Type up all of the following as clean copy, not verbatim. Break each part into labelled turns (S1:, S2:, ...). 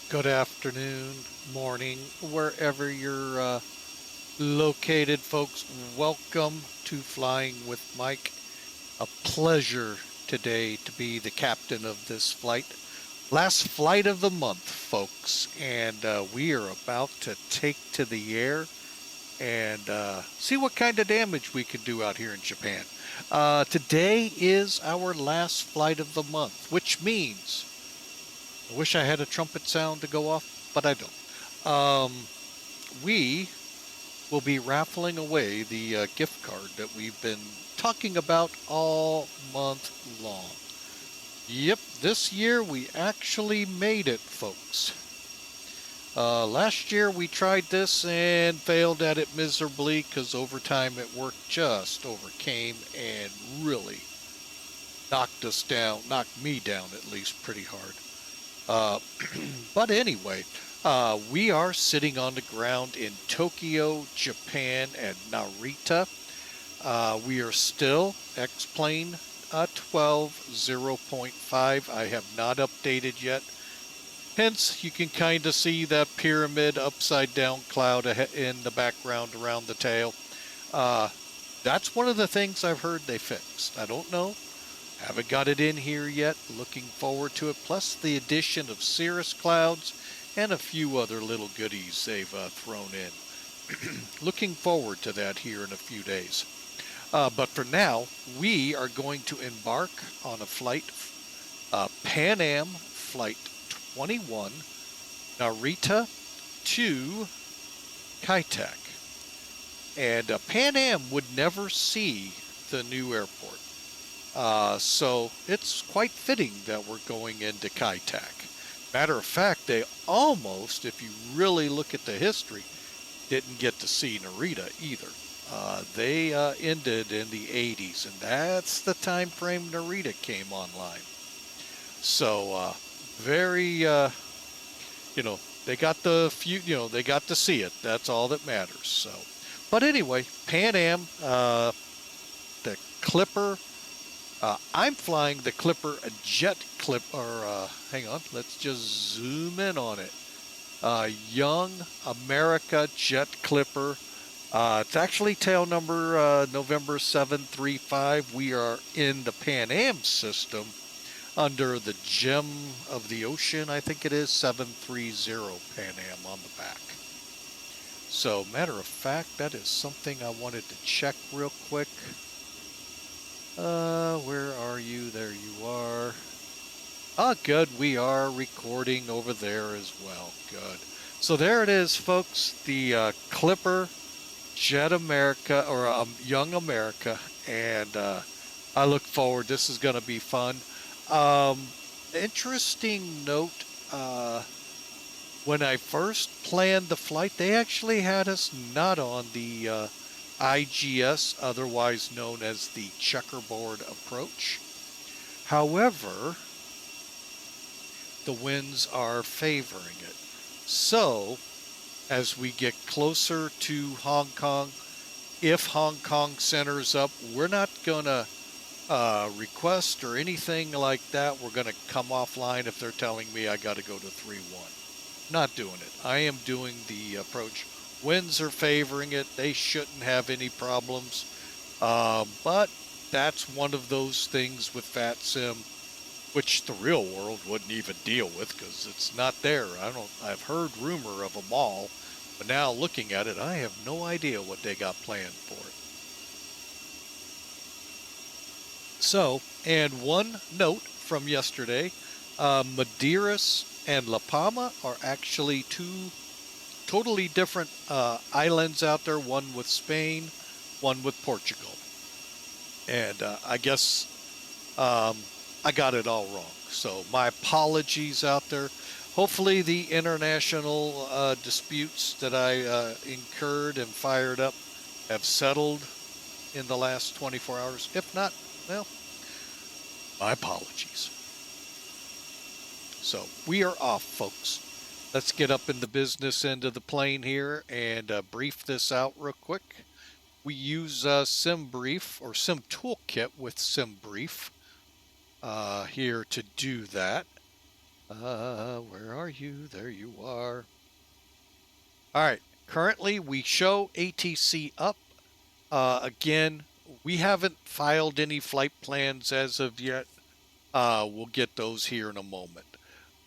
S1: Good afternoon, morning, wherever you're located, folks. Welcome to Flying with Mike. A pleasure today to be the captain of this flight. Last flight of the month, folks, and we are about to take to the air and see what kind of damage we can do out here in Japan. Today is our last flight of the month, which means I wish I had a trumpet sound to go off, but I don't. We will be raffling away the gift card that we've been talking about all month long. Yep, this year we actually made it, folks. Last year we tried this and failed at it miserably because over time it worked just overcame and really knocked us down, knocked me down at least pretty hard. But anyway, we are sitting on the ground in Tokyo, Japan at Narita. We are still X-Plane 12.0.5. I have not updated yet. Hence, you can kind of see that pyramid upside down cloud in the background around the tail. That's one of the things I've heard they fixed. I don't know. Haven't got it in here yet. Looking forward to it. Plus the addition of cirrus clouds and a few other little goodies they've thrown in. Looking forward to that here in a few days. But for now, we are going to embark on a flight, Pan Am Flight 21, Narita to Kaitak. And Pan Am would never see the new airport. So it's quite fitting that we're going into Kaitak. Matter of fact, they almost, if you really look at the history, didn't get to see Narita either. They ended in the 80s, and that's the time frame Narita came online. So very, they got the few, they got to see it. That's all that matters. So, but anyway, Pan Am, the Clipper. I'm flying the Clipper, a jet clip, or hang on, let's just zoom in on it. Young America Jet Clipper. It's actually tail number November 735. We are in the Pan Am system under the Gem of the Ocean, I think it is, 730 Pan Am on the back. So, matter of fact, that is something I wanted to check real quick. Where are you? There you are. Ah, good. We are recording over there as well. Good. So there it is, folks. The Clipper Jet America, or Young America. And I look forward. This is going to be fun. Interesting note. When I first planned the flight, they actually had us not on the IGS, otherwise known as the checkerboard approach. However, the winds are favoring it. So, as we get closer to Hong Kong, if Hong Kong centers up, we're not going to request or anything like that. We're going to come offline if they're telling me I got to go to 3-1. Not doing it. I am doing the approach. Winds are favoring it. They shouldn't have any problems. But that's one of those things with VATSIM, which the real world wouldn't even deal with because it's not there. I've heard rumor of them all, but now looking at it, I have no idea what they got planned for it. So, and one note from yesterday, Madeiras and La Palma are actually two totally different islands out there, one with Spain, one with Portugal. And I guess I got it all wrong. So my apologies out there. Hopefully the international disputes that I incurred and fired up have settled in the last 24 hours. If not, well, my apologies. So we are off, folks. Let's get up in the business end of the plane here and brief this out real quick. We use SimBrief or Sim Toolkit with SimBrief here to do that. Where are you? There you are. All right. Currently, we show ATC up. Again, we haven't filed any flight plans as of yet. We'll get those here in a moment.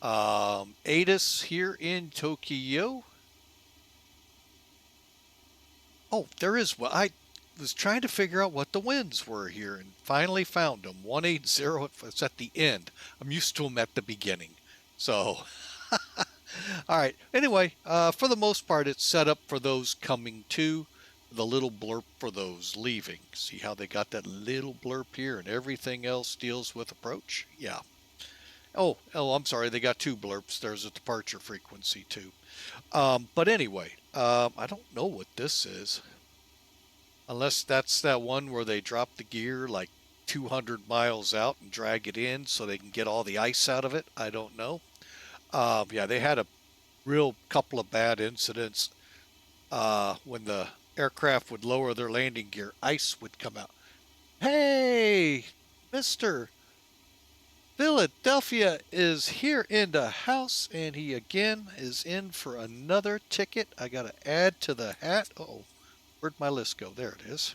S1: ATIS here in Tokyo. Oh, there is one. I was trying to figure out what the winds were here and finally found them. 180, it's at the end. I'm used to them at the beginning. So, all right. Anyway, for the most part, it's set up for those coming to, the little blurb for those leaving. See how they got that little blurb here and everything else deals with approach? Yeah. Oh, I'm sorry. They got two blurps. There's a departure frequency too. But anyway, I don't know what this is. Unless that's that one where they drop the gear like 200 miles out and drag it in so they can get all the ice out of it. I don't know. Yeah, they had a real couple of bad incidents when the aircraft would lower their landing gear. Ice would come out. Hey, Mr. Philadelphia is here in the house, and he again is in for another ticket. I got to add to the hat. Uh-oh. Where'd my list go? There it is.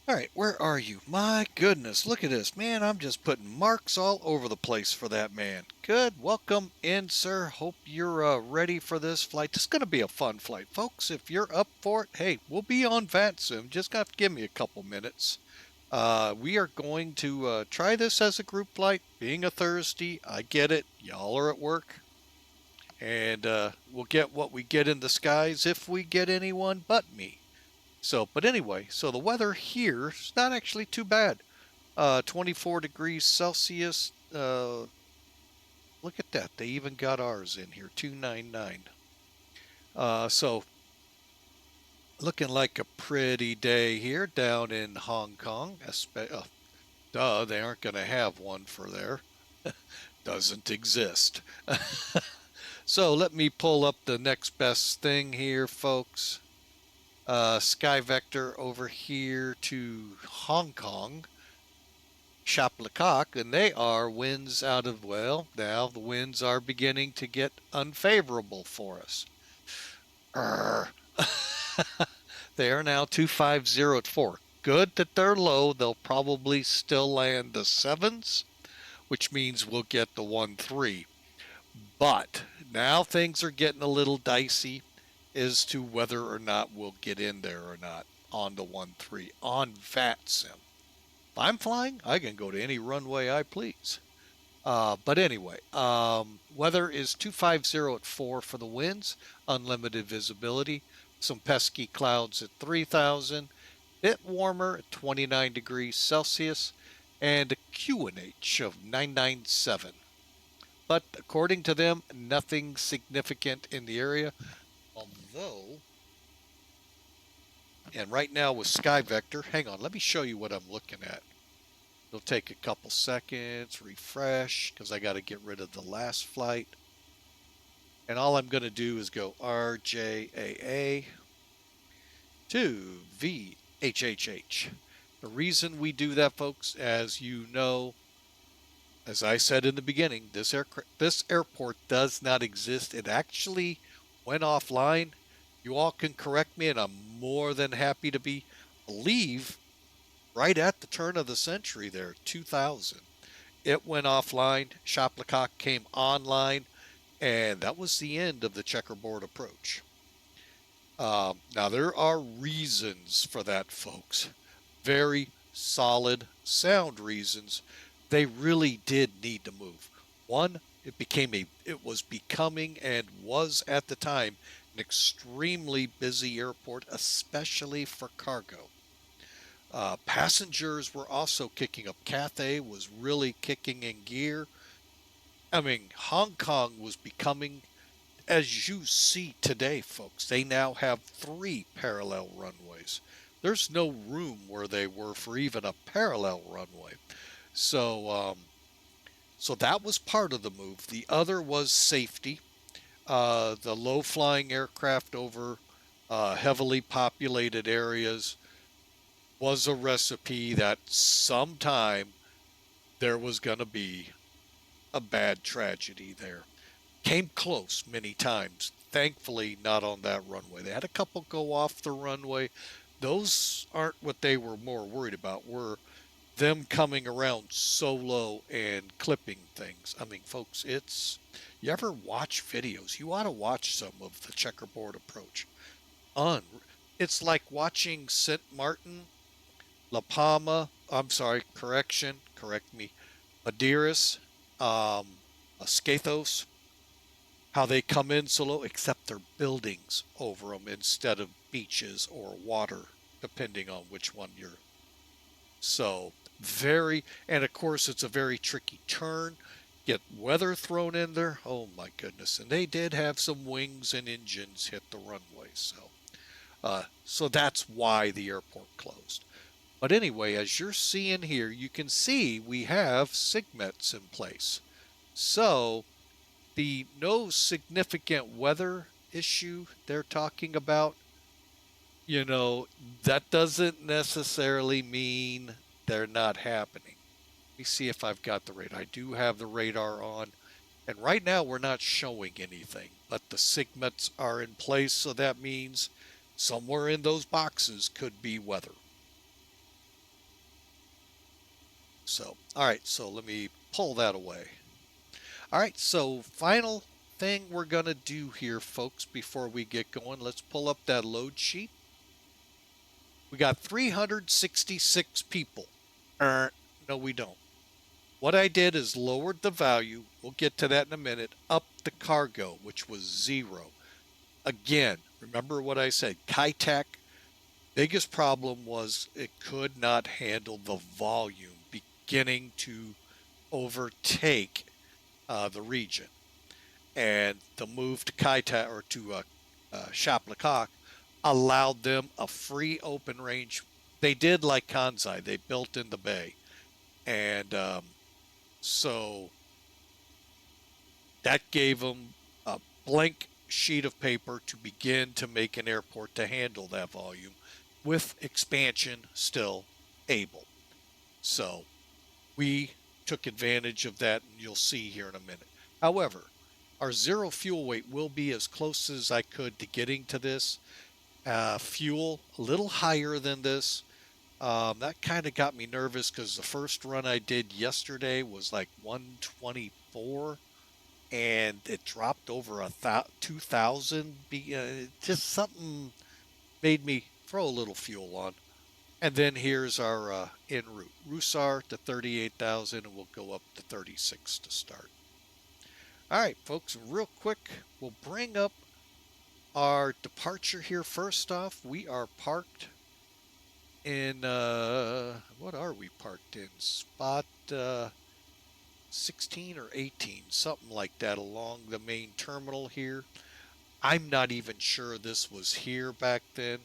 S1: All right, where are you? My goodness, look at this. Man, I'm just putting marks all over the place for that man. Good. Welcome in, sir. Hope you're ready for this flight. This is going to be a fun flight, folks. If you're up for it, hey, we'll be on VATSIM. Just got to give me a couple minutes. We are going to try this as a group flight. Being a Thursday, I get it. Y'all are at work. And we'll get what we get in the skies if we get anyone but me. So, but anyway, so the weather here is not actually too bad. 24 degrees Celsius. Look at that. They even got ours in here, 299. So, looking like a pretty day here down in Hong Kong. Duh, they aren't going to have one for there. Doesn't exist. So let me pull up the next best thing here, folks. Sky Vector over here to Hong Kong, Chaplacock, and they are winds out of, well, now the winds are beginning to get unfavorable for us. They are now 250 at 4. Good that they're low. They'll probably still land the 7s, which means we'll get the 1-3. But now things are getting a little dicey as to whether or not we'll get in there or not on the 1-3 on VATSIM. If I'm flying, I can go to any runway I please. But anyway, weather is 250 at 4 for the winds, unlimited visibility, some pesky clouds at 3,000, bit warmer at 29 degrees Celsius, and a QNH of 997. But according to them, nothing significant in the area. Although, and right now with Sky Vector, hang on, let me show you what I'm looking at. It'll take a couple seconds, refresh, because I got to get rid of the last flight. And all I'm going to do is go RJAA to VHHH. The reason we do that, folks, as you know, as I said in the beginning, this airport does not exist. It actually went offline. You all can correct me, and I'm more than happy to believe right at the turn of the century there, 2000. It went offline. Chaplacock came online, and that was the end of the checkerboard approach. Now, there are reasons for that, folks. Very solid, sound reasons. They really did need to move. One, it was becoming and was at the time an extremely busy airport, especially for cargo. Passengers were also kicking up. Cathay was really kicking in gear. I mean, Hong Kong was becoming, as you see today, folks, they now have 3 parallel runways. There's no room where they were for even a parallel runway. So that was part of the move. The other was safety. The low-flying aircraft over heavily populated areas was a recipe that sometime there was going to be a bad tragedy there. Came close many times. Thankfully, not on that runway. They had a couple go off the runway. Those aren't what they were more worried about. Were them coming around so low and clipping things. I mean, folks, you ever watch videos? You ought to watch some of the checkerboard approach. It's like watching St. Martin, La Palma, correct me, Madeiras, Scathos, how they come in so low, except they're buildings over them instead of beaches or water, depending on which one you're. So, and of course, it's a very tricky turn. Get weather thrown in there. Oh my goodness. And they did have some wings and engines hit the runway. So that's why the airport closed. But anyway, as you're seeing here, you can see we have SIGMETs in place. So the no significant weather issue they're talking about, that doesn't necessarily mean they're not happening. Let me see if I've got the radar. I do have the radar on. And right now we're not showing anything, but the SIGMETs are in place, so that means somewhere in those boxes could be weather. So, all right, so let me pull that away. All right, so final thing we're going to do here, folks, before we get going, let's pull up that load sheet. We got 366 people. No, we don't. What I did is lowered the value, we'll get to that in a minute, up the cargo, which was 0. Again, remember what I said, Kitech, biggest problem was it could not handle the volume beginning to overtake the region. And the move to Kitech or to Chaplacock allowed them a free open range. They did like Kansai, they built in the bay. And so that gave them a blank sheet of paper to begin to make an airport to handle that volume with expansion still able. So we took advantage of that, and you'll see here in a minute. However, our zero fuel weight will be as close as I could to getting to this. Fuel a little higher than this. That kind of got me nervous because the first run I did yesterday was like 124, and it dropped over 2,000. Just something made me throw a little fuel on. And then here's our en route. RUSAR to 38,000, and we'll go up to 36 to start. All right, folks, real quick, we'll bring up our departure here. First off, we are parked in, what are we parked in? Spot 16 or 18, something like that, along the main terminal here. I'm not even sure this was here back then.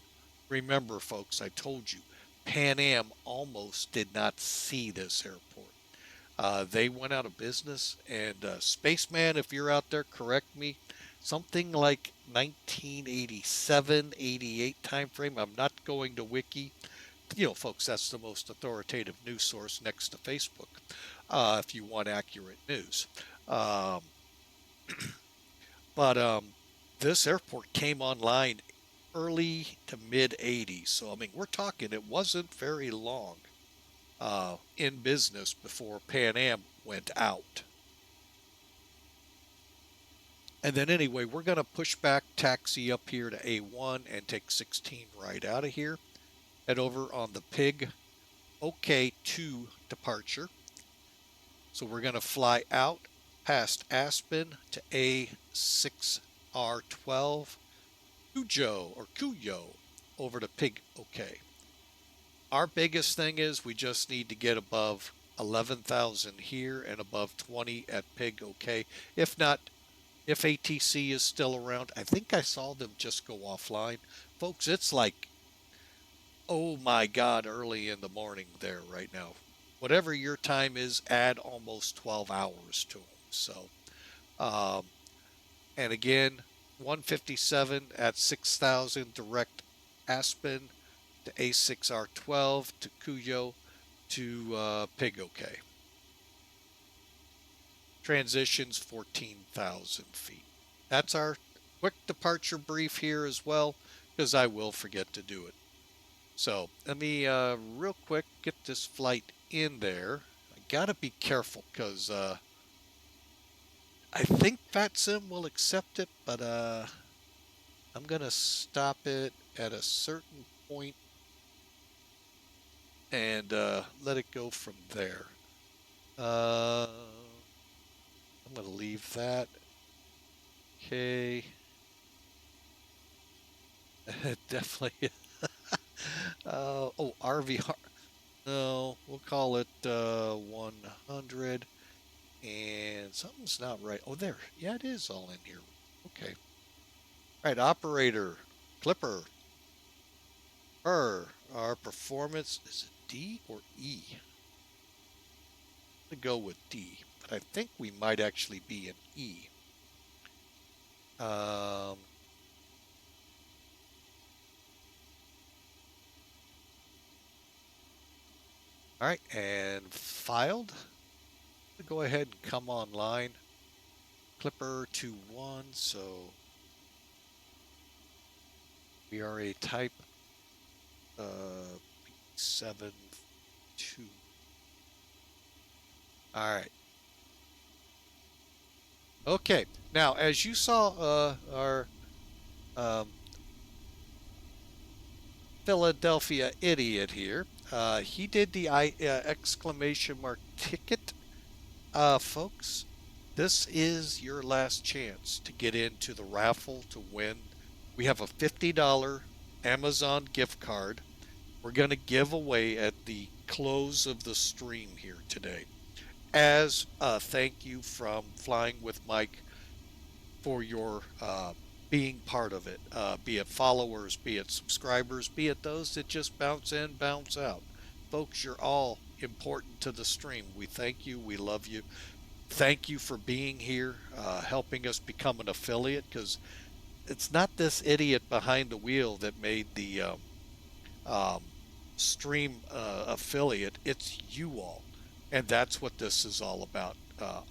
S1: Remember, folks, I told you, Pan Am almost did not see this airport. They went out of business, and Spaceman, if you're out there, correct me, something like 1987, 88 time frame. I'm not going to Wiki. Folks, that's the most authoritative news source next to Facebook, if you want accurate news. But this airport came online early to mid 80s. So, I mean, we're talking it wasn't very long in business before Pan Am went out. And then anyway, we're going to push back taxi up here to A1 and take 16 right out of here. Head over on the PIGOK 2 departure. So we're going to fly out past Aspen to A6R12. Kuyo over to PIGOK. Our biggest thing is we just need to get above 11,000 here and above 20 at PIGOK. If not, if ATC is still around, I think I saw them just go offline. Folks, it's like, oh my God, early in the morning there right now. Whatever your time is, add almost 12 hours to them. So, and again, 157 at 6,000 direct Aspen to A6R12 to Kuyo to PIGOK. transitions 14,000 feet. That's our quick departure brief here as well, because I will forget to do it. So let me real quick get this flight in there. I gotta be careful because I think VATSIM will accept it, but I'm gonna stop it at a certain point and let it go from there. I'm gonna leave that. Okay. Definitely. Oh, RVR. No, we'll call it 100. And something's not right. Oh, there. Yeah, it is all in here. Okay. All right, operator. Clipper. Our performance, is it D or E? I'm going to go with D, but I think we might actually be in E. All right, and filed. Go ahead and come online. Clipper 2-1, so we are a type 7-2. All right. Okay. Now, as you saw, our Philadelphia idiot here, he did the exclamation mark ticket. Folks, this is your last chance to get into the raffle to win. We have a $50 Amazon gift card we're going to give away at the close of the stream here today as a thank you from Flying with Mike for your being part of it, be it followers, be it subscribers, be it those that just bounce in, bounce out. Folks, you're all important to the stream. We thank you. We love you. Thank you for being here, helping us become an affiliate, because it's not this idiot behind the wheel that made the um, stream affiliate. It's you all. And that's what this is all about.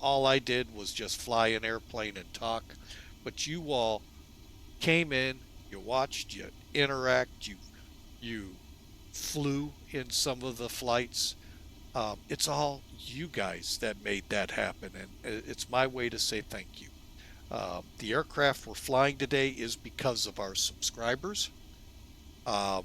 S1: All I did was just fly an airplane and talk, but you all came in, you watched, you interact, you flew in some of the flights. It's all you guys that made that happen, and it's my way to say thank you. The aircraft we're flying today is because of our subscribers. Um,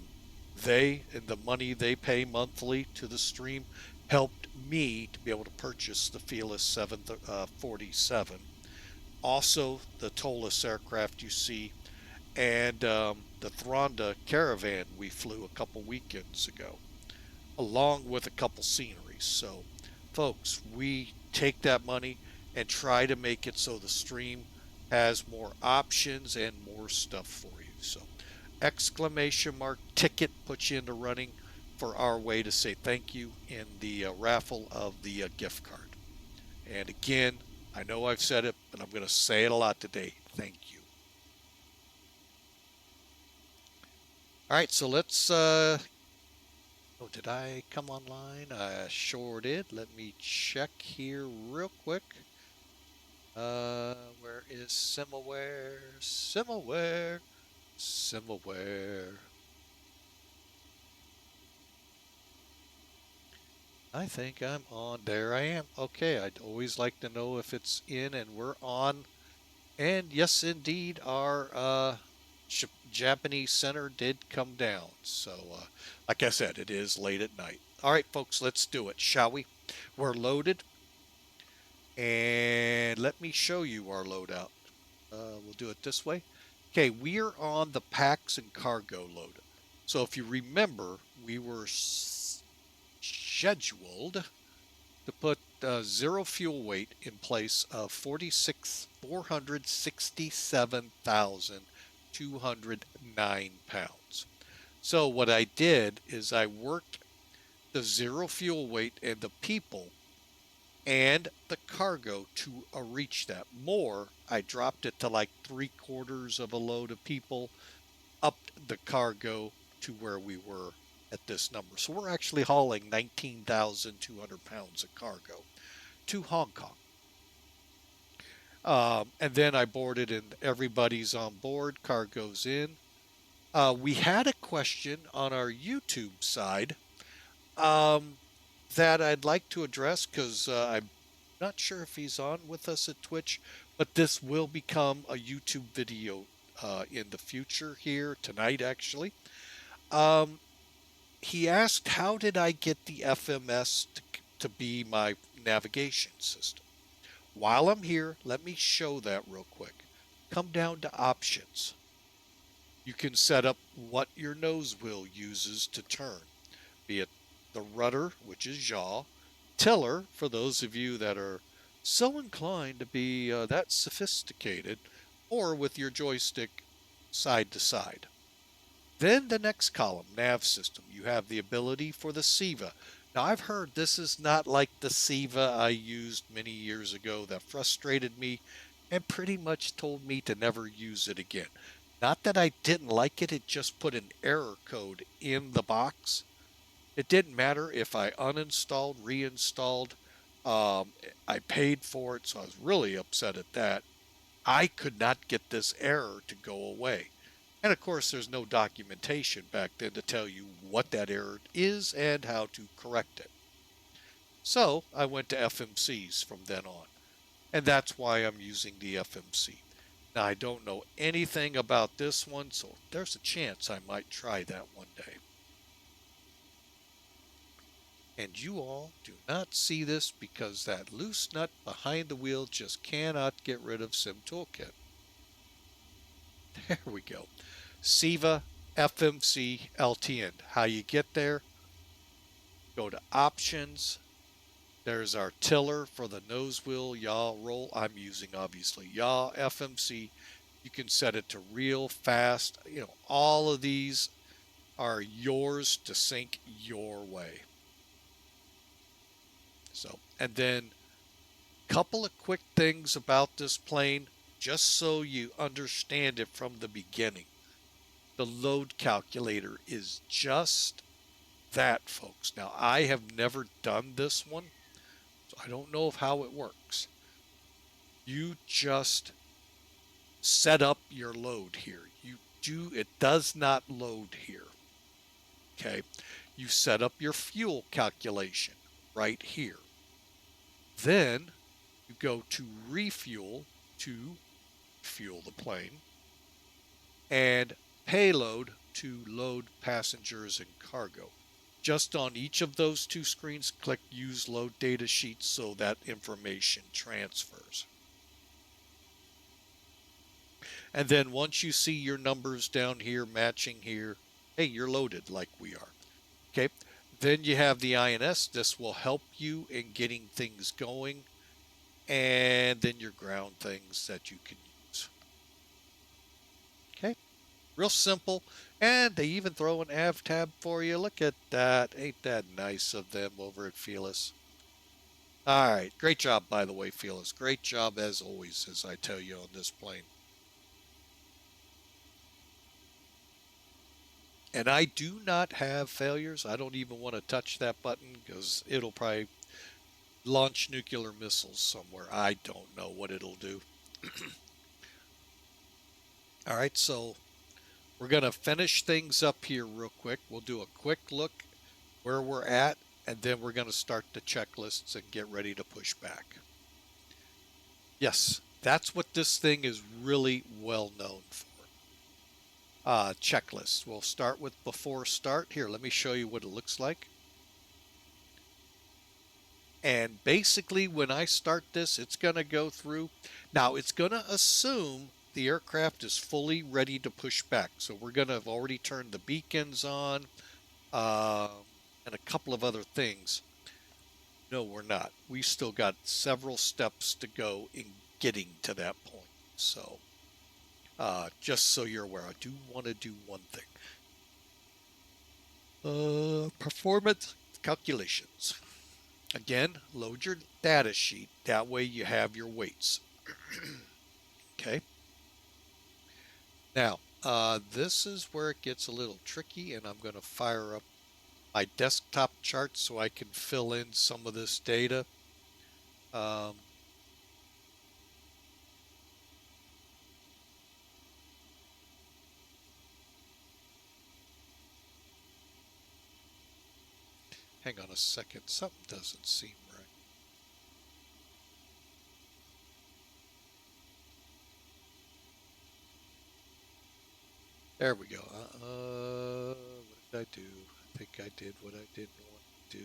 S1: they and the money they pay monthly to the stream helped me to be able to purchase the Felis 747. Also, the Tollus aircraft you see, and the Thronda Caravan we flew a couple weekends ago, along with a couple sceneries. So, folks, we take that money and try to make it so the stream has more options and more stuff for you. So, exclamation mark ticket puts you into running for our way to say thank you in the raffle of the gift card. And again, I know I've said it, but I'm going to say it a lot today. Thank you. All right, so let's oh, did I come online? I sure did. Let me check here real quick. Where is Simaware? Simaware. Simaware. I think I'm on. There I am. Okay, I'd always like to know if it's in and we're on. And yes, indeed, our Japanese center did come down. So, like I said, it is late at night. All right, folks, let's do it, shall we? We're loaded. And let me show you our loadout. We'll do it this way. Okay, we are on the packs and cargo load. So if you remember, we were scheduled to put zero fuel weight in place of 467,209 pounds. So what I did is I worked the zero fuel weight and the people and the cargo to reach that. More, I dropped it to like 3/4 of a load of people, upped the cargo to where we were at this number. So we're actually hauling 19,200 pounds of cargo to Hong Kong. And then I boarded and everybody's on board, car goes in. We had a question on our YouTube side um, that I'd like to address because I'm not sure if he's on with us at Twitch, but this will become a YouTube video in the future here tonight, actually. Um, he asked, how did I get the FMS to be my navigation system? While I'm here, let me show that real quick. Come down to options. You can set up what your nose wheel uses to turn, be it the rudder, which is yaw, tiller, for those of you that are so inclined to be that sophisticated, or with your joystick side to side. Then the next column, nav system, you have the ability for the SIVA. Now I've heard this is not like the SIVA I used many years ago that frustrated me and pretty much told me to never use it again. Not that I didn't like it, it just put an error code in the box. It didn't matter if I uninstalled, reinstalled. I paid for it, so I was really upset at that. I could not get this error to go away. And of course, there's no documentation back then to tell you what that error is and how to correct it. So I went to FMCs from then on. And that's why I'm using the FMC. Now, I don't know anything about this one, so there's a chance I might try that one day. And you all do not see this because that loose nut behind the wheel just cannot get rid of Sim Toolkit. There we go. SIVA FMC LTN. How you get there? Go to options. There's our tiller for the nose wheel, yaw, roll. I'm using obviously yaw FMC. You can set it to real, fast. You know, all of these are yours to sync your way. So, and then a couple of quick things about this plane, just so you understand it from the beginning. The load calculator is just that, folks. Now, I have never done this one, so I don't know of how it works. You just set up your load here. It does not load here. Okay. You set up your fuel calculation right here. Then you go to refuel to fuel the plane and payload to load passengers and cargo. Just on each of those two screens, click use load data sheet so that information transfers. And then once you see your numbers down here matching here, hey, you're loaded like we are. Okay. Then you have the INS. This will help you in getting things going. And then your ground things that you can use. Okay. Real simple. And they even throw an AV tab for you. Look at that. Ain't that nice of them over at Felis? All right. Great job, by the way, Felis. Great job as always, as I tell you on this plane. And I do not have failures. I don't even want to touch that button because it'll probably launch nuclear missiles somewhere. I don't know what it'll do. All right, so we're going to finish things up here real quick. We'll do a quick look where we're at, and then we're going to start the checklists and get ready to push back. Yes, that's what this thing is really well known for. Checklists. We'll start with before start. Here, let me show you what it looks like. And basically, when I start this, it's going to go through. Now, it's going to assume the aircraft is fully ready to push back. So we're going to have already turned the beacons on and a couple of other things. No, we're not. We still got several steps to go in getting to that point. So just so you're aware, I do want to do one thing. Performance calculations. Again, load your data sheet. That way you have your weights. Okay. Now, this is where it gets a little tricky, and I'm going to fire up my desktop chart so I can fill in some of this data. Hang on a second. Something doesn't seem right. There we go. What did I do? I think I did what I didn't want to do.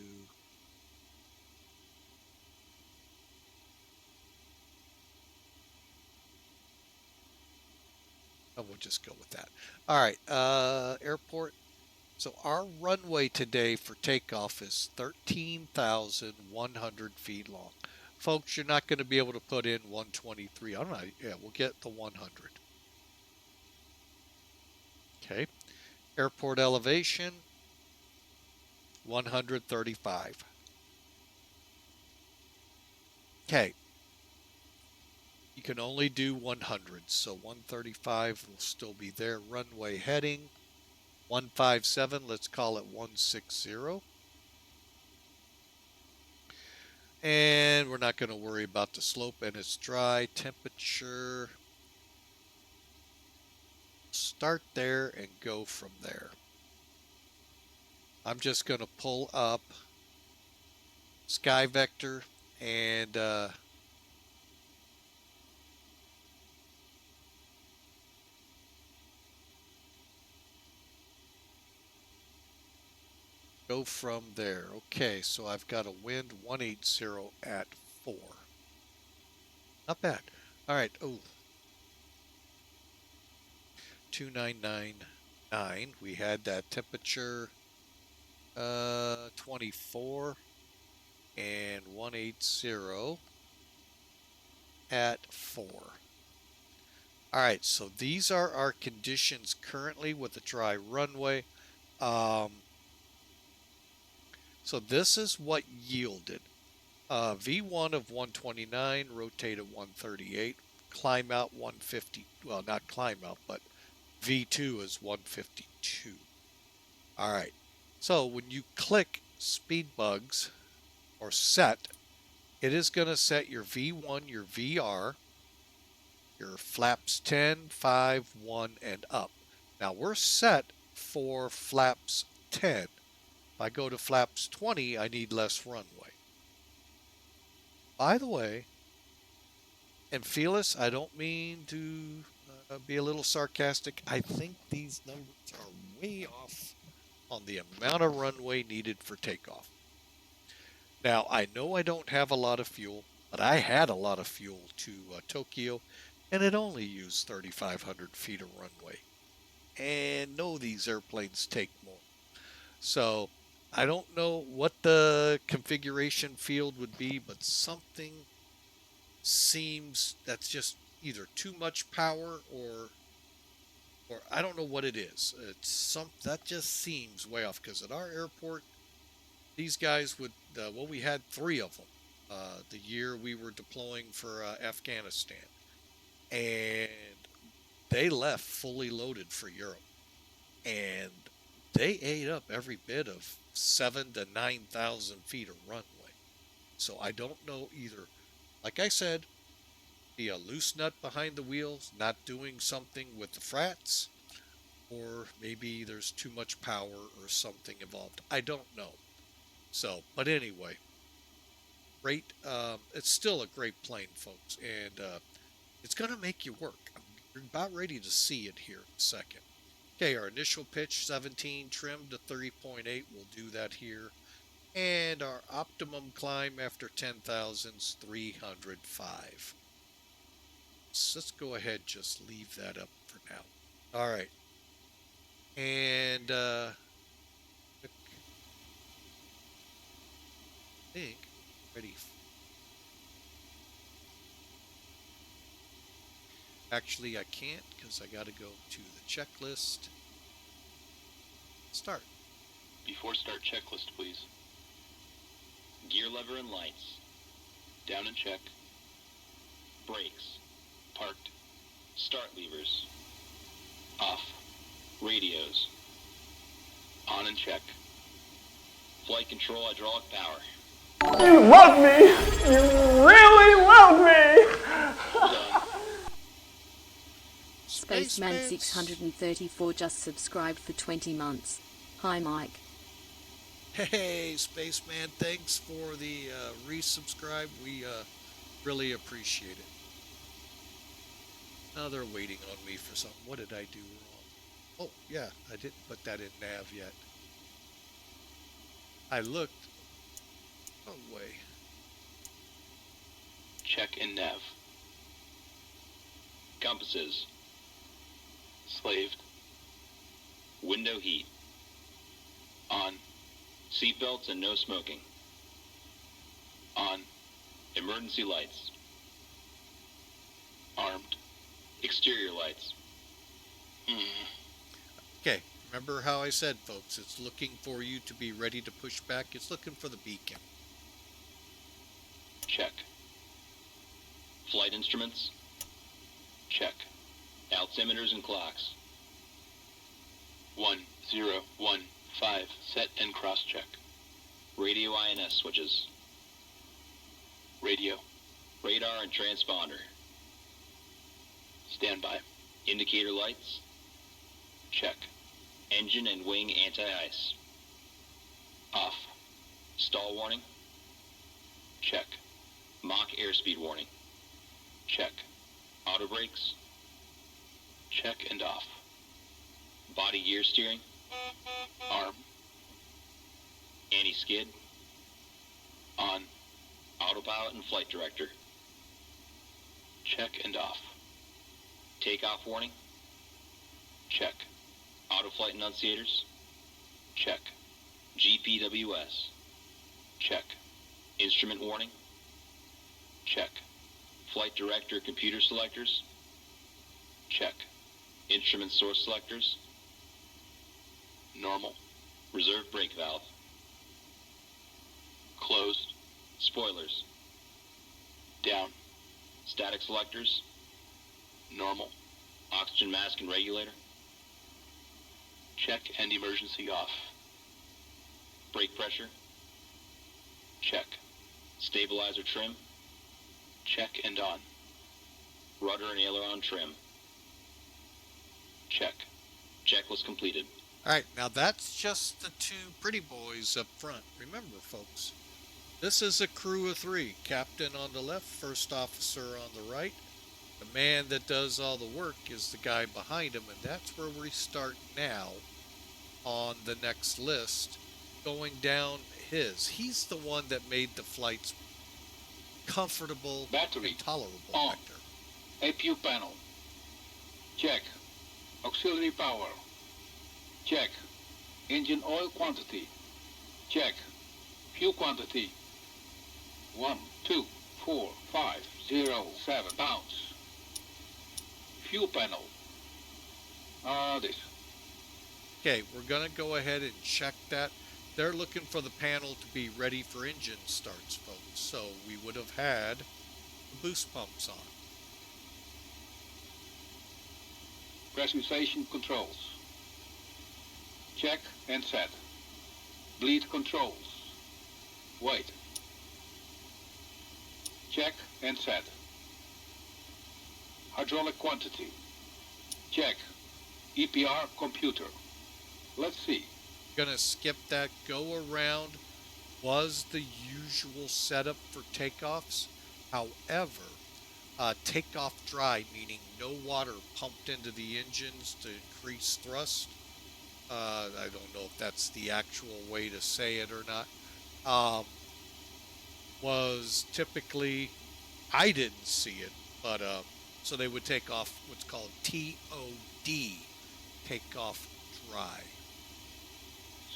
S1: Oh, we'll just go with that. All right, airport. So our runway today for takeoff is 13,100 feet long. Folks, you're not going to be able to put in 123. I don't know. Yeah, we'll get the 100. Okay. Airport elevation, 135. Okay. You can only do 100, so 135 will still be there. Runway heading, 157, let's call it 160. And we're not going to worry about the slope, and it's dry. Temperature, start there and go from there. I'm just going to pull up Sky Vector and go from there. Okay, so I've got a wind 180 at 4. Not bad. All right. Oh, 2999. We had that temperature 24 and 180 at 4. All right, so these are our conditions currently with the dry runway. So this is what yielded. V1 of 129, rotate at 138, climb out 150. Well, not climb out, but V2 is 152. All right. So when you click speed bugs or set, it is going to set your V1, your VR, your flaps 10, 5, 1, and up. Now we're set for flaps 10. If I go to flaps 20, I need less runway. By the way, and Felis, I don't mean to be a little sarcastic. I think these numbers are way off on the amount of runway needed for takeoff. Now, I know I don't have a lot of fuel, but I had a lot of fuel to Tokyo, and it only used 3,500 feet of runway. And no, these airplanes take more. So I don't know what the configuration field would be, but something seems that's just either too much power or I don't know what it is. It's that just seems way off, because at our airport, these guys would well, we had 3 of them the year we were deploying for Afghanistan, and they left fully loaded for Europe, and they ate up every bit of 7,000 to 9,000 feet of runway. So I don't know either. Like I said, be a loose nut behind the wheels, not doing something with the frats, or maybe there's too much power or something involved. I don't know. So, but anyway, great. It's still a great plane, folks, and it's going to make you work. I'm about ready to see it here in a second. Okay, our initial pitch 17 trimmed to 30.8. We'll do that here. And our optimum climb after 10,000 is 305. So let's go ahead, just leave that up for now. All right. And I think ready. Actually, I can't, because I got to go to the checklist. Start.
S2: Before start, checklist, please. Gear lever and lights. Down and check. Brakes. Parked. Start levers. Off. Radios. On and check. Flight control, hydraulic power.
S3: You love me! You really love me!
S2: Done.
S4: Spaceman 634 just subscribed for 20 months. Hi Mike.
S1: Hey, Spaceman, thanks for the resubscribe. We really appreciate it. Now they're waiting on me for something. What did I do wrong? Oh, yeah, I didn't put that in nav yet. I looked. Oh, way.
S2: Check in nav. Compasses. Slaved. Window heat. On. Seatbelts and no smoking. On. Emergency lights. Armed. Exterior lights.
S1: Okay, remember how I said, folks, it's looking for you to be ready to push back. It's looking for the beacon.
S2: Check. Flight instruments. Check. Altimeters and clocks. 1015 set and cross check. Radio INS switches. Radio. Radar and transponder. Standby. Indicator lights. Check. Engine and wing anti-ice. Off. Stall warning. Check. Mach airspeed warning. Check. Auto brakes. Check and off. Body gear steering. Arm. Anti-skid. On. Autopilot and flight director. Check and off. Takeoff warning. Check. Auto flight enunciators. Check. GPWS. Check. Instrument warning. Check. Flight director computer selectors. Check. Instrument source selectors. Normal. Reserve brake valve. Closed. Spoilers. Down. Static selectors. Normal. Oxygen mask and regulator. Check and emergency off. Brake pressure. Check. Stabilizer trim. Check and on. Rudder and aileron trim. Check. Checklist completed.
S1: All right, now that's just the two pretty boys up front. Remember, folks, this is a crew of three. Captain on the left, first officer on the right. The man that does all the work is the guy behind him, and that's where we start now on the next list, going down his. He's the one that made the flights comfortable
S4: Battery
S1: and tolerable
S4: on.
S1: back there.
S4: APU panel. Check. Auxiliary power. Check. Engine oil quantity. Check. Fuel quantity. 124,507 pounds. Fuel panel. This.
S1: Okay, we're going to go ahead and check that. They're looking for the panel to be ready for engine starts, folks. So we would have had the boost pumps on.
S4: Pressurization controls. Check and set. Bleed controls. Wait. Check and set. Hydraulic quantity. Check. EPR computer. Let's see.
S1: Gonna skip that. Go around was the usual setup for takeoffs. However, takeoff dry, meaning no water pumped into the engines to increase thrust. I don't know if that's the actual way to say it or not. Was typically, I didn't see it, but so they would take off what's called TOD, take off dry.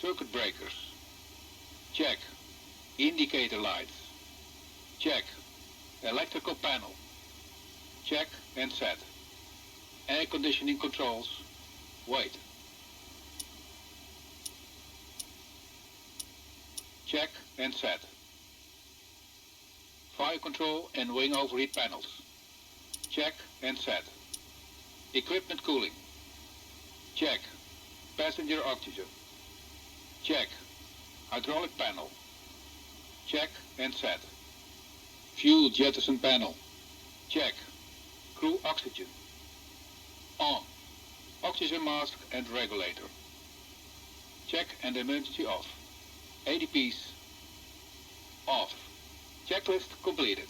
S4: Circuit breakers. Check. Indicator lights. Check. Electrical panel. Check and set. Air conditioning controls. Wait. Check and set. Fire control and wing overheat panels. Check and set. Equipment cooling. Check. Passenger oxygen. Check. Hydraulic panel. Check and set. Fuel jettison panel. Check. Crew oxygen. On. Oxygen mask and regulator. Check and emergency off. ADPs off. Checklist completed.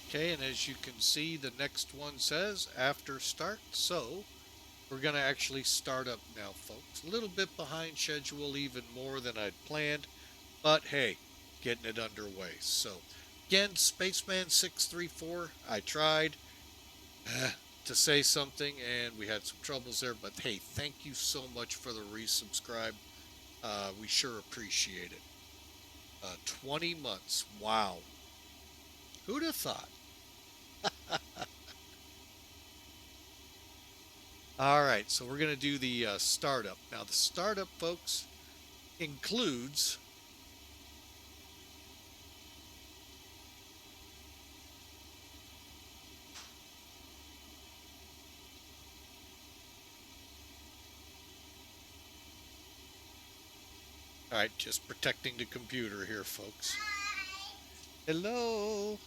S1: Okay, and as you can see, the next one says after start. So we're going to actually start up now, folks. A little bit behind schedule, even more than I'd planned. But hey, getting it underway. So again, Spaceman 634, I tried to say something and we had some troubles there. But hey, thank you so much for the resubscribe. We sure appreciate it. 20 months. Wow. Who'd have thought? All right, so we're going to do the startup. Now, the startup, folks, includes all right, just protecting the computer here, folks. Hello.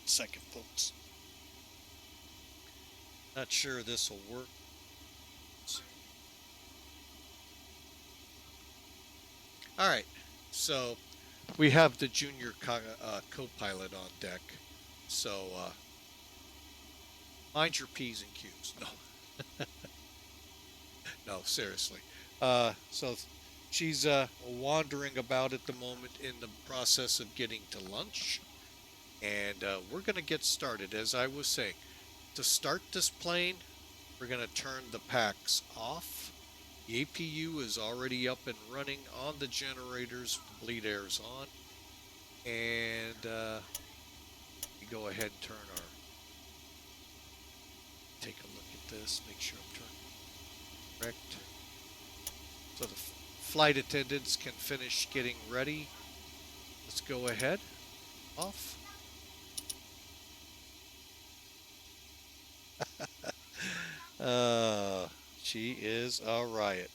S1: Second, folks. Not sure this will work. All right, so we have the junior co-pilot on deck. So mind your P's and Q's. No, no, seriously. So she's wandering about at the moment in the process of getting to lunch. And we're going to get started. As I was saying, to start this plane, we're going to turn the packs off. The APU is already up and running on the generators. The bleed air's on. And we go ahead and turn our... Take a look at this, make sure I'm turning correct. So the flight attendants can finish getting ready. Let's go ahead. Off. She is a riot.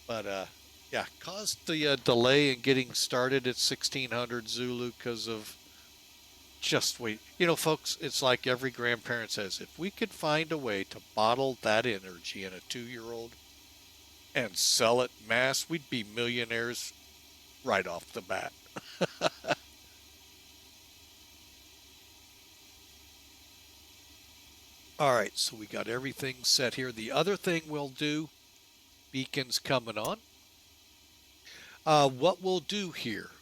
S1: But yeah, caused the delay in getting started at 1600 Zulu because of just wait. You know, folks, it's like every grandparent says, if we could find a way to bottle that energy in a 2-year-old and sell it mass, we'd be millionaires right off the bat. All right, so we got everything set here. The other thing we'll do, beacon's coming on. What we'll do here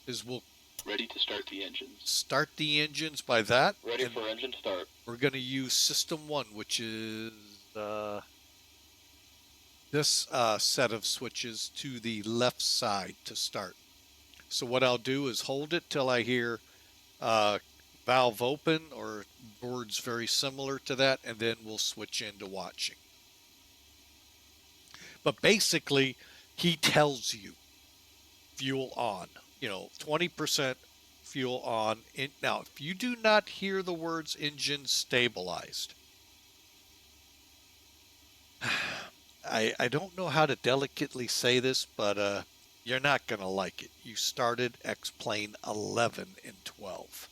S1: is we'll
S2: Ready to start the engines.
S1: Start the engines by that.
S2: Ready for engine start.
S1: We're going to use System 1, which is this set of switches to the left side to start. So what I'll do is hold it till I hear valve open or words very similar to that, and then we'll switch into watching. But basically, he tells you fuel on, 20% fuel on. Now, if you do not hear the words engine stabilized, I don't know how to delicately say this, but you're not going to like it. You started X-Plane 11 in 12.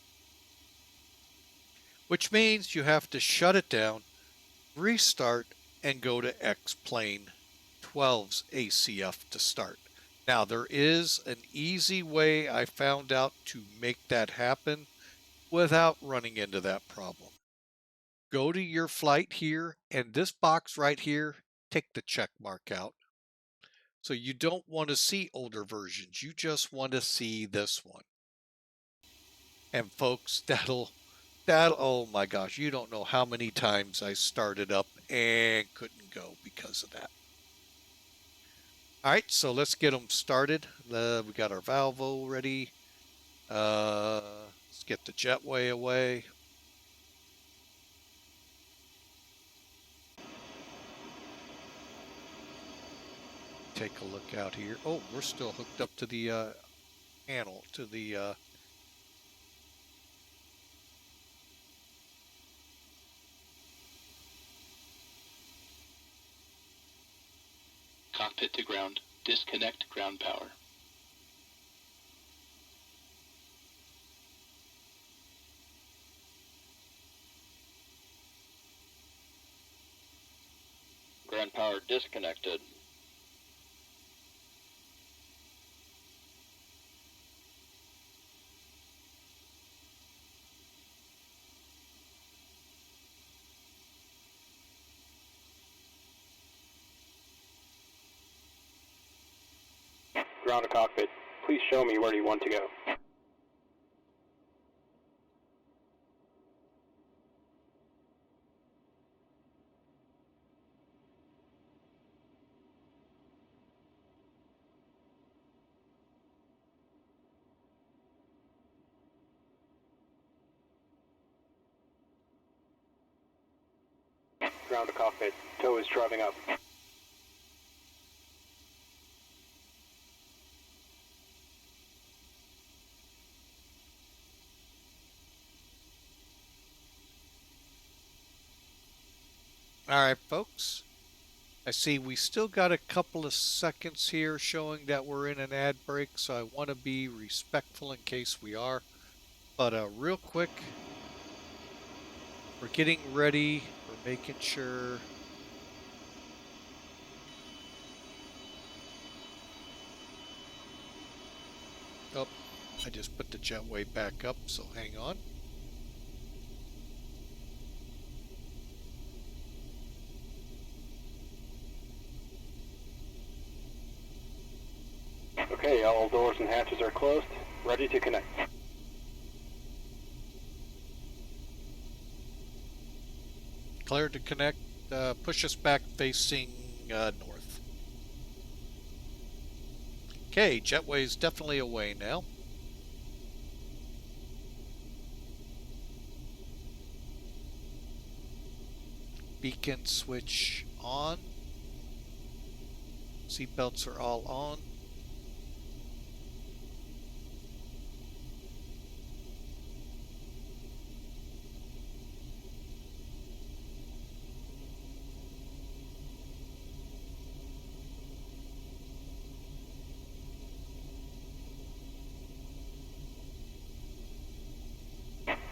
S1: Which means you have to shut it down, restart, and go to X-Plane 12's ACF to start. Now, there is an easy way I found out to make that happen without running into that problem. Go to your flight here, and this box right here, take the check mark out. So you don't want to see older versions. You just want to see this one. And folks, that'll, oh my gosh, you don't know how many times I started up and couldn't go because of that. All right, so let's get them started. We got our valve ready. Let's get the jetway away. Take a look out here. Oh, we're still hooked up to the panel, to the
S2: Cockpit to ground. Disconnect ground power. disconnected.
S5: Ground to cockpit. Please show me where you want to go. Ground to cockpit. Tow is driving up.
S1: Alright, folks. I see we still got a couple of seconds here showing that we're in an ad break, so I want to be respectful in case we are. But real quick, we're getting ready. We're making sure. Oh, I just put the jetway back up, so hang on.
S5: Okay, all doors and hatches are closed. Ready to connect.
S1: Cleared to connect. Push us back facing north. Okay, jetway's definitely away now. Beacon switch on. Seatbelts are all on.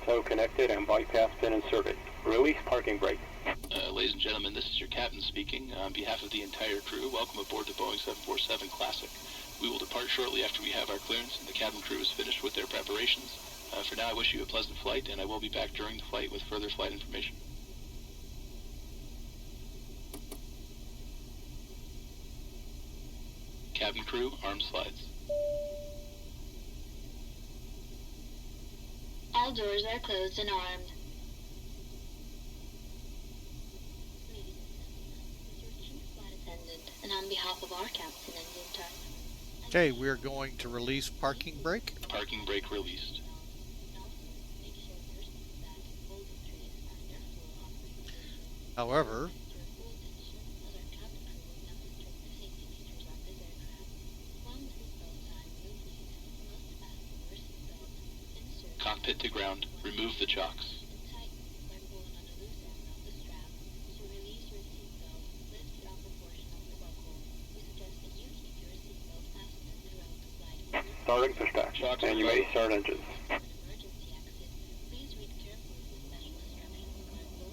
S5: Tow connected and bypass pin inserted. Release parking brake.
S2: Ladies and gentlemen, this is your captain speaking. On behalf of the entire crew, welcome aboard the Boeing 747 Classic. We will depart shortly after we have our clearance and the cabin crew is finished with their preparations. For now, I wish you a pleasant flight, and I will be back during the flight with further flight information. Cabin crew, arm slides.
S6: All doors are closed and armed. And on behalf of our captain and the entire...
S1: Okay, we're going to release parking brake.
S2: Parking brake released.
S1: However,
S2: Cockpit to ground. Remove the chocks.
S5: Starting pushback. And you may start engines.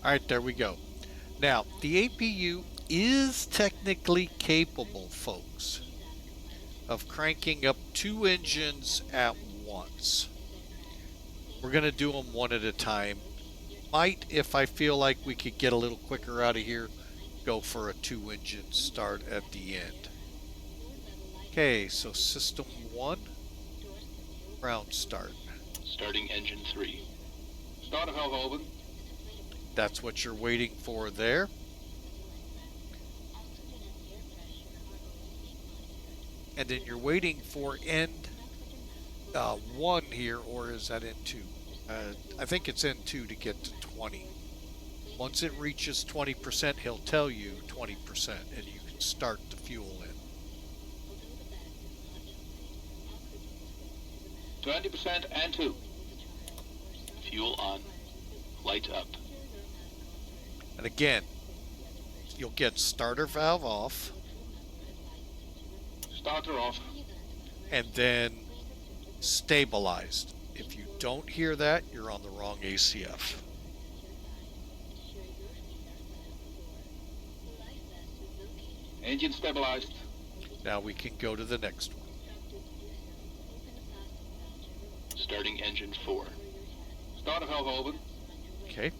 S1: alright, there we go. Now, the APU is technically capable, folks, of cranking up 2 engines at once. We're going to do them one at a time. Might, if I feel like we could get a little quicker out of here, go for a 2-engine start at the end. Okay, so system 1, ground start.
S2: Starting engine 3.
S4: Starter valve open.
S1: That's what you're waiting for there. And then you're waiting for end 1 here, or is that end 2? I think it's end 2 to get to 20. Once it reaches 20%, he'll tell you 20%, and you can start the fuel in.
S4: 20% and 2.
S2: Fuel on. Light up.
S1: And again, you'll get starter valve off,
S4: Starter off.
S1: and then stabilized. If you don't hear that, you're on the wrong ACF.
S4: Engine stabilized.
S1: Now we can go to the next one.
S2: Starting engine 4.
S4: Starter valve open.
S1: Okay.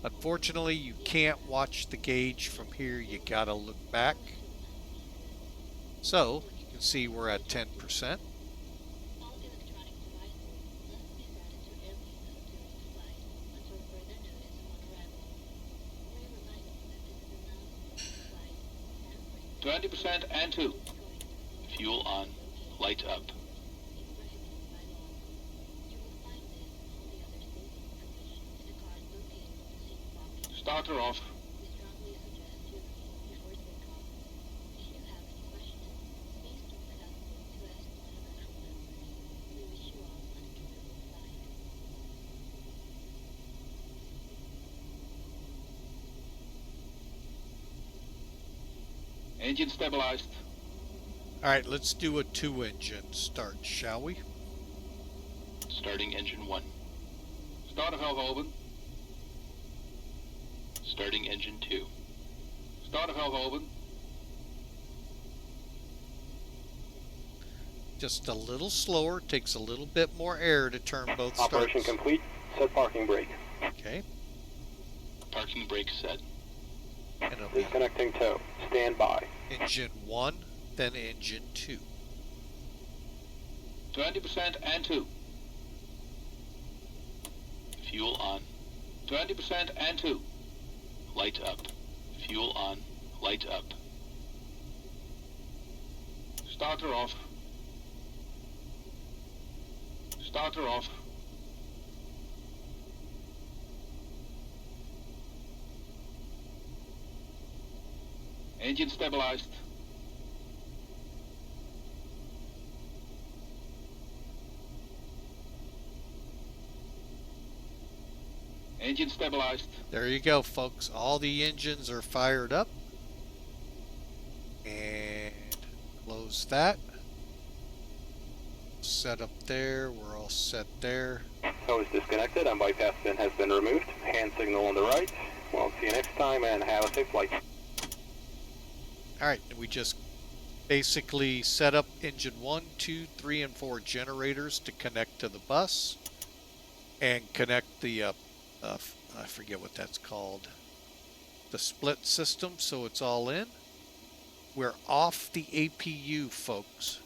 S1: Unfortunately, you can't watch the gauge from here. You gotta look back. So, you can see we're at 10%.
S4: %, and 2.
S2: Fuel on. Light up.
S4: Starter off. Engine stabilized.
S1: Alright, let's do a 2-engine start, shall we?
S2: Starting engine 1.
S4: Starter valve open.
S2: Starting engine 2.
S4: Starter valve open.
S1: Just a little slower, takes a little bit more air to turn both starts.
S5: Operation complete. Set parking brake.
S1: Okay,
S2: Parking brake set.
S1: and it'll be
S5: Disconnecting tow. Stand by.
S1: engine 1, then engine 2.
S4: 20% and 2.
S2: Fuel on.
S4: 20% and 2.
S2: Light up. Fuel on. Light up.
S4: Starter off. Starter off. Engine stabilized. Engine stabilized.
S1: There you go, folks. All the engines are fired up. And close that. Set up there. We're all set there.
S5: Tow is disconnected and bypass pin has been removed. Hand signal on the right. Well, see you next time and have a safe flight.
S1: Alright, we just basically set up engine 1, 2, 3, and 4 generators to connect to the bus. And connect the, I forget what that's called. The split system, so it's all in. We're off the APU, folks.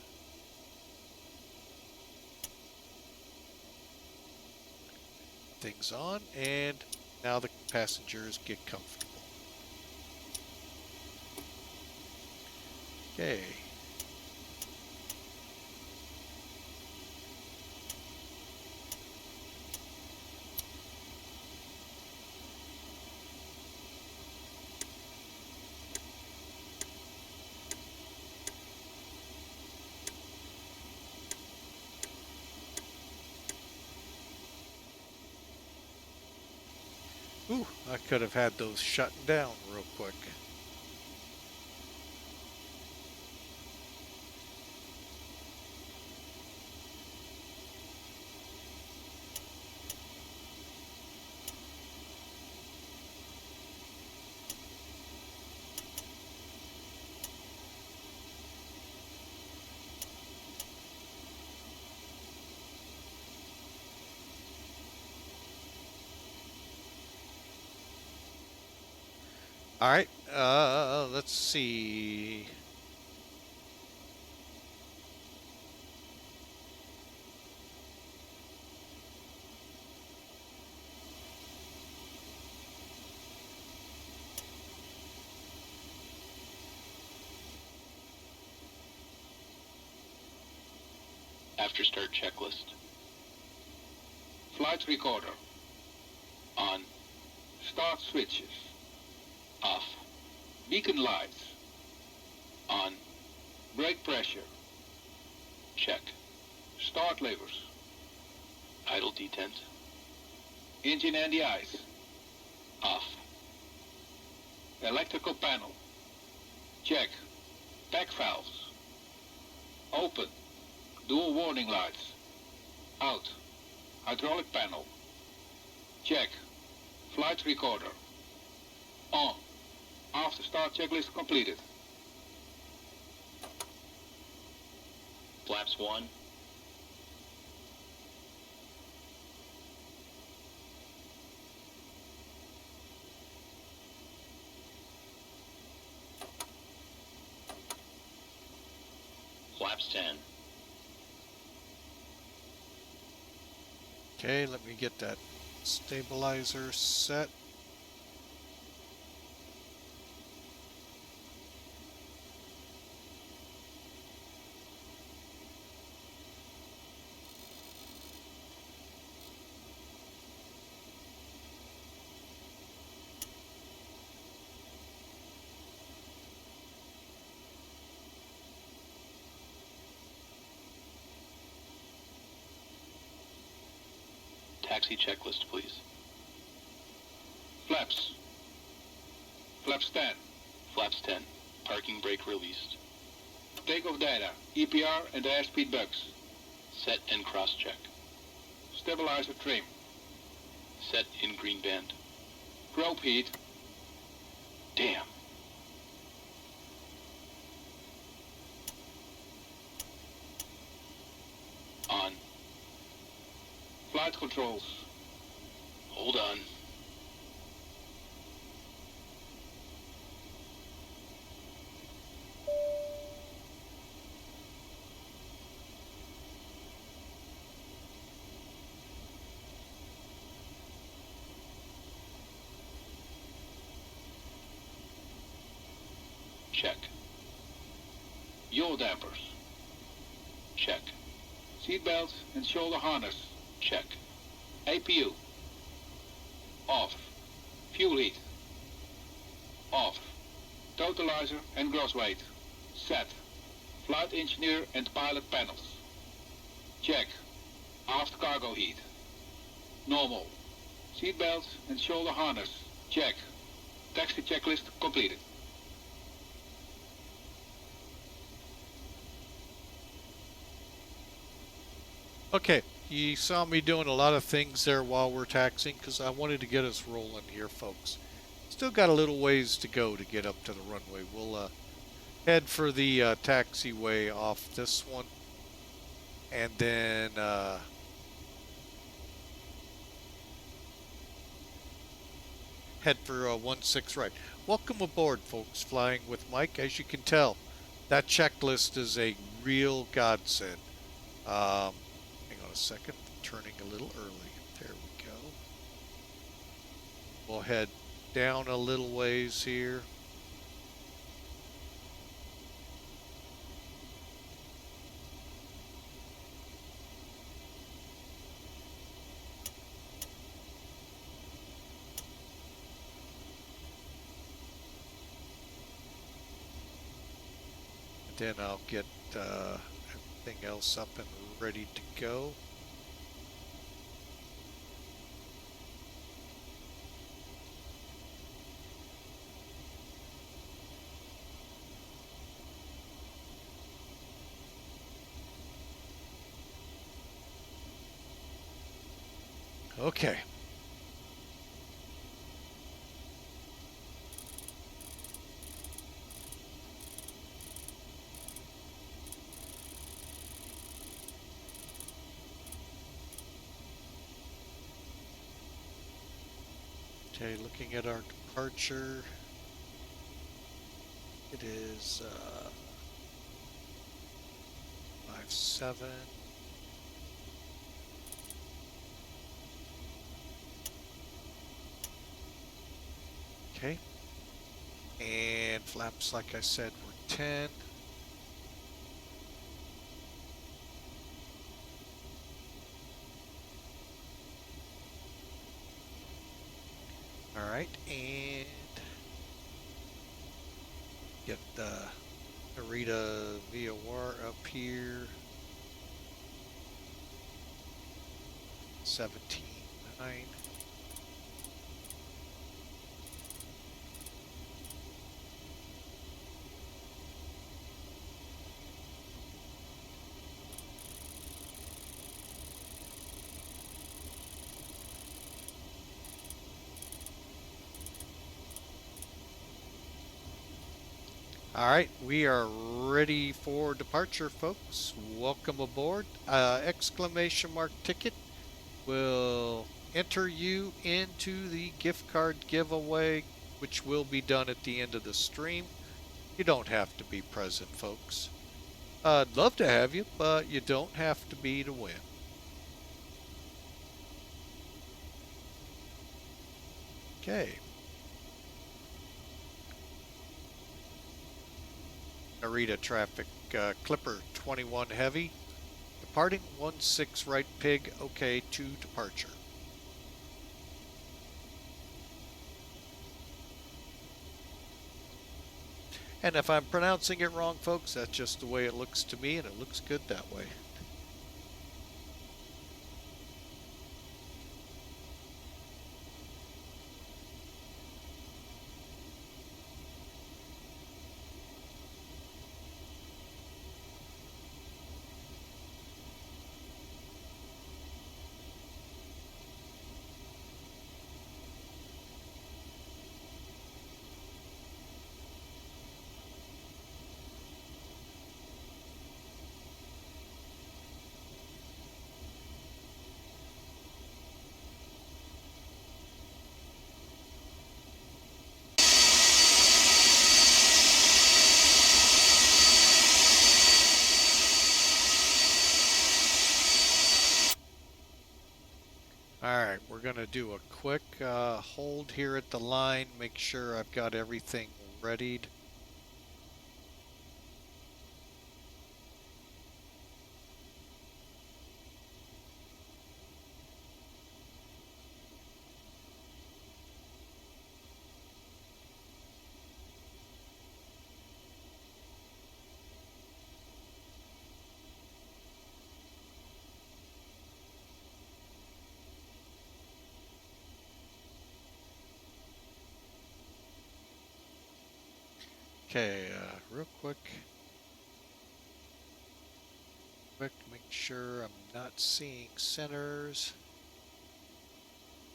S1: Things on, and now the passengers get comfortable. Okay. Ooh, I could have had those shut down real quick. All right, let's see.
S2: After start checklist.
S4: Flight recorder.
S2: On.
S4: Start switches.
S2: Off.
S4: Beacon lights.
S2: On.
S4: Brake pressure.
S2: Check.
S4: Start levers.
S2: Idle detent.
S4: Engine anti-ice.
S2: Off.
S4: Electrical panel. Check. Pack valves. Open. Dual warning lights. Out. Hydraulic panel. Check. Flight recorder. After start checklist completed.
S2: Flaps 1. Flaps 10.
S1: Okay, let me get that stabilizer set.
S2: Taxi checklist, please.
S4: Flaps. Flaps 10.
S2: Flaps 10. Parking brake released.
S4: Takeoff data, EPR and airspeed bugs.
S2: Set and cross-check.
S4: Stabilizer trim.
S2: Set in green band.
S4: Probe heat.
S2: Damn. On.
S4: Flight controls.
S2: Hold on. Check.
S4: Yaw dampers.
S2: Check.
S4: Seat belts and shoulder harness.
S2: Check.
S4: APU. Off. Fuel heat. Off. Totalizer and gross weight. Set. Flight engineer and pilot panels. Check. Aft cargo heat. Normal. Seat belts and shoulder harness. Check. Taxi checklist completed.
S1: Okay, you saw me doing a lot of things there while we're taxiing because I wanted to get us rolling here, folks. Still got a little ways to go to get up to the runway. We'll head for the taxiway off this one, and then head for 16 right. Welcome aboard, folks, flying with Mike. As you can tell, that checklist is a real godsend. Hang on a second, turning a little early. There we go. We'll head down a little ways here. Then I'll get everything else up and ready to go. Okay. Okay, looking at our departure, it is 57. Okay, and flaps, like I said, were 10. All right, and get the Narita VOR up here. 17.9. All right, we are ready for departure, folks. Welcome aboard. Exclamation mark ticket will enter you into the gift card giveaway, which will be done at the end of the stream. You don't have to be present, folks. I'd love to have you, but you don't have to be to win. Okay. Narita traffic, Clipper 21 heavy, departing 16 right pig, okay to departure. And if I'm pronouncing it wrong, folks, that's just the way it looks to me, and it looks good that way. Alright, we're going to do a quick hold here at the line, make sure I've got everything readied. Okay, real quick, make sure I'm not seeing centers.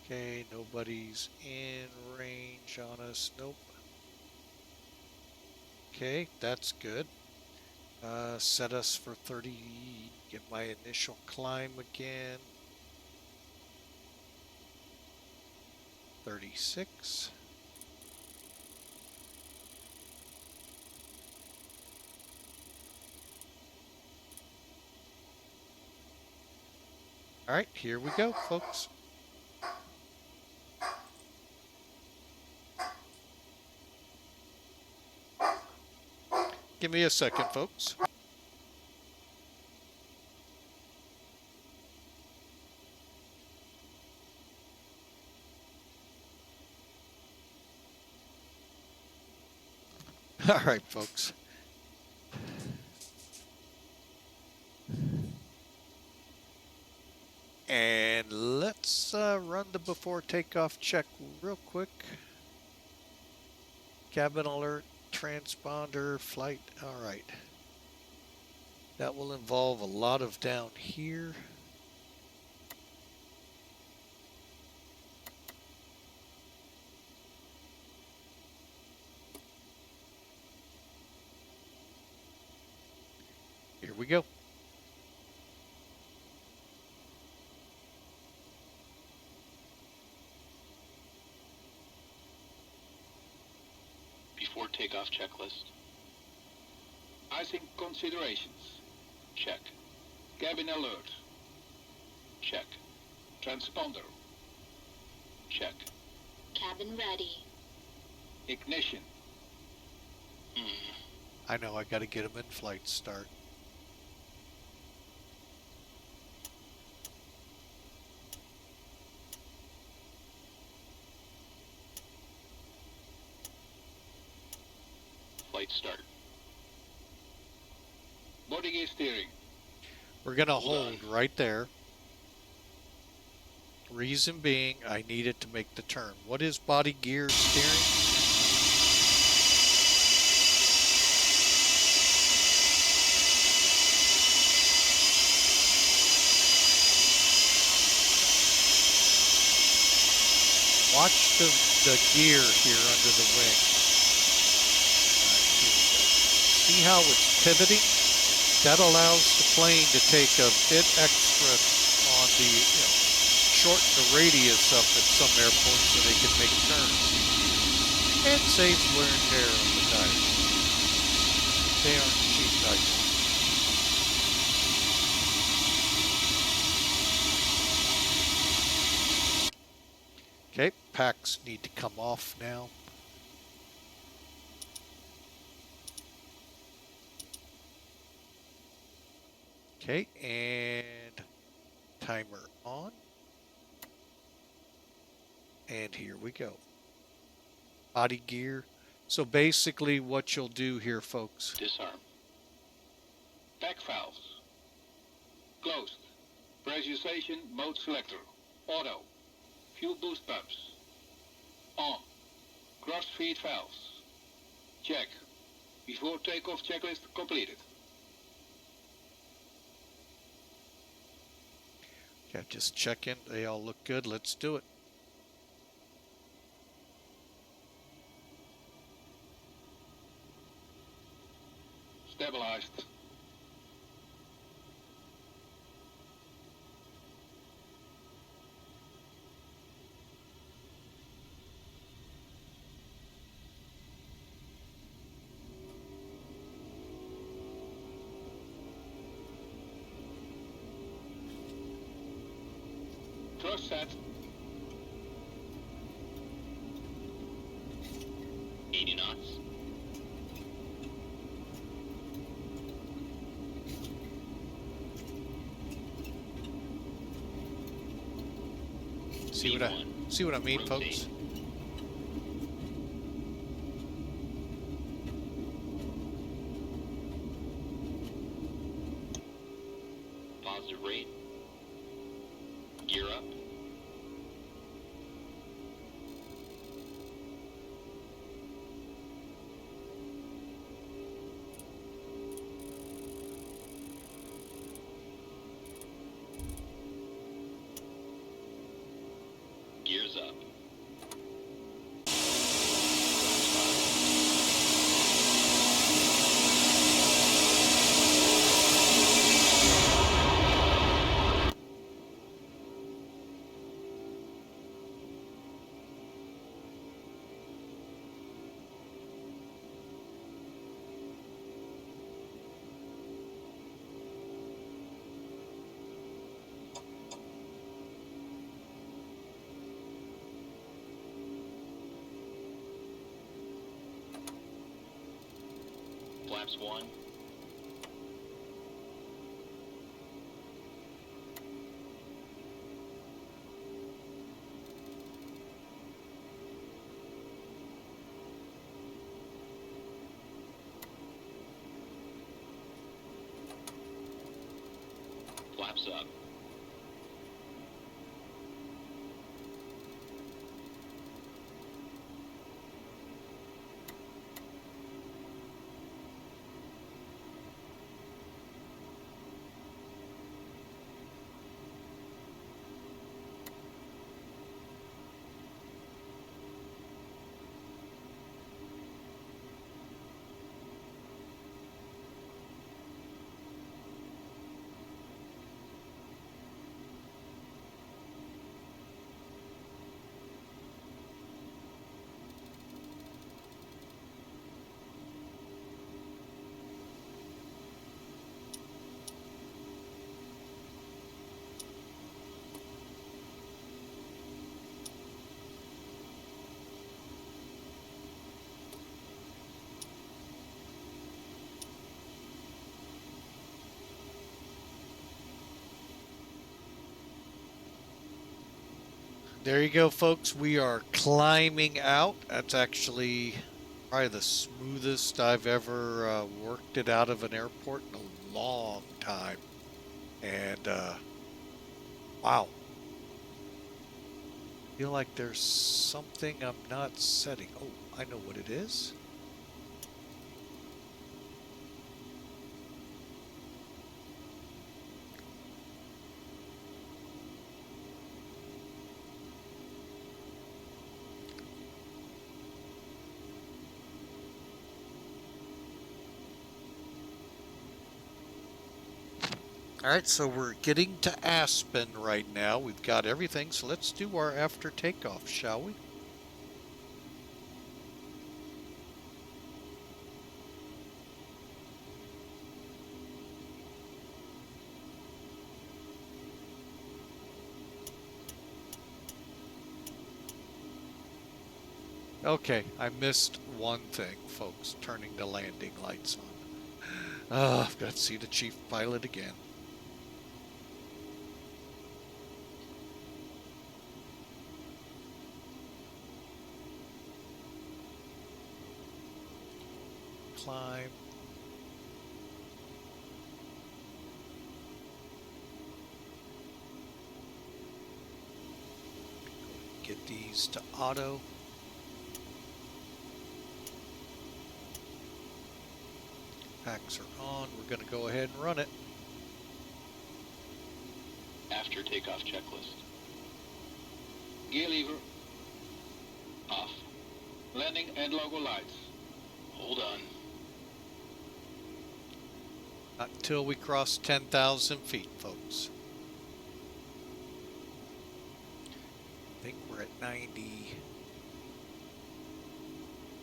S1: Okay, nobody's in range on us, nope. Okay, that's good. Set us for 30, get my initial climb again. 36. All right, here we go, folks. Give me a second, folks. All right, folks. And let's run the before takeoff check real quick. Cabin alert, transponder, flight. All right. That will involve a lot of down here. Here we go.
S2: Before takeoff checklist.
S4: Icing considerations.
S2: Check.
S4: Cabin alert.
S2: Check.
S4: Transponder.
S2: Check.
S6: Cabin ready.
S4: Ignition.
S1: I know I got to get them in flight start.
S2: Flight start.
S4: Body gear steering.
S1: We're going to
S2: Hold
S1: hold right there. Reason being, I need it to make the turn. What is body gear steering? Watch the gear here under the wing. All right, here we go. See how it's pivoting? That allows the plane to take a bit extra on the, shorten the radius up at some airports so they can make turns. And saves wear and tear on the tires. They aren't cheap tires. Okay, packs need to come off now. Okay, and timer on. And here we go. Body gear. So basically what you'll do here, folks.
S2: Disarm.
S4: Pack valves. Closed. Pressurization mode selector. Auto. Fuel boost pumps. On. Cross feed valves. Check. Before takeoff checklist completed.
S1: Yeah, just check in. They all look good. Let's do it.
S4: Stabilized. Thrust set.
S2: 80 knots.
S1: See what I mean, folks?
S2: Positive rate. Gear up. Gears up. Flaps 1. Flaps up.
S1: There you go, folks. We are climbing out. That's actually probably the smoothest I've ever worked it out of an airport in a long time. And wow. I feel like there's something I'm not setting. Oh, I know what it is. All right, so we're getting to Aspen right now. We've got everything, so let's do our after takeoff, shall we? Okay, I missed one thing, folks, turning the landing lights on. I've got to see the chief pilot again. Climb. Get these to auto. Packs are on. We're going to go ahead and run it.
S2: After takeoff checklist.
S4: Gear lever.
S2: Off.
S4: Landing and logo lights.
S2: Hold on.
S1: Not until we cross 10,000 feet, folks. I think we're at 90.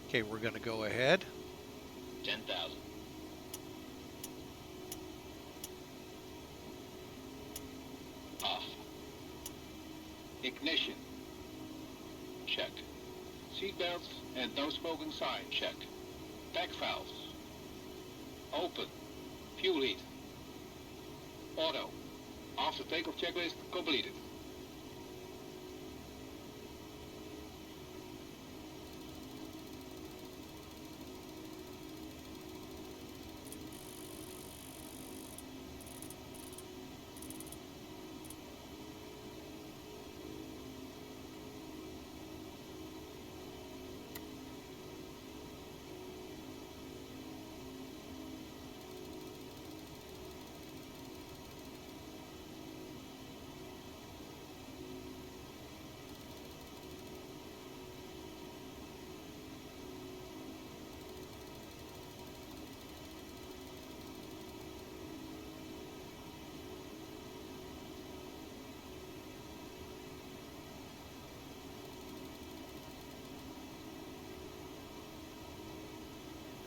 S1: Okay, we're going to go ahead.
S2: 10,000. Off.
S4: Ignition.
S2: Check.
S4: Seatbelts and no smoking sign.
S2: Check.
S4: Back valves. Open. Fuel heat. Auto. After takeoff checklist completed.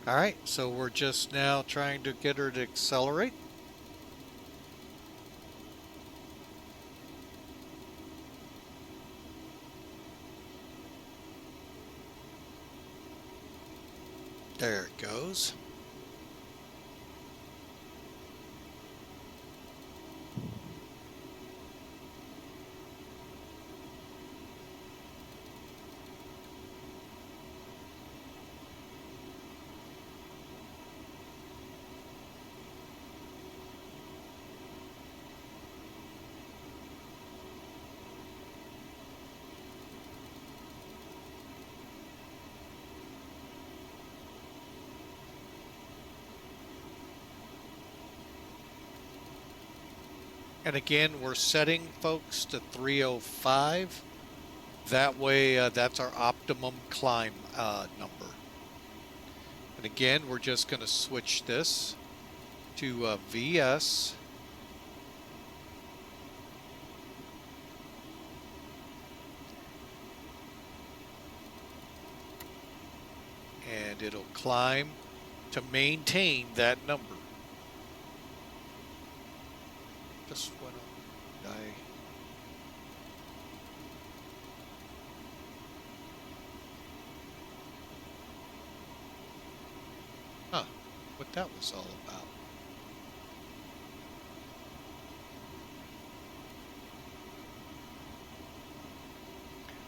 S1: All right, so we're just now trying to get her to accelerate. There it goes. And again, we're setting, folks, to 305. That way, that's our optimum climb number. And again, we're just going to switch this to VS. And it'll climb to maintain that number. Just went on. Huh, what that was all about.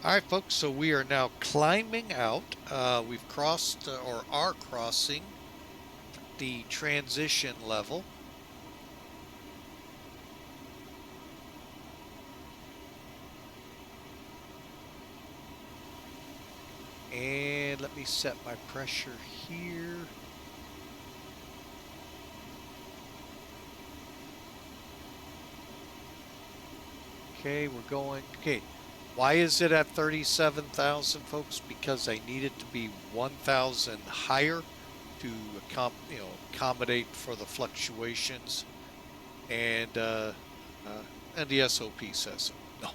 S1: All right, folks, so we are now climbing out. We've crossed or are crossing the transition level. And let me set my pressure here. Okay, we're going. Okay, why is it at 37,000, folks? Because I need it to be 1,000 higher to accommodate for the fluctuations and the SOP says so. No.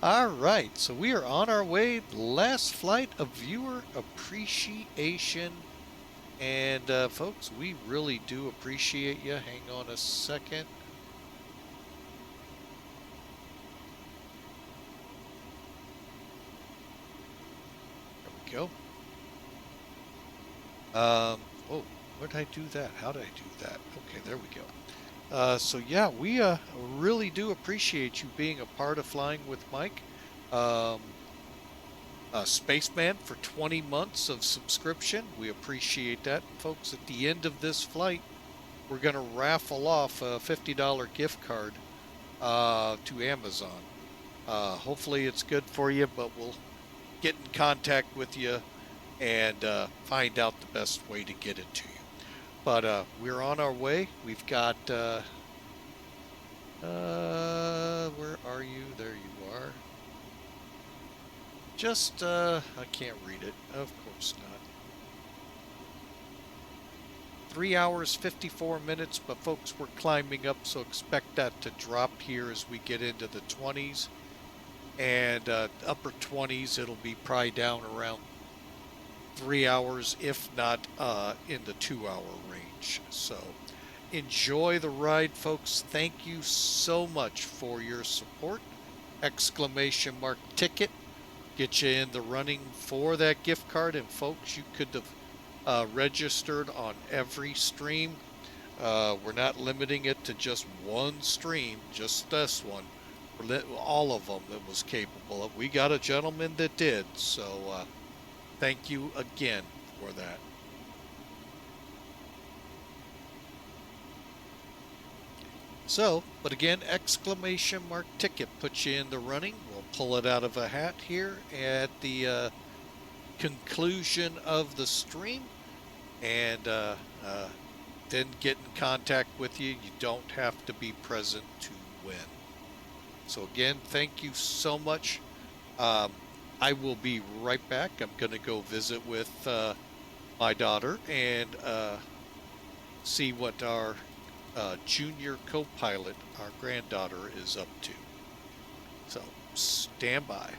S1: All right, so we are on our way. Last flight of viewer appreciation. And folks, we really do appreciate you. Hang on a second. There we go. Oh, where did I do that? How did I do that? Okay, there we go. So yeah, we really do appreciate you being a part of Flying with Mike. Spaceman for 20 months of subscription. We appreciate that. Folks, at the end of this flight, we're going to raffle off a $50 gift card to Amazon. Hopefully it's good for you, but we'll get in contact with you and find out the best way to get it to you. But we're on our way. We've got, where are you? There you are. Just, I can't read it. Of course not. 3 hours, 54 minutes, but folks, we're climbing up, so expect that to drop here as we get into the 20s. And upper 20s, it'll be probably down around 3 hours, if not in the 2-hour range. So enjoy the ride, folks. Thank you so much for your support. Exclamation mark ticket. Get you in the running for that gift card. And folks, you could have registered on every stream. We're not limiting it to just one stream, just this one. All of them that was capable of. We got a gentleman that did, so thank you again for that. So, but again, exclamation mark ticket puts you in the running. We'll pull it out of a hat here at the conclusion of the stream, and then get in contact with you. You don't have to be present to win. So again, thank you so much. I will be right back. I'm going to go visit with my daughter and see what our junior co-pilot, our granddaughter, is up to. So stand by.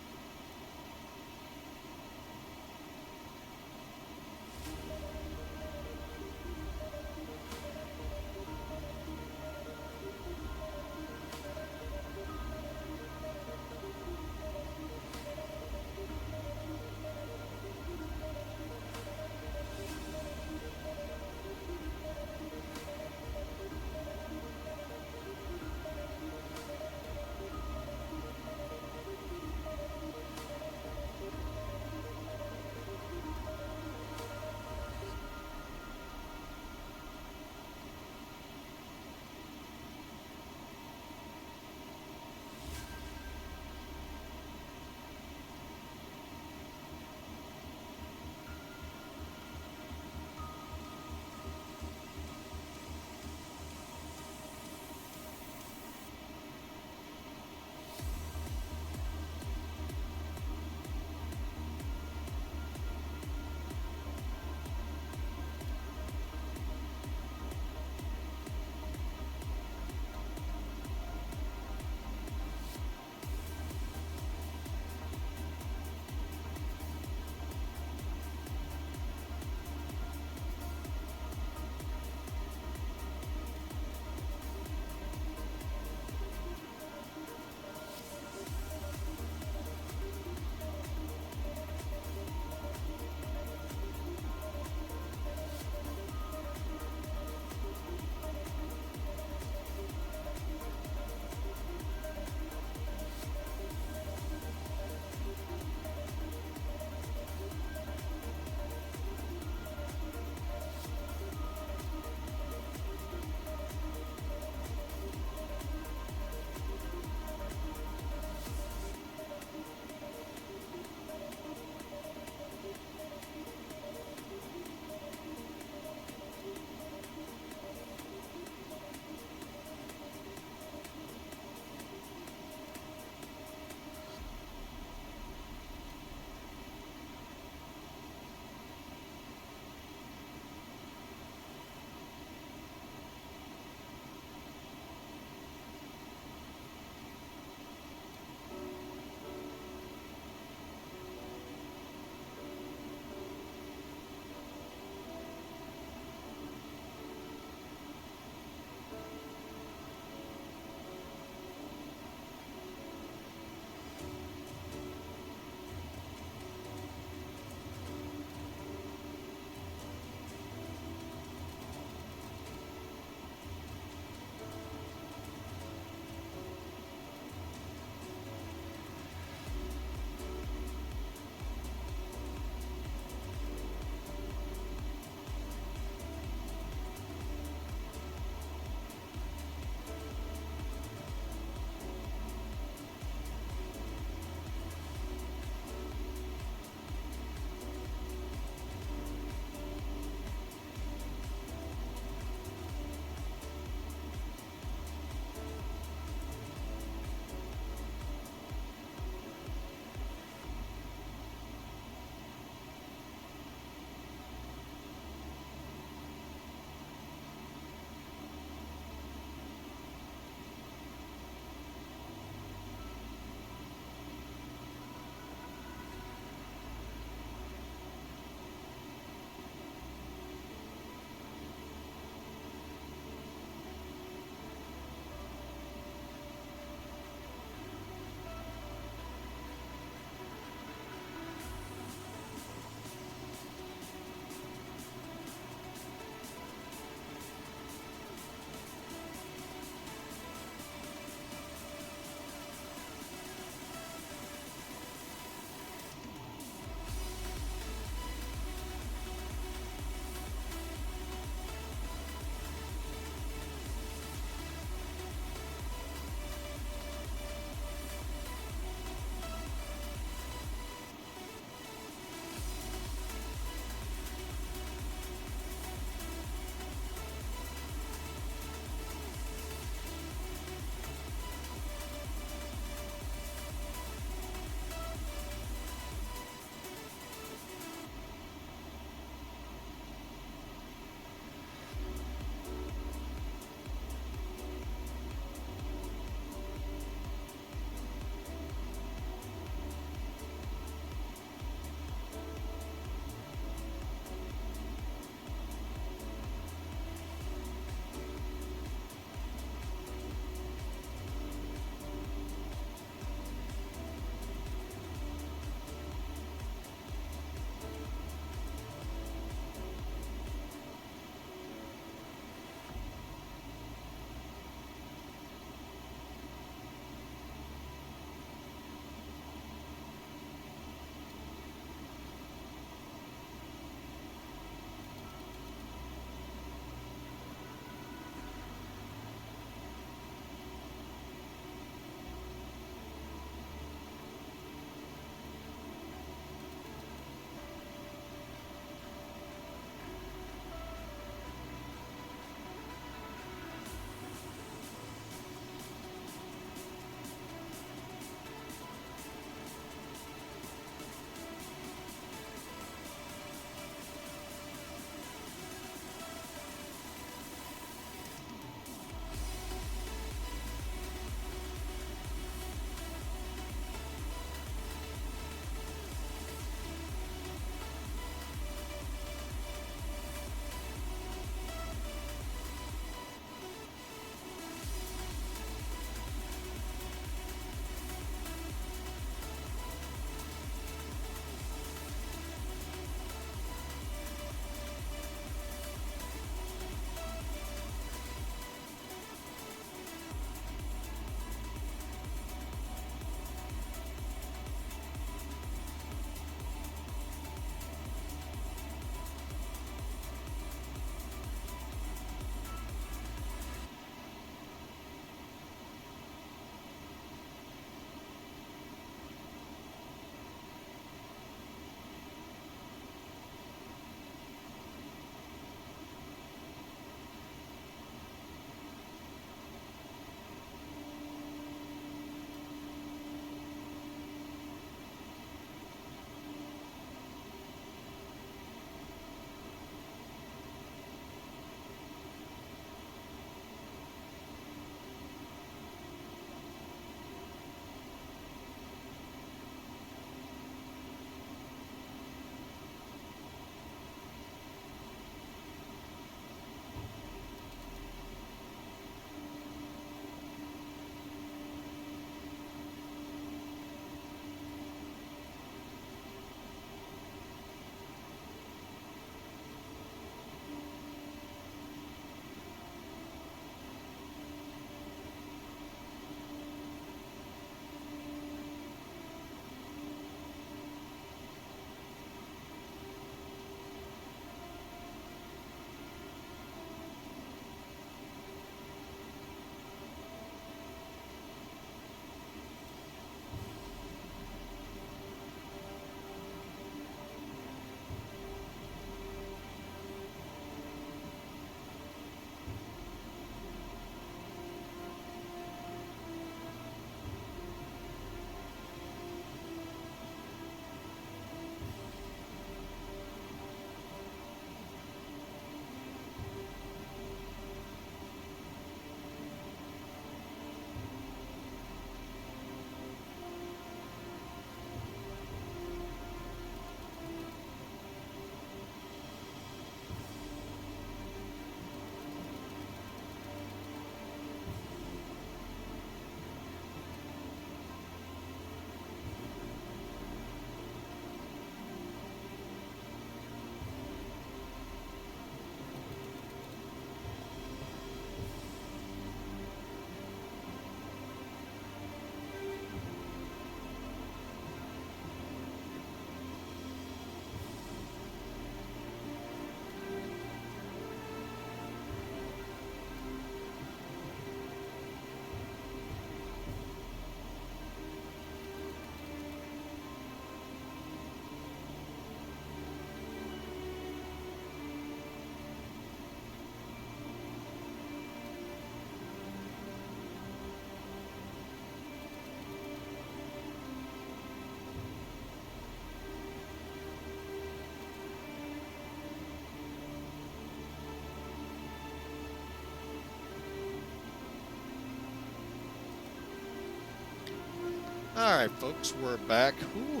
S1: Alright, folks, we're back. Whew.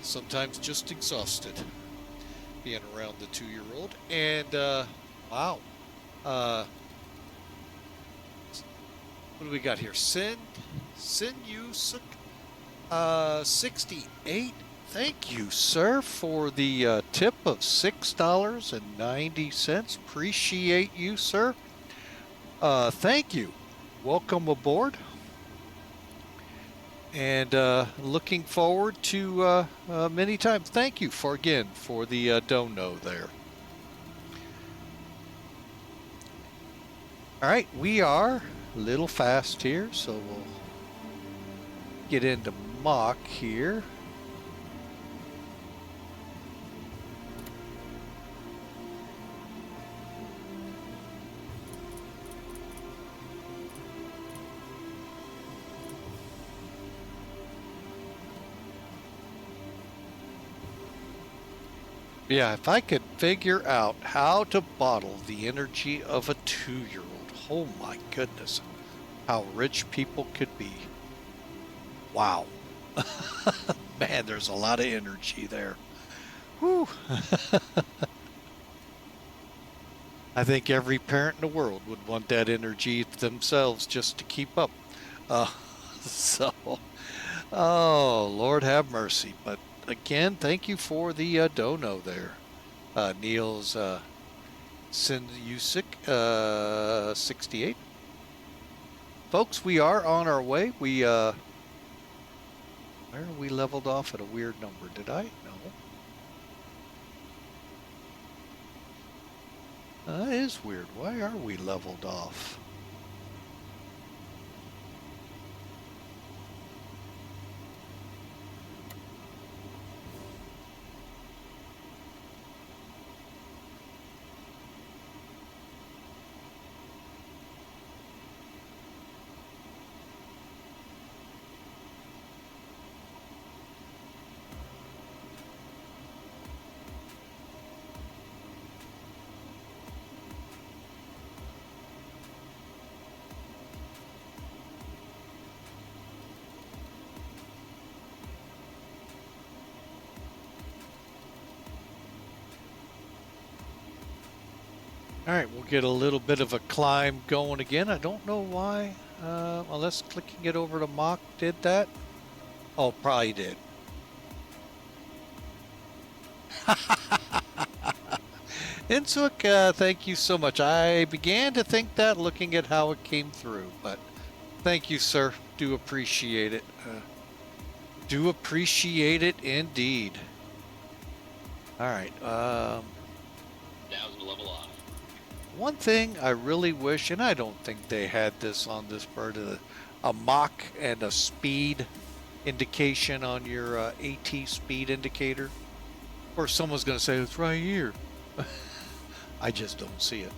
S1: Sometimes just exhausted being around the 2-year-old. And, wow. What do we got here? Sin Yusuk, 68. Thank you, sir, for the tip of $6.90. Appreciate you, sir. Thank you. Welcome aboard. And looking forward to many times. Thank you for the dono there. All right, we are a little fast here, so we'll get into mock here. Yeah, if I could figure out how to bottle the energy of a 2-year-old, oh my goodness, how rich people could be. Wow. Man, there's a lot of energy there. Whew. I think every parent in the world would want that energy themselves just to keep up. So, oh, Lord have mercy. But again, thank you for the dono there. Neil's Sinusik, 68. Folks, we are on our way. Where we leveled off at a weird number? Did I? No. That is weird. Why are we leveled off? All right, we'll get a little bit of a climb going again. I don't know why, unless clicking it over to mock did that. Oh, probably did. Insuk, thank you so much. I began to think that looking at how it came through, but thank you, sir. Do appreciate it. Do appreciate it indeed. All right.
S2: Now's the level off.
S1: One thing I really wish, and I don't think they had this on this bird, a mock and a speed indication on your AT speed indicator. Or someone's going to say, it's right here. I just don't see it.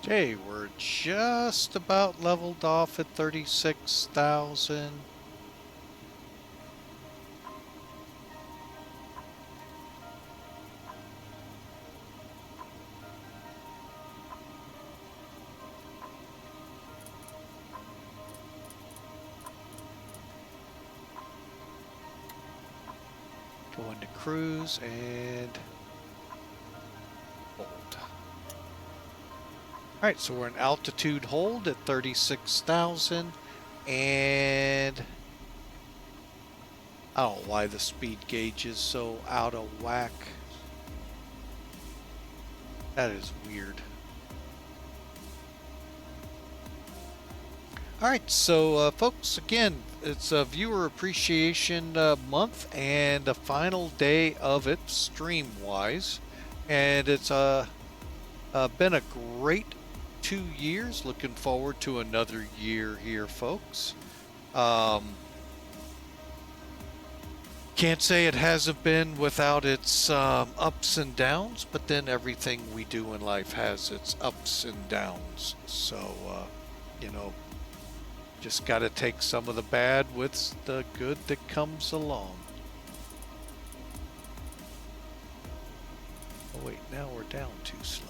S1: Okay, we're just about leveled off at 36,000. Going to cruise and hold. Alright, so we're in altitude hold at 36,000, and I don't know why the speed gauge is so out of whack. That is weird. Alright, so folks, again, it's a viewer appreciation month and the final day of it stream-wise. And it's been a great 2 years. Looking forward to another year here, folks. Can't say it hasn't been without its ups and downs, but then everything we do in life has its ups and downs. So, you know, just got to take some of the bad with the good that comes along. Oh wait, now we're down too slow.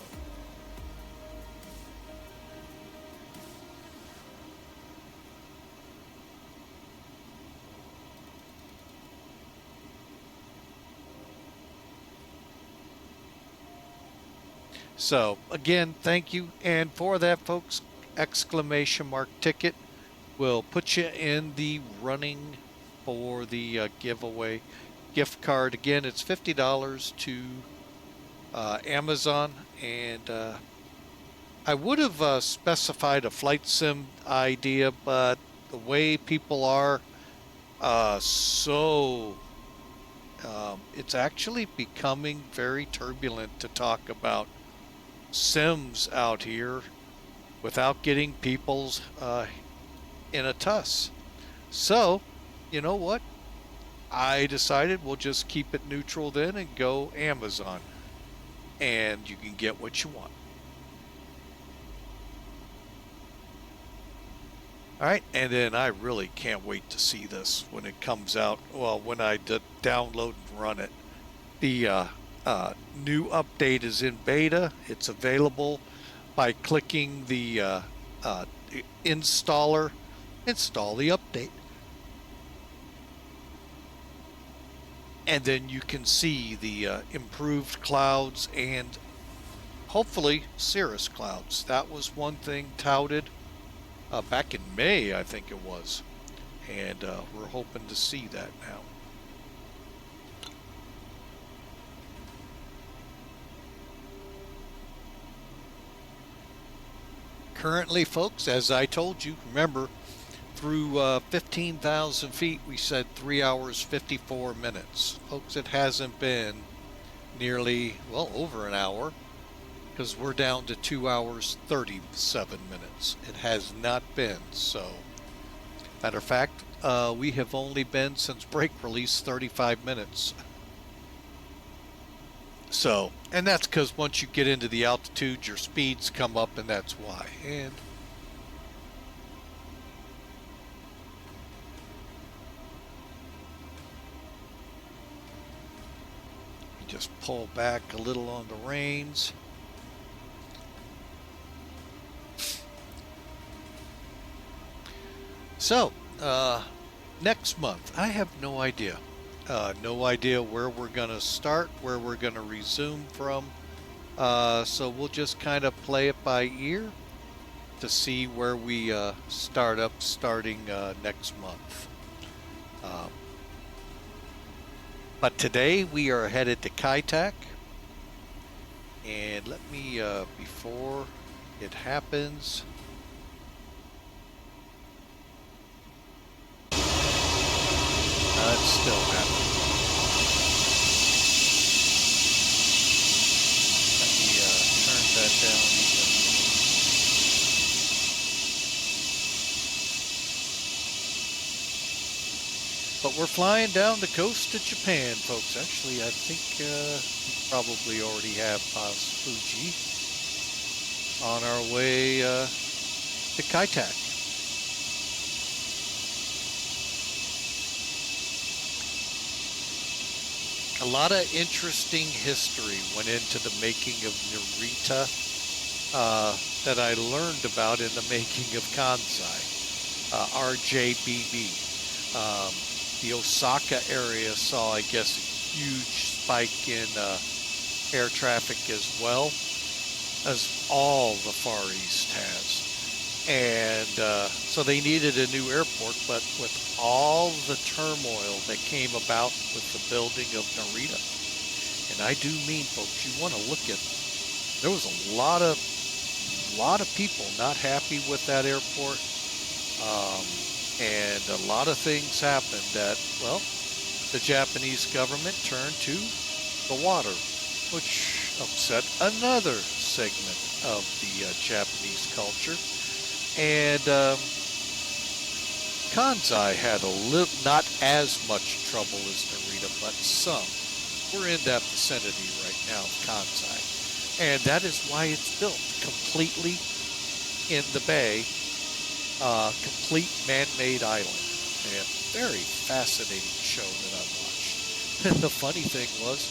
S1: So again, thank you. And for that, folks, exclamation mark ticket will put you in the running for the giveaway gift card. Again, it's $50 to Amazon, and I would have specified a flight sim idea, but the way people are, it's actually becoming very turbulent to talk about sims out here without getting people's in a tuss. So, you know what? I decided we'll just keep it neutral then and go Amazon. And you can get what you want. Alright, and then I really can't wait to see this when it comes out. Well, when I download and run it. The new update is in beta. It's available by clicking the installer. Install the update. And then you can see the improved clouds and hopefully cirrus clouds. That was one thing touted back in May, I think it was. And we're hoping to see that now. Currently, folks, as I told you, remember, through 15,000 feet, we said 3 hours, 54 minutes. Folks, it hasn't been nearly, well, over an hour, because we're down to 2 hours, 37 minutes. It has not been, so. Matter of fact, we have only been, since break release, 35 minutes. So, and that's because once you get into the altitude, your speeds come up, and that's why. And just pull back a little on the reins. So, next month, I have no idea. No idea where we're going to start, where we're going to resume from. So we'll just kind of play it by ear to see where we starting next month. But today we are headed to Kaitak, and let me before it happens, it's still happening. Let me turn that down even. But we're flying down the coast of Japan, folks. Actually, I think we probably already have Fuji on our way to Kaitak. A lot of interesting history went into the making of Narita that I learned about in the making of Kansai, RJBB. The Osaka area saw, I guess, a huge spike in air traffic as well. as all the Far East has. And so they needed a new airport, but with all the turmoil that came about with the building of Narita, and I do mean, folks, you want to look at, there was a lot of people not happy with that airport, and a lot of things happened that, well, the Japanese government turned to the water, which upset another segment of the Japanese culture. And Kansai had not as much trouble as Narita, but some. We're in that vicinity right now of Kansai. And that is why it's built completely in the bay, complete man-made island. And a very fascinating show that I watched. The funny thing was,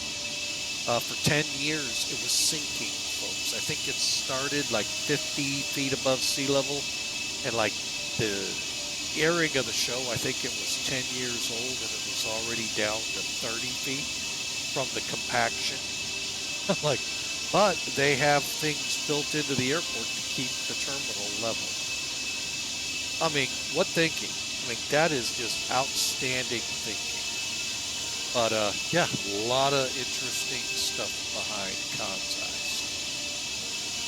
S1: for 10 years, it was sinking, folks. I think it started like 50 feet above sea level, and like the airing of the show, I think it was 10 years old, and it was already down to 30 feet from the compaction. Like, but they have things built into the airport to keep the terminal level. I mean, what thinking? I mean, that is just outstanding thinking. But yeah, a lot of interesting stuff behind Kansai.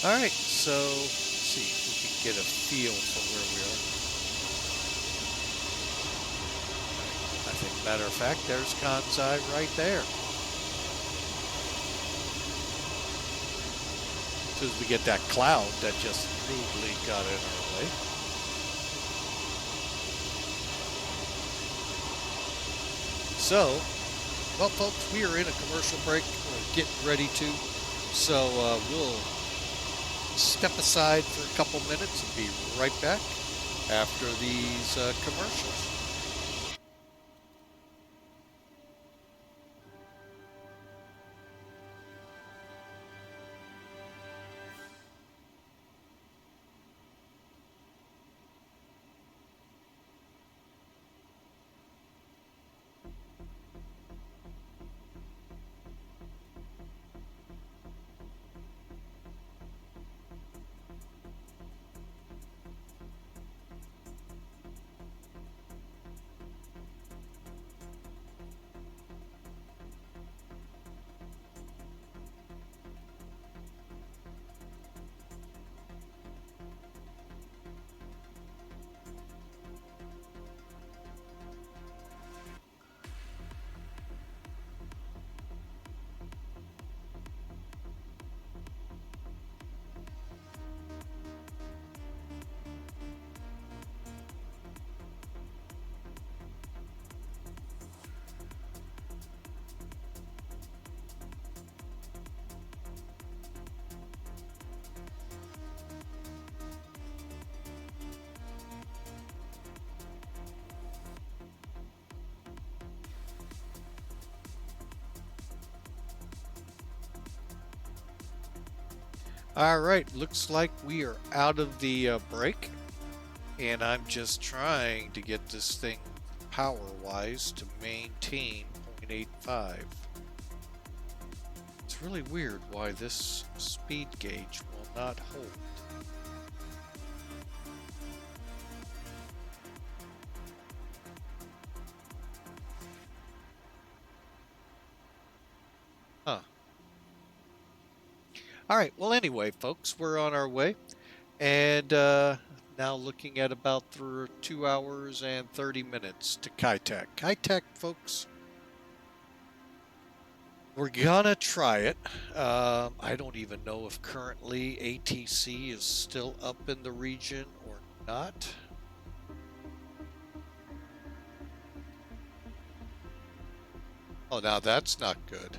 S1: All right, so let's see if we can get a feel for where we are. I think, matter of fact, there's Kansai right there. As soon as we get that cloud that just rudely got in our way. So, well, folks, we are in a commercial break. We're getting ready to. So we'll step aside for a couple minutes and be right back after these commercials. All right, looks like we are out of the break, and I'm just trying to get this thing power-wise to maintain 0.85. It's really weird why this speed gauge will not hold. Huh. All right, well, anyway, folks, we're on our way, and now looking at about 2 hours and 30 minutes to Kai-Tak. Kai-Tak, folks, we're gonna try it. I don't even know if currently ATC is still up in the region or not. Oh, now that's not good.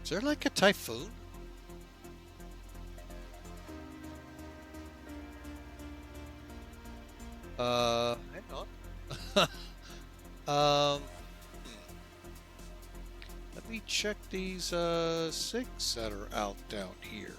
S1: Is there like a typhoon? Hang on. Let me check these SIGs that are out down here.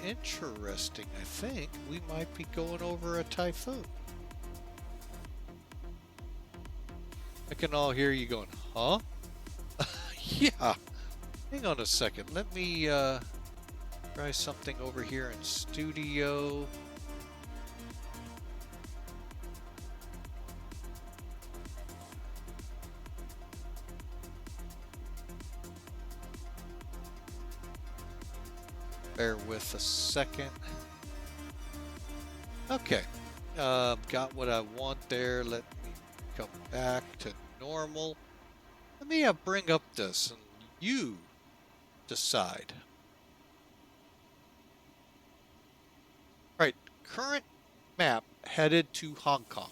S1: interesting. I think we might be going over a typhoon. I can all hear you going, huh? Yeah. Hang on a second. Let me try something over here in studio. Bear with a second. Okay. Got what I want there. Let me come back to normal. Let me bring up this and you decide. All right, current map headed to Hong Kong.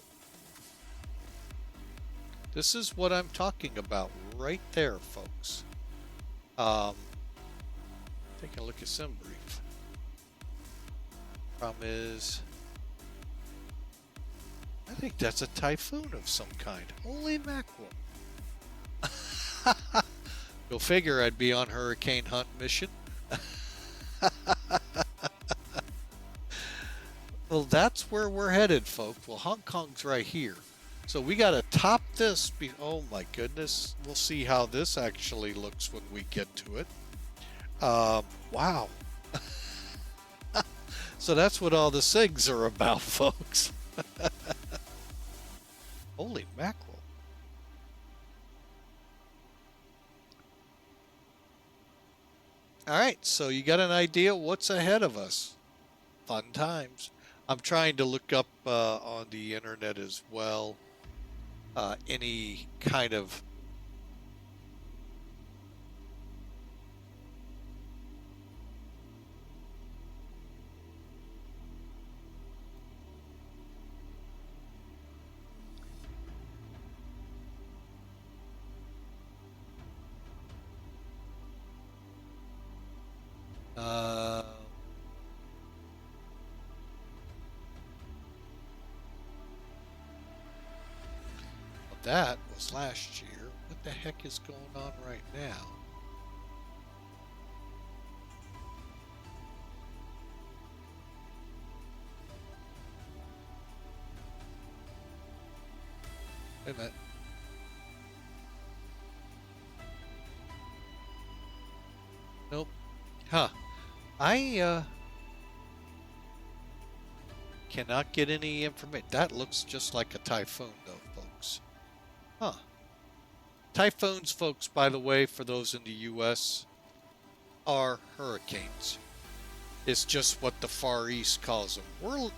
S1: This is what I'm talking about right there, folks. Take a look at some brief. Problem is, I think that's a typhoon of some kind. Holy mackerel. Go figure I'd be on hurricane hunt mission. Well, that's where we're headed, folks. Well, Hong Kong's right here. So we got to top this. Oh my goodness. We'll see how this actually looks when we get to it. Wow. So that's what all the SIGs are about, folks. Holy mackerel. All right, so you got an idea what's ahead of us. Fun times. I'm trying to look up on the internet as well any kind of that was last year. What the heck is going on right now? Wait a minute. Nope. Huh. I cannot get any information. That looks just like a typhoon though, folks. Huh. Typhoons, folks, by the way, for those in the U.S., are hurricanes. It's just what the Far East calls them. Whirly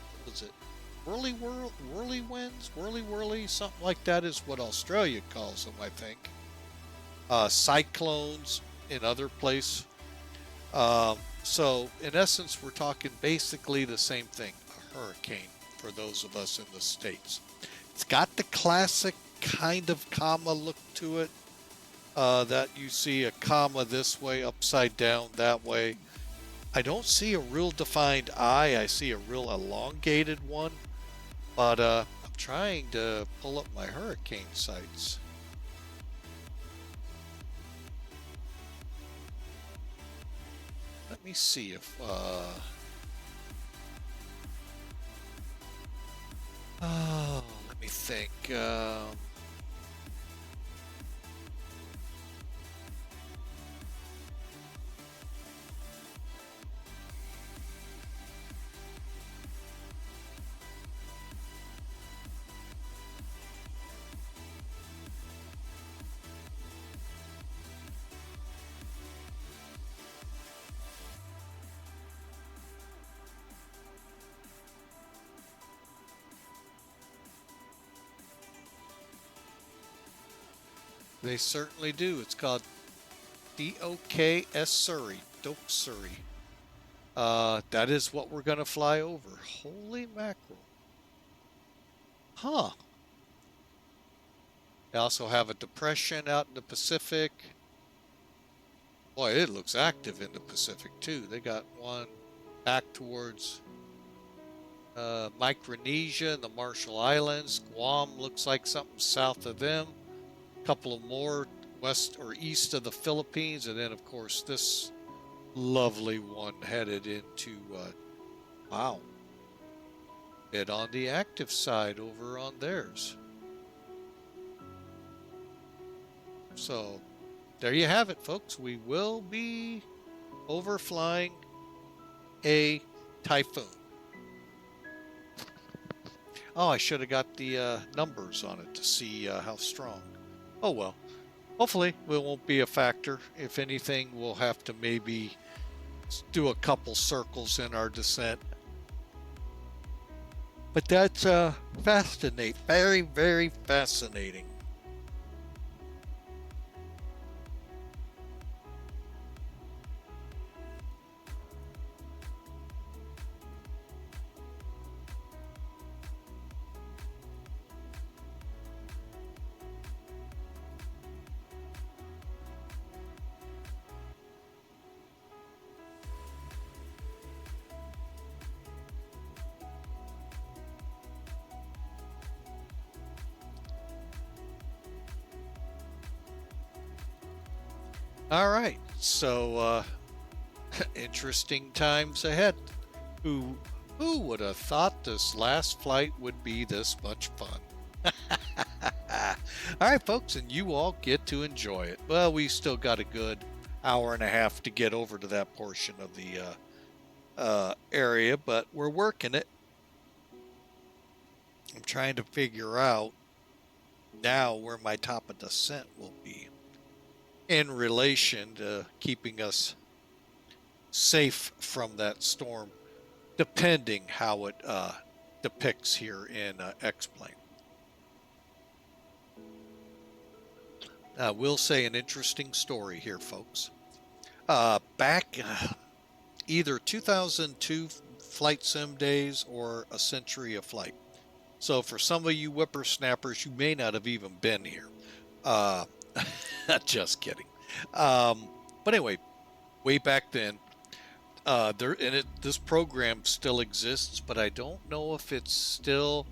S1: winds? Whirly, something like that is what Australia calls them, I think. Cyclones in other places. So, in essence, we're talking basically the same thing, a hurricane for those of us in the States. It's got the classic kind of comma look to it, that you see a comma this way, upside down that way. I don't see a real defined I. I see a real elongated one, but I'm trying to pull up my hurricane sites. Let me see if oh, let me think. They certainly do. It's called DOKS Surrey. Doke Surrey. That is what we're going to fly over. Holy mackerel. Huh. They also have a depression out in the Pacific. Boy, it looks active in the Pacific too. They got one back towards Micronesia and the Marshall Islands. Guam looks like something south of them. A couple of more west or east of the Philippines, and then of course this lovely one headed into, wow, bit on the active side over on theirs. So there you have it, folks. We will be overflying a typhoon. Oh, I should have got the numbers on it to see how strong. Oh well. Hopefully it won't be a factor. If anything, we'll have to maybe do a couple circles in our descent. But that's fascinating. Very, very fascinating. All right, so interesting times ahead. Who would have thought this last flight would be this much fun? All right, folks, and you all get to enjoy it. Well, we still got a good hour and a half to get over to that portion of the area, but we're working it. I'm trying to figure out now where my top of descent will be in relation to keeping us safe from that storm, depending how it depicts here in X-Plane. I will say an interesting story here, folks. Back either 2002 flight sim days or a century of flight. So for some of you whippersnappers, you may not have even been here. Just kidding. But anyway, way back then, this program still exists, but I don't know if it's still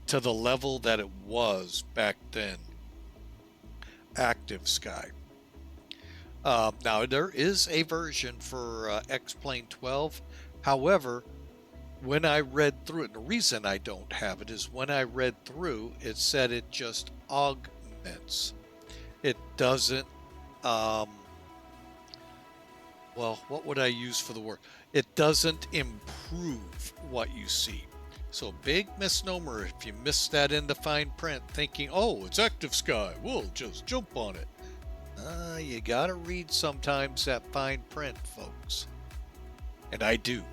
S1: to the level that it was back then. Active Sky. Now there is a version for X-Plane 12. However, when I read through it, the reason I don't have it is when I read through, it said it just augments. It doesn't, well, what would I use for the word? It doesn't improve what you see. So big misnomer if you miss that in the fine print thinking, oh, it's Active Sky, we'll just jump on it. You gotta read sometimes that fine print, folks. And I do.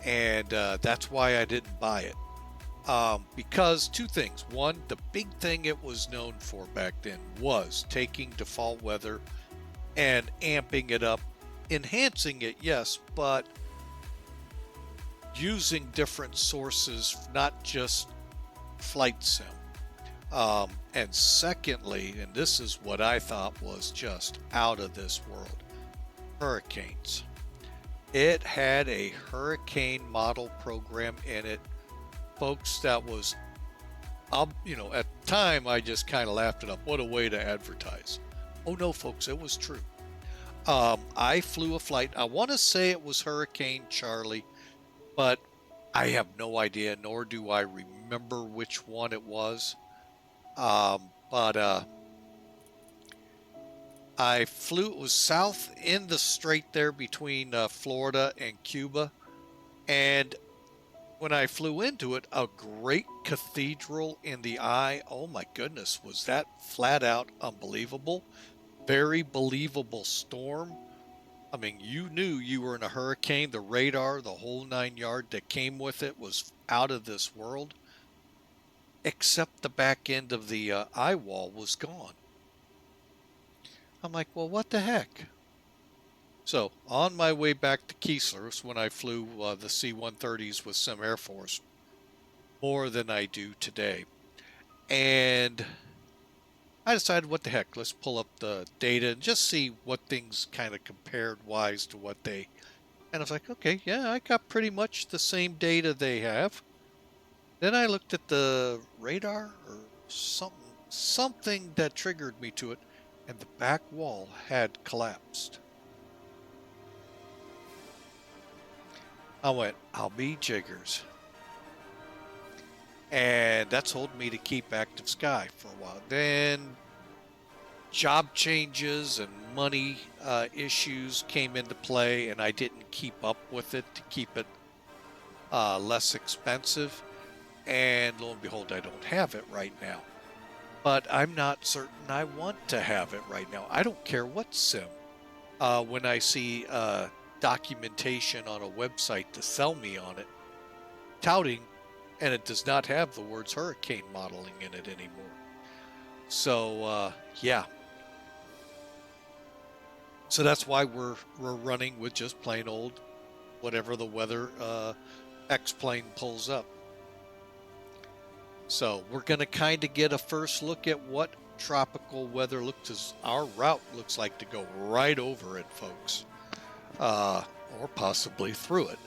S1: And that's why I didn't buy it. Because two things. One, the big thing it was known for back then was taking default weather and amping it up, enhancing it, yes, but using different sources, not just flight sim. And secondly, and this is what I thought was just out of this world, hurricanes. It had a hurricane model program in it, folks. That was, you know, at the time I just kind of laughed it up. What a way to advertise. Oh no, folks, it was true. I flew a flight. I want to say it was Hurricane Charlie, but I have no idea, nor do I remember which one it was. I flew, it was south in the strait there between Florida and Cuba. And when I flew into it, a great cathedral in the eye. Oh my goodness, was that flat out unbelievable? Very believable storm. I mean, you knew you were in a hurricane. The radar, the whole 9 yard that came with it was out of this world. Except the back end of the eye wall was gone. I'm like, well, what the heck? So on my way back to Keesler's, when I flew the C-130s with Sim Air Force, more than I do today. And I decided, what the heck, let's pull up the data and just see what things kind of compared wise to what they... And I was like, okay, yeah, I got pretty much the same data they have. Then I looked at the radar or something that triggered me to it, and the back wall had collapsed. I went, I'll be jiggers. And that's holding me to keep active sky for a while. Then job changes and money issues came into play, and I didn't keep up with it to keep it less expensive. And lo and behold, I don't have it right now. But I'm not certain I want to have it right now. I don't care what sim. When I see documentation on a website to sell me on it, touting, and it does not have the words hurricane modeling in it anymore. So, yeah. So that's why we're running with just plain old whatever the weather X-plane pulls up. So we're going to kind of get a first look at what tropical weather looks as our route looks like to go right over it, folks, or possibly through it.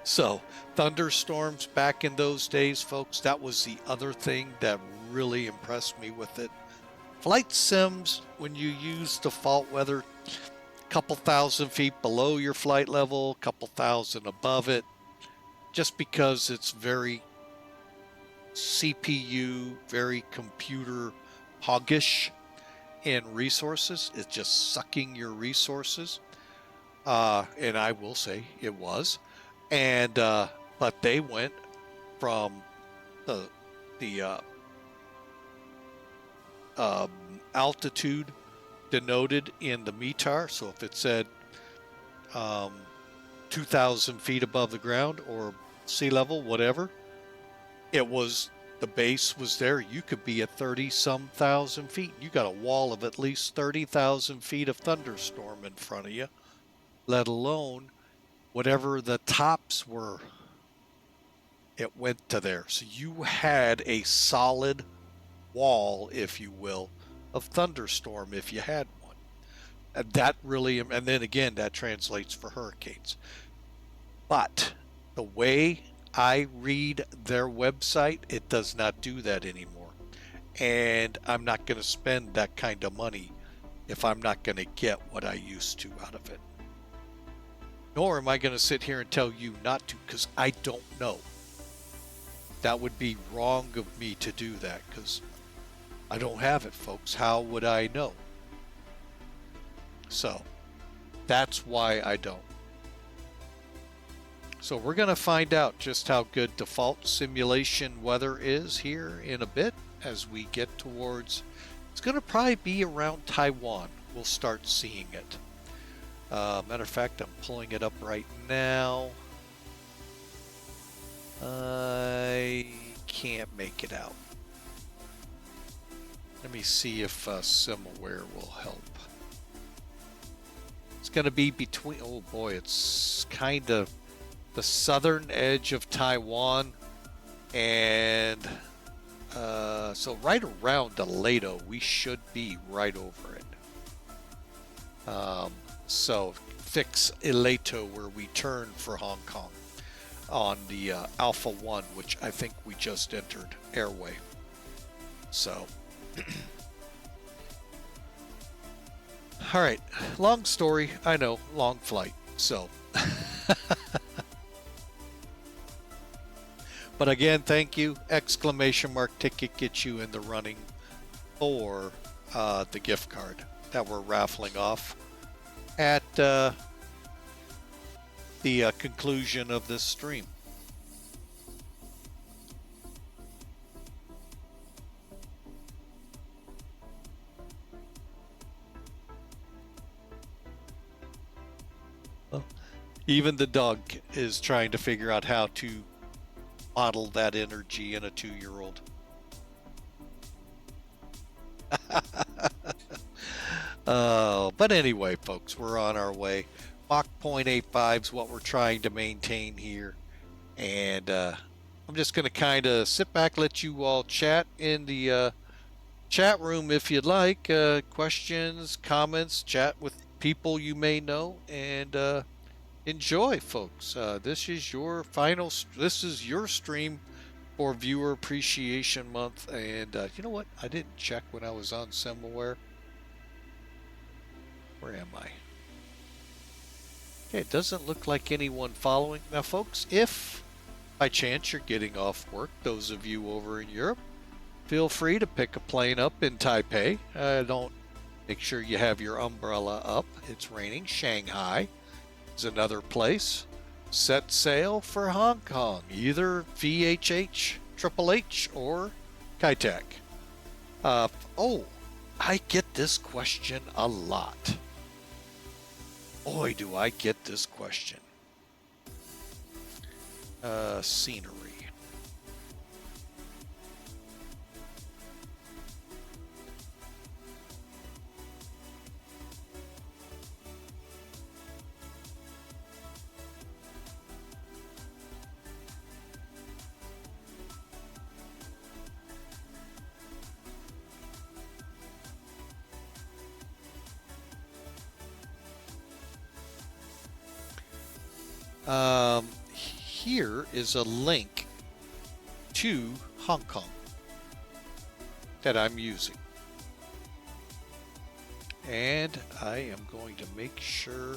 S1: So thunderstorms back in those days, folks, that was the other thing that really impressed me with it. Flight sims, when you use default weather, a couple thousand feet below your flight level, a couple thousand above it, just because it's very CPU, very computer hoggish in resources. It's just sucking your resources. And I will say it was. And but they went from the altitude denoted in the METAR. So if it said 2,000 feet above the ground or sea level, whatever, it was, the base was there. You could be at 30-some thousand feet. You got a wall of at least 30,000 feet of thunderstorm in front of you, let alone whatever the tops were. It went to there. So you had a solid wall, if you will, of thunderstorm if you had one. And that really, and then again, that translates for hurricanes. But the way I read their website, it does not do that anymore. And I'm not going to spend that kind of money if I'm not going to get what I used to out of it. Nor am I going to sit here and tell you not to, because I don't know. That would be wrong of me to do that, because I don't have it, folks. How would I know? So that's why I don't. So we're going to find out just how good default simulation weather is here in a bit as we get towards, it's going to probably be around Taiwan. We'll start seeing it. Matter of fact, I'm pulling it up right now. I can't make it out. Let me see if SimAware will help. It's going to be between, oh boy, it's kind of the southern edge of Taiwan, and so right around Aledo, we should be right over it. So fix Aledo, where we turn for Hong Kong on the Alpha 1, which I think we just entered airway. So all right, long story, I know, long flight, so but again, thank you. Exclamation mark ticket gets you in the running for the gift card that we're raffling off at the conclusion of this stream. Well, even the dog is trying to figure out how to model that energy in a 2-year-old. But anyway, folks, we're on our way. Mach 0.85 is what we're trying to maintain here. And I'm just going to kind of sit back, let you all chat in the chat room if you'd like. Questions, comments, chat with people you may know, and enjoy, folks. This is your this is your stream for Viewer Appreciation Month. And you know what? I didn't check when I was on SimAware. Where am I? Okay, it doesn't look like anyone following. Now, folks, if by chance you're getting off work, those of you over in Europe, feel free to pick a plane up in Taipei. Don't make sure you have your umbrella up. It's raining. Shanghai is another place. Set sail for Hong Kong, either VHHH or Kai-Tak. Oh, I get this question a lot. Boy, do I get this question. Scenery. Here is a link to Hong Kong that I'm using. And I am going to make sure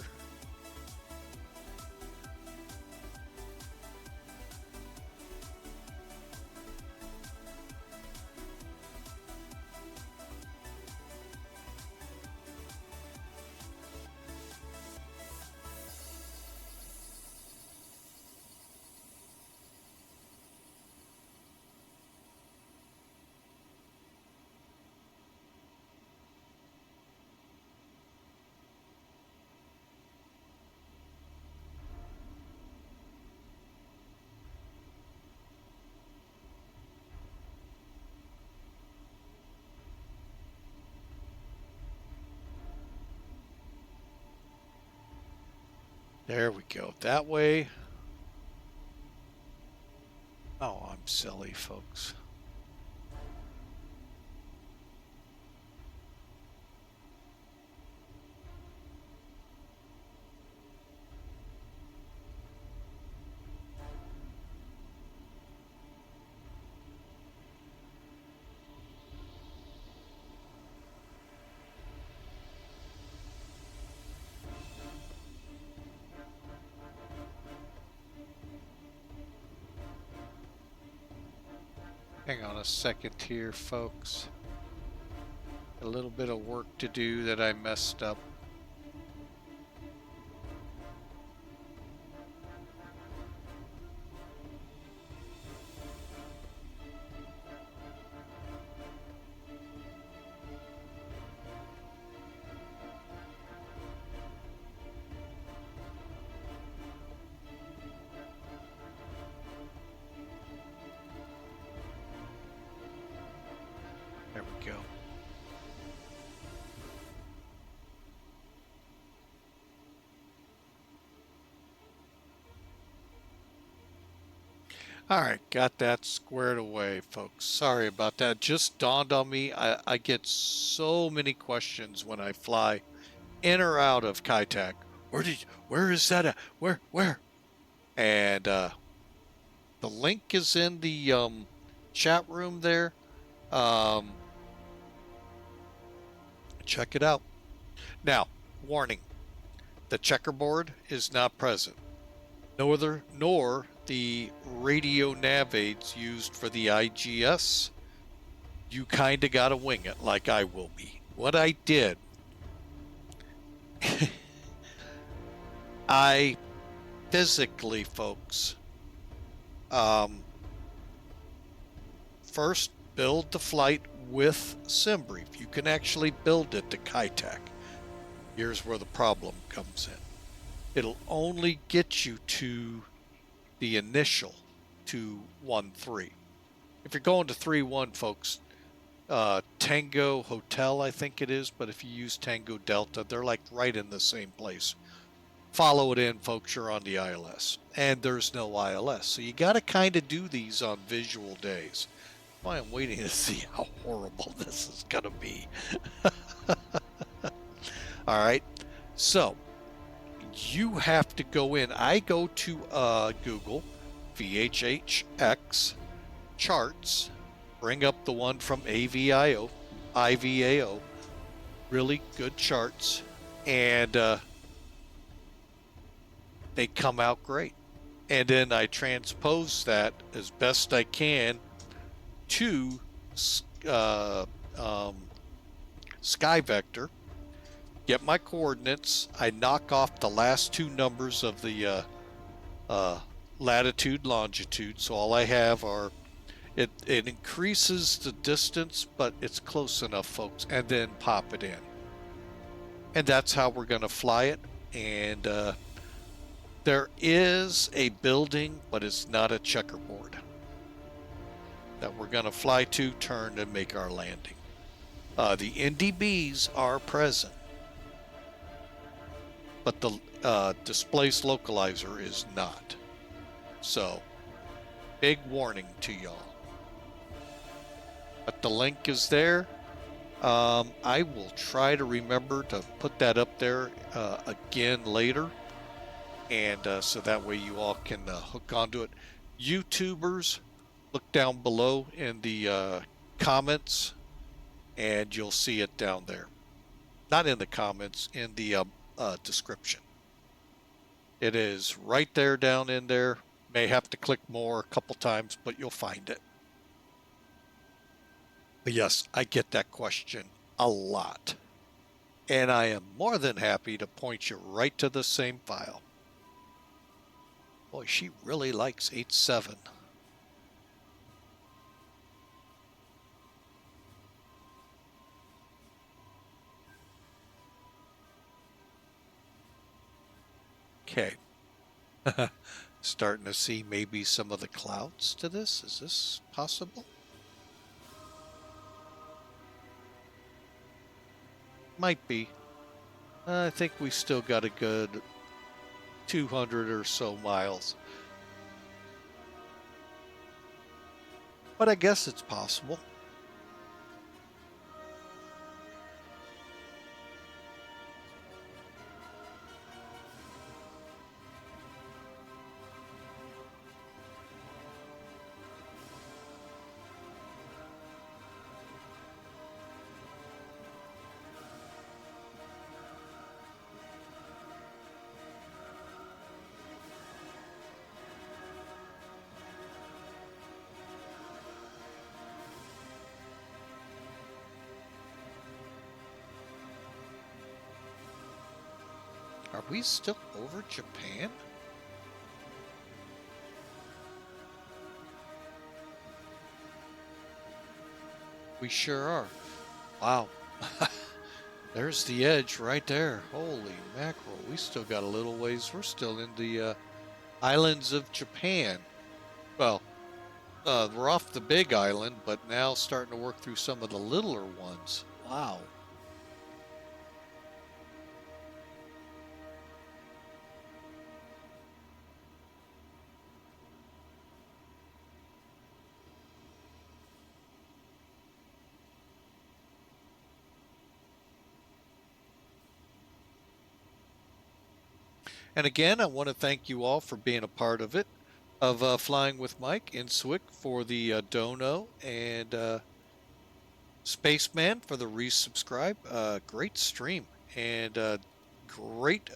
S1: there we go. That way. Oh, I'm silly, folks. Hang on a second here, folks. A little bit of work to do that I messed up. There we go. All right, got that squared away, folks. Sorry about that. Just dawned on me. I get so many questions when I fly in or out of Kai-Tak. Where is that at? Where? And the link is in the chat room there. Check it out. Now, warning, the checkerboard is not present. Nor the radio nav aids used for the IGS. You kind of got to wing it like I will be. What I did, I physically, folks, first build the flight with SimBrief. You can actually build it to Kai-Tak. Here's where the problem comes in. It'll only get you to the initial 213. If you're going to 31, folks, Tango Hotel, I think it is, but if you use Tango Delta, they're like right in the same place. Follow it in, folks, you're on the ILS. And there's no ILS. So you got to kind of do these on visual days. Why I'm waiting to see how horrible this is going to be. All right. So you have to go in. I go to Google, VHHX, charts, bring up the one from IVAO, really good charts, and they come out great. And then I transpose that as best I can to Sky Vector, get my coordinates. I knock off the last two numbers of the latitude, longitude, so all I have are, it increases the distance, but it's close enough, folks, and then pop it in. And that's how we're going to fly it. And there is a building, but it's not a checkerboard, that we're going to fly to, turn, and make our landing. The NDBs are present, but the displaced localizer is not. So, big warning to y'all. But the link is there. I will try to remember to put that up there again later, and so that way you all can hook onto it. YouTubers, look down below in the comments, and you'll see it down there. Not in the comments, in the description. It is right there, down in there. May have to click more a couple times, but you'll find it. But yes, I get that question a lot, and I am more than happy to point you right to the same file. Boy, she really likes 8.7. Okay. Starting to see maybe some of the clouds to this. Is this possible? Might be. I think we still got a good 200 or so miles. But I guess it's possible. Are we still over Japan? We sure are. Wow. There's the edge right there. Holy mackerel. We still got a little ways. We're still in the islands of Japan. Well, we're off the big island, but now starting to work through some of the littler ones. Wow. And again, I want to thank you all for being a part of it, of Flying with Mike, Inswick for the dono, and Spaceman for the resubscribe. Great stream, and great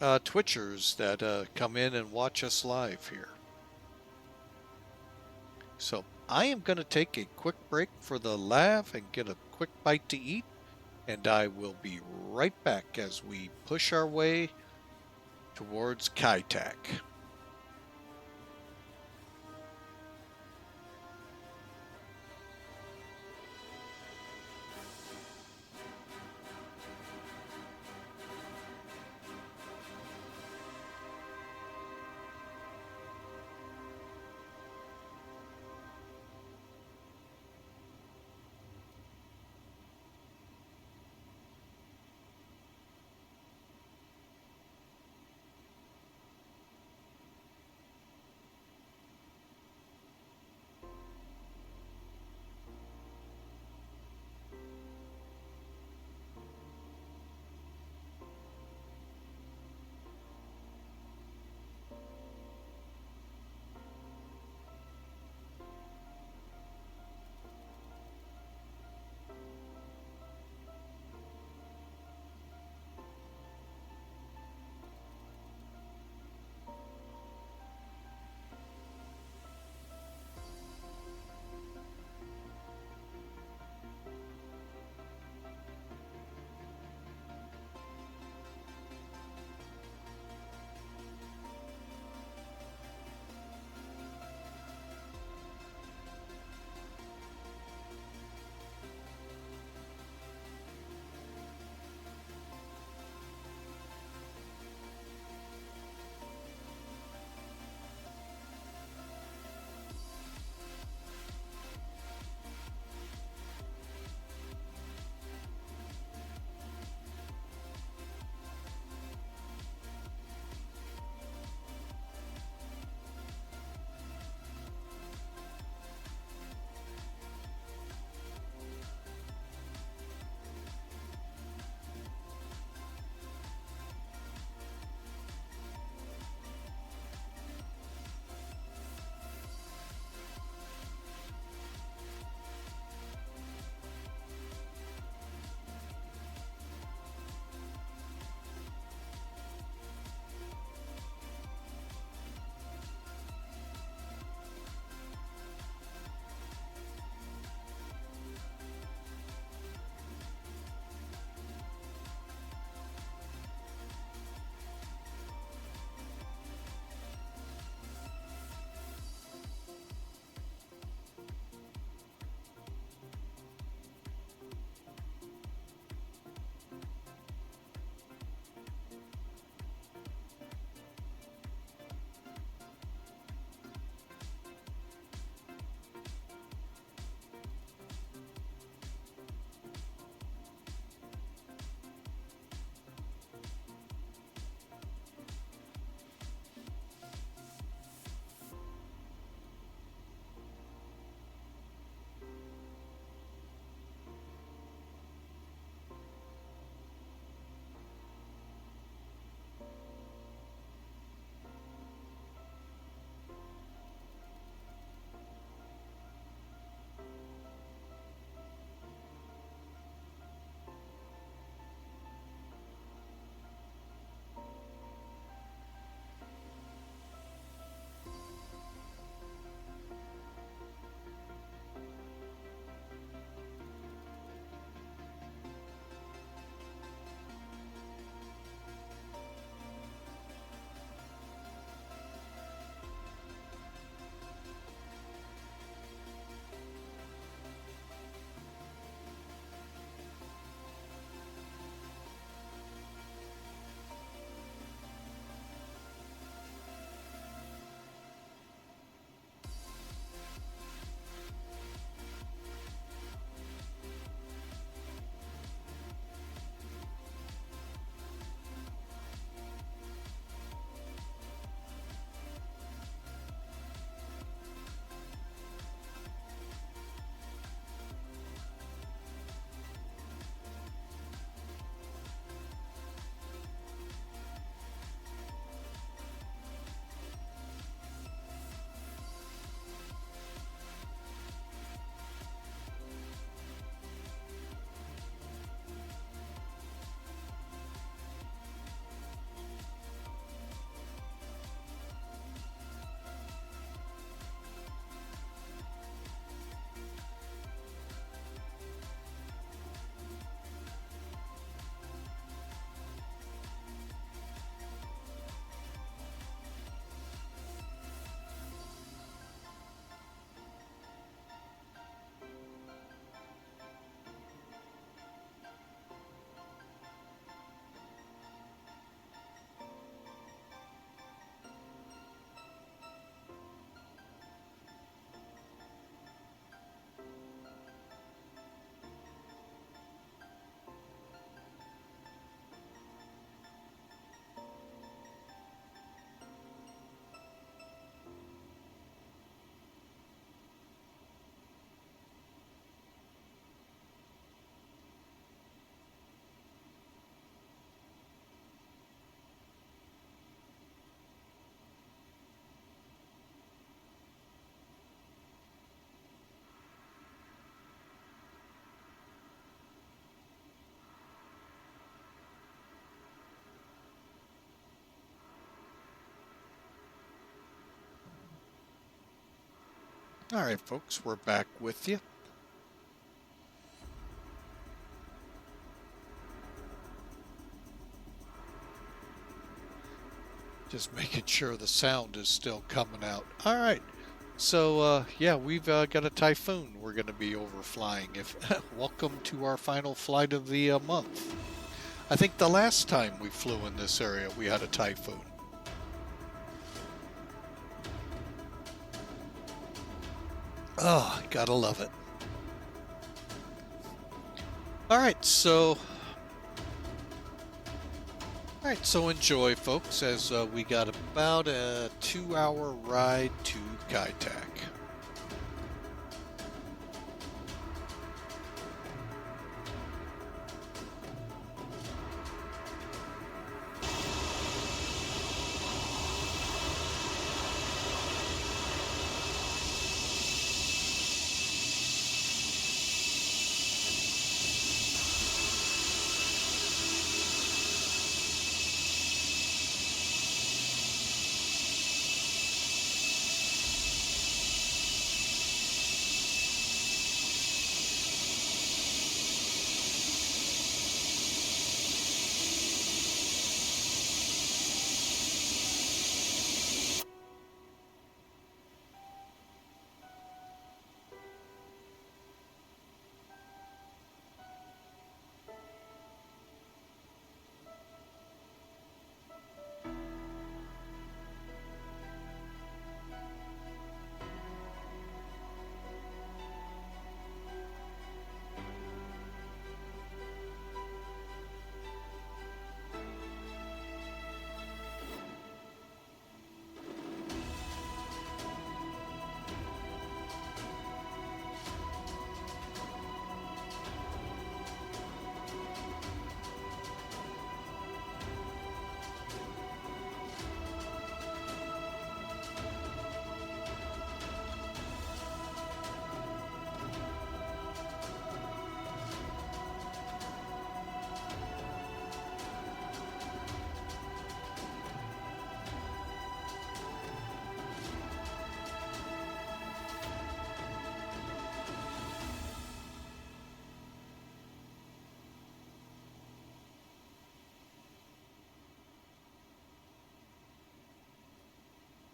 S1: Twitchers that come in and watch us live here. So I am going to take a quick break for the laugh and get a quick bite to eat. And I will be right back as we push our way towards Kai-Tak. All right, folks, we're back with you. Just making sure the sound is still coming out. All right. So, yeah, we've got a typhoon we're going to be overflying. Welcome to our final flight of the month. I think the last time we flew in this area, we had a typhoon. Oh, gotta love it. All right, so enjoy, folks, as we got about a 2-hour ride to Kaitak.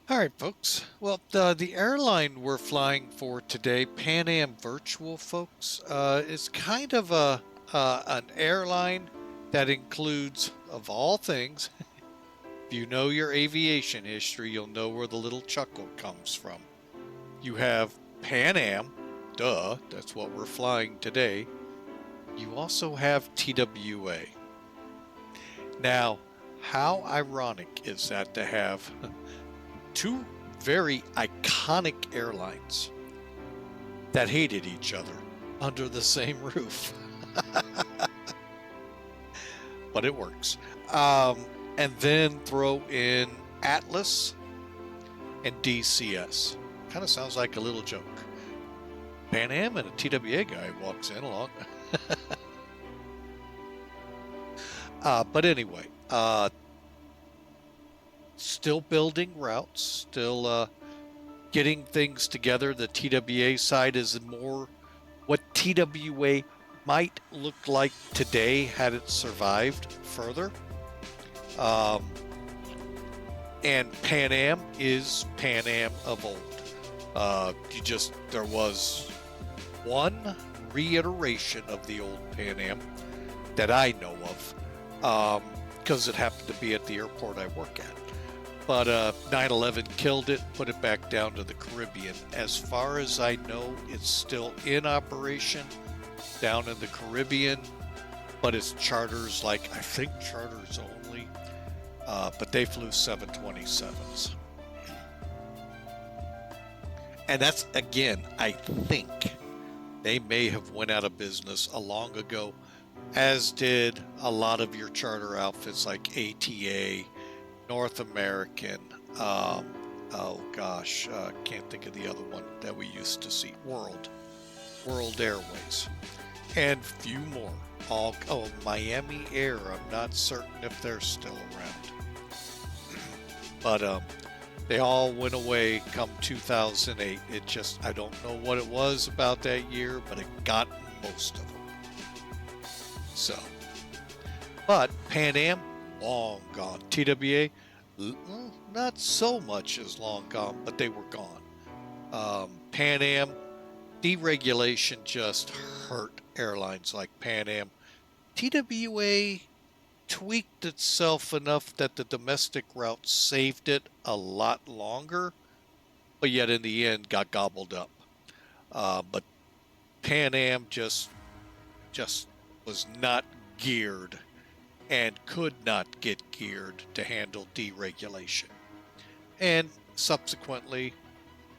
S1: All right, folks. Well, the airline we're flying for today, Pan Am Virtual, folks, is kind of an airline that includes, of all things, if you know your aviation history, you'll know where the little chuckle comes from. You have Pan Am, duh, that's what we're flying today. You also have TWA. Now, how ironic is that to have two very iconic airlines that hated each other under the same roof? But it works. And then throw in Atlas and DCS. Kind of sounds like a little joke. Pan Am and a TWA guy walks in along. But anyway, still building routes, still getting things together. The TWA side is more what TWA might look like today had it survived further. And Pan Am is Pan Am of old. There was one reiteration of the old Pan Am that I know of, because it happened to be at the airport I work at. But 9/11 killed it, put it back down to the Caribbean. As far as I know, it's still in operation down in the Caribbean, but it's charters, I think charters only, but they flew 727s. And that's, again, I think they may have went out of business a long ago, as did a lot of your charter outfits like ATA, North American, can't think of the other one that we used to see, World Airways, and few more. Miami Air, I'm not certain if they're still around. But They all went away come 2008. It just, I don't know what it was about that year, but it got most of them. So, but Pan Am, long gone. TWA, not so much as long gone, but they were gone. Pan Am, deregulation just hurt airlines like Pan Am. TWA tweaked itself enough that the domestic route saved it a lot longer, but yet in the end got gobbled up. But Pan Am just was not geared and could not get geared to handle deregulation. And subsequently,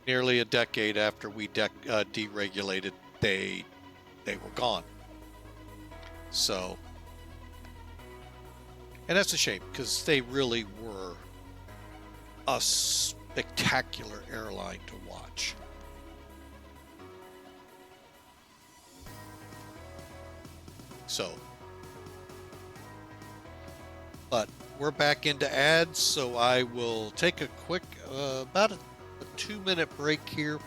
S1: nearly a decade after we deregulated, they were gone. So, and that's a shame because they really were a spectacular airline to watch. So, but we're back into ads, so I will take a quick, about a 2-minute break here,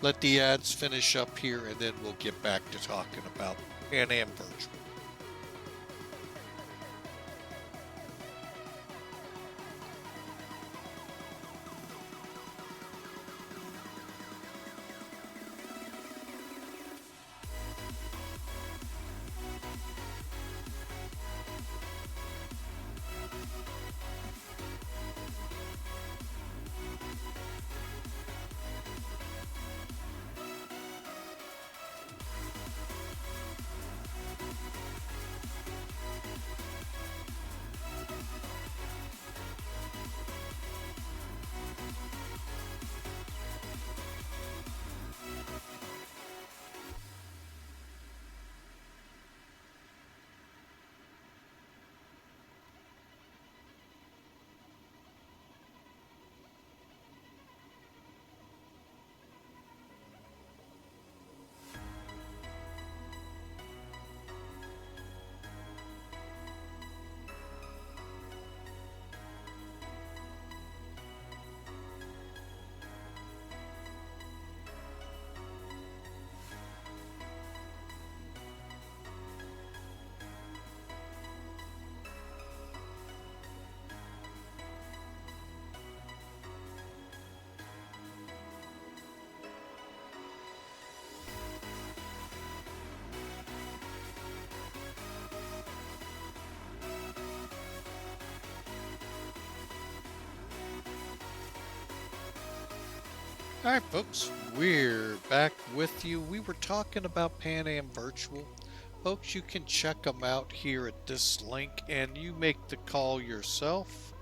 S1: let the ads finish up here, and then we'll get back to talking about Pan Am Virtual. All right, folks, we're back with you. We were talking about Pan Am Virtual. Folks, you can check them out here at this link, and you make the call yourself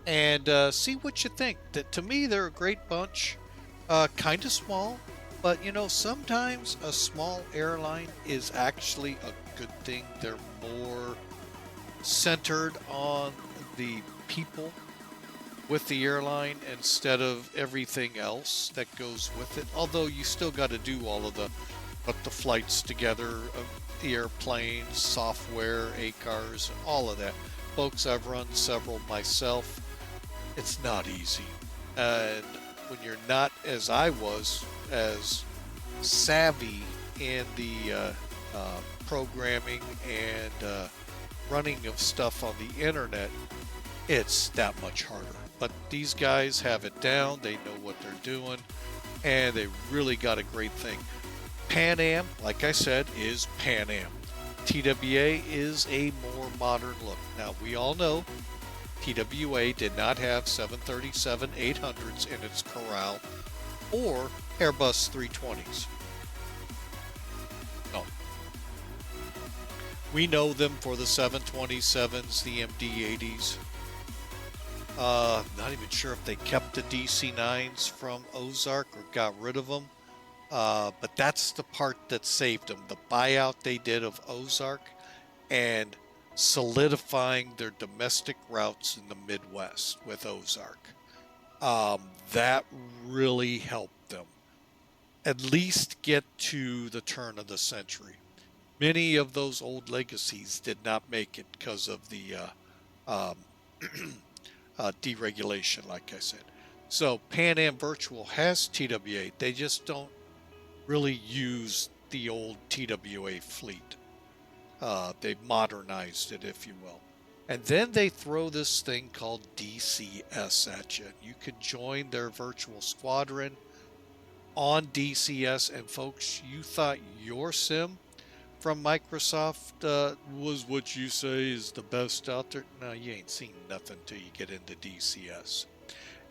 S1: and see what you think. To me, they're a great bunch, kind of small, but you know, sometimes a small airline is actually a good thing. They're more centered on the people with the airline instead of everything else that goes with it. Although you still got to do all of put the flights together, the airplanes, software, ACARs, all of that. Folks, I've run several myself. It's not easy. And when you're not, as I was, as savvy in the programming and running of stuff on the internet, it's that much harder. But these guys have it down. They know what they're doing, and they really got a great thing. Pan Am, like I said, is Pan Am. TWA is a more modern look. Now, we all know TWA did not have 737-800s in its corral or Airbus 320s. No. We know them for the 727s, the MD-80s. Not even sure if they kept the DC-9s from Ozark or got rid of them. But that's the part that saved them. The buyout they did of Ozark and solidifying their domestic routes in the Midwest with Ozark. That really helped them at least get to the turn of the century. Many of those old legacies did not make it because of the deregulation, like I said. So Pan Am Virtual has TWA. They just don't really use the old TWA fleet. They've modernized it, if you will. And then they throw this thing called DCS at you. You could join their virtual squadron on DCS, and folks, you thought your sim from Microsoft was what you say is the best out there? No, you ain't seen nothing till you get into DCS.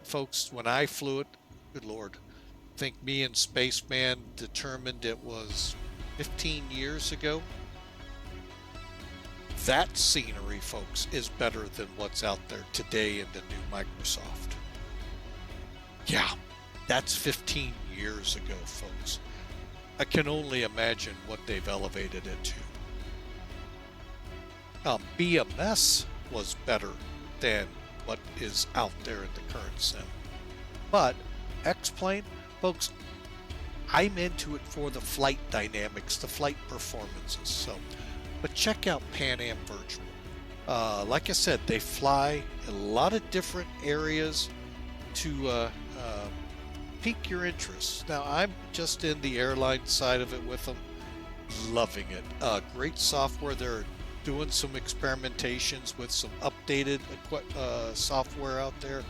S1: Folks, when I flew it, good Lord, I think me and Spaceman determined it was 15 years ago. That scenery, folks, is better than what's out there today in the new Microsoft. Yeah, that's 15 years ago, folks. I can only imagine what they've elevated it to. BMS was better than what is out there in the current sim. But X-Plane, folks, I'm into it for the flight dynamics, the flight performances. But check out Pan Am Virtual. Like I said, they fly a lot of different areas to pique your interest. Now, I'm just in the airline side of it with them, loving it. Great software. They're doing some experimentations with some updated software out there.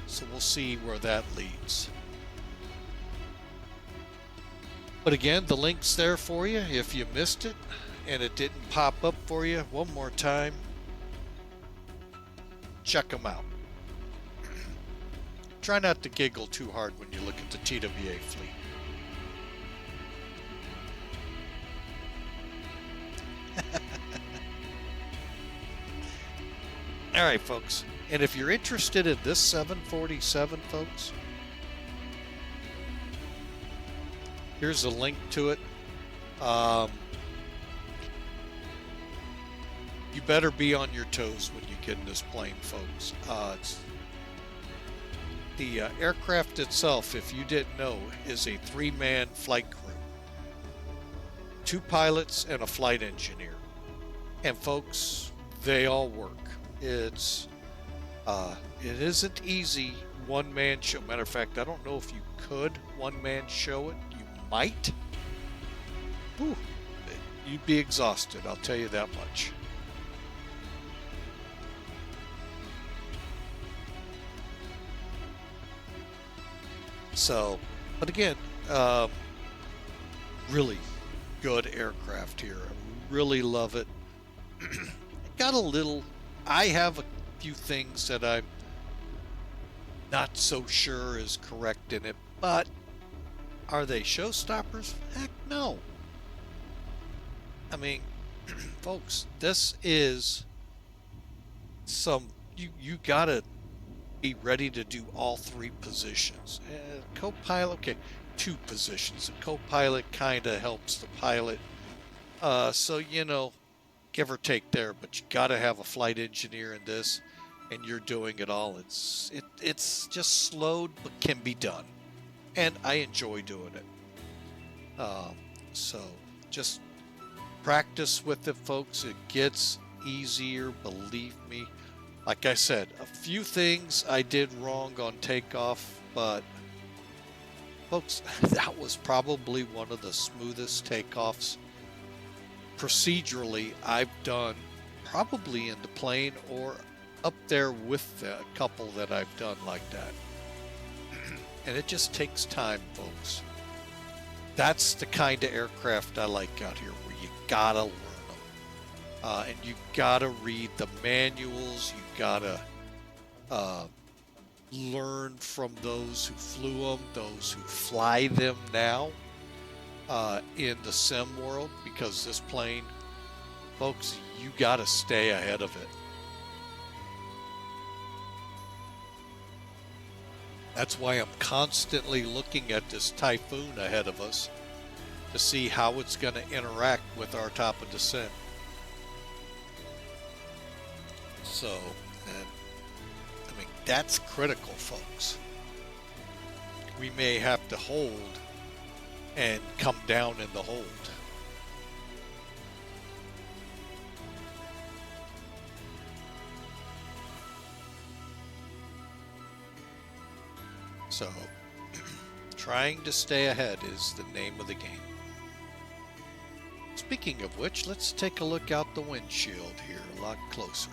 S1: So we'll see where that leads. But again, the link's there for you if you missed it and it didn't pop up for you one more time. Check them out. Try not to giggle too hard when you look at the TWA fleet. All right, folks. And if you're interested in this 747, folks, here's a link to it. You better be on your toes when you get in this plane, folks. The aircraft itself, if you didn't know, is a 3-man flight crew. 2 pilots and a flight engineer. And folks, they all work. It isn't easy one-man show. Matter of fact, I don't know if you could one-man show it. You might. Whew. You'd be exhausted, I'll tell you that much. So, but again, really good aircraft here. I really love it. I have a few things that I'm not so sure is correct in it, but are they showstoppers? Heck no. I mean, folks, this is you gotta be ready to do all 3 positions. Co-pilot, okay, 2 positions. A co-pilot kind of helps the pilot. So, you know, give or take there, but you got to have a flight engineer in this, and you're doing it all. It's just slowed, but can be done, and I enjoy doing it. So just practice with it, folks. It gets easier, believe me. Like I said, a few things I did wrong on takeoff, but folks, that was probably one of the smoothest takeoffs procedurally I've done, probably in the plane or up there with a couple that I've done like that. And it just takes time, folks. That's the kind of aircraft I like out here, where you gotta learn them. And you gotta read the manuals, you gotta learn from those who flew them, those who fly them now in the sim world, because this plane, folks, you gotta stay ahead of it. That's why I'm constantly looking at this Typhoon ahead of us to see how it's going to interact with our top of descent. So, I mean, that's critical, folks. We may have to hold and come down in the hold. So, trying to stay ahead is the name of the game. Speaking of which, let's take a look out the windshield here a lot closer.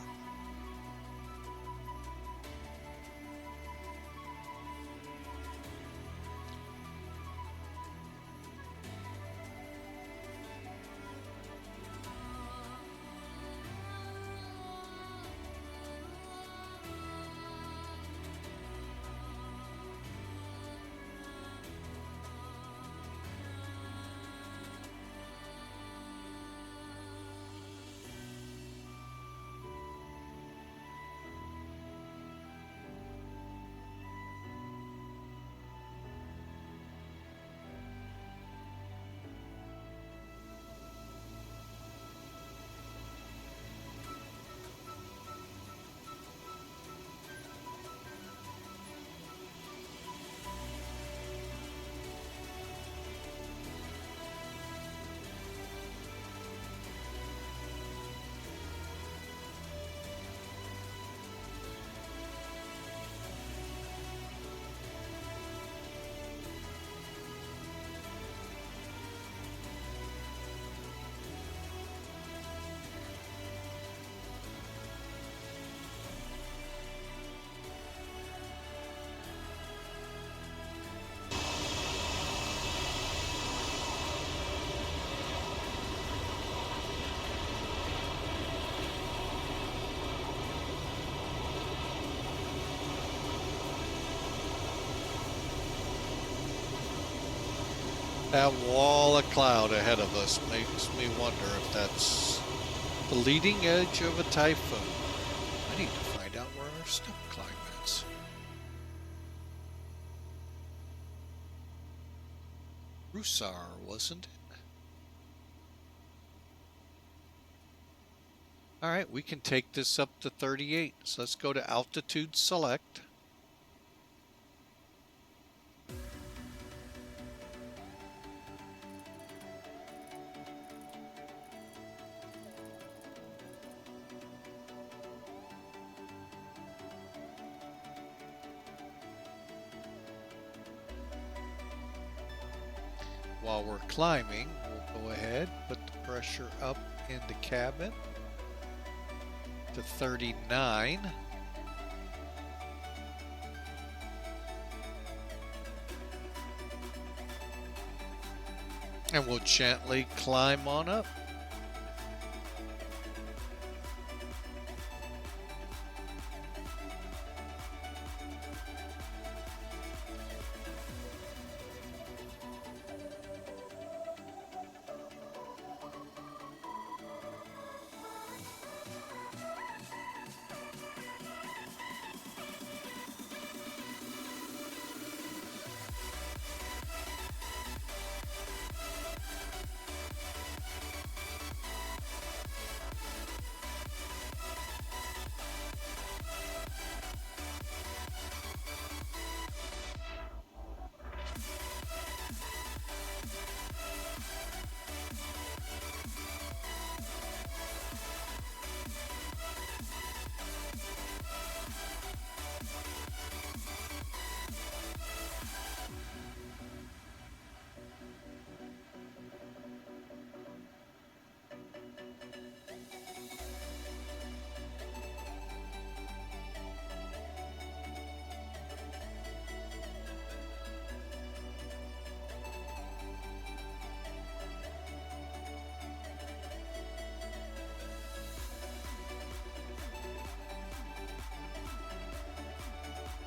S1: That wall of cloud ahead of us makes me wonder if that's the leading edge of a typhoon. I need to find out where our step climb is. RUSAR, wasn't it? Alright, we can take this up to 38. So let's go to altitude select. While we're climbing, we'll go ahead, put the pressure up in the cabin to 39. And we'll gently climb on up.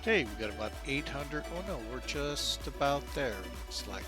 S1: Okay, we got about 800. Oh no, we're just about there, looks like.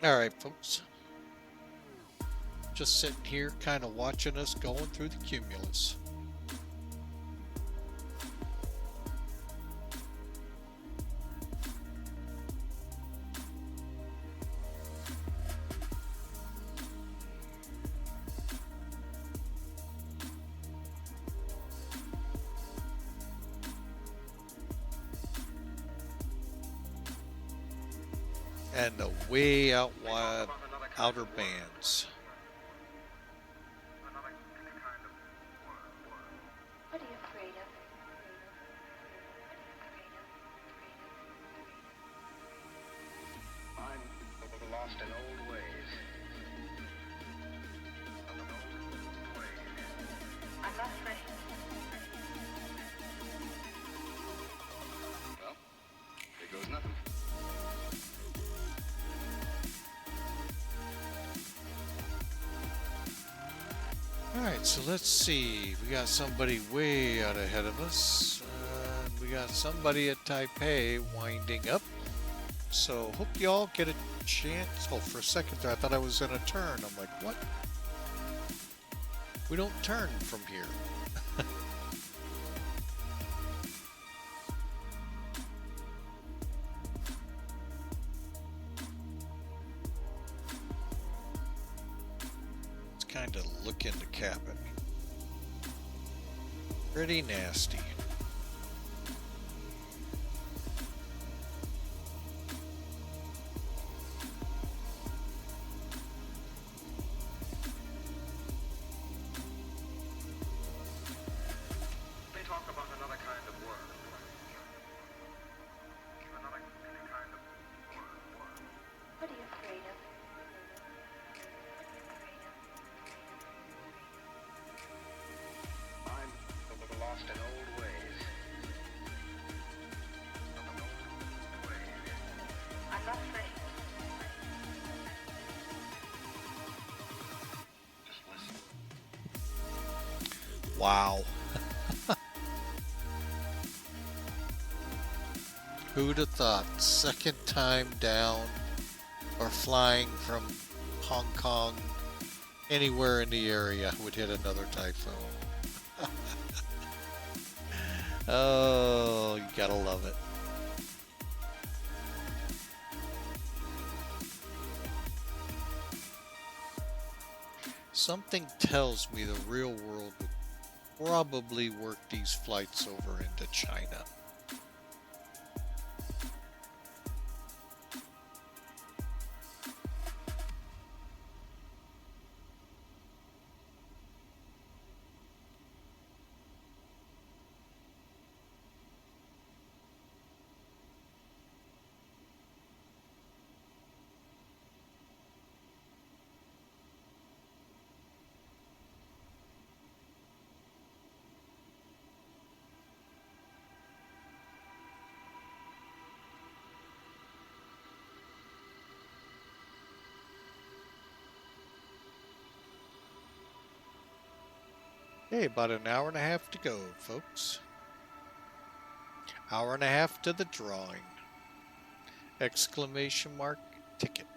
S1: All right, folks. Just sitting here kind of watching us going through the cumulus. And the way out wide outer bands.
S6: What are you afraid of?
S7: I'm lost in old ways.
S6: I'm not afraid.
S7: Well, there goes nothing.
S1: Alright, so let's see. We got somebody way out ahead of us. We got somebody at Taipei winding up. So hope y'all get a chance. Oh, for a second there I thought I was in a turn. I'm like, what? We don't turn from here. Kind of look in the cabin. Pretty nasty.
S7: They talk about another kind of world. Another kind of world.
S6: What are you afraid of?
S7: I'm lost in old ways.
S6: I'm not afraid.
S7: Just listen.
S1: Wow. Who'd have thought? Second time down or flying from Hong Kong anywhere in the area would hit another typhoon. Oh, you gotta love it. Something tells me the real world would probably work these flights over into China. Hey, about an hour and a half to go, folks. Hour and a half to the drawing. Exclamation mark, ticket.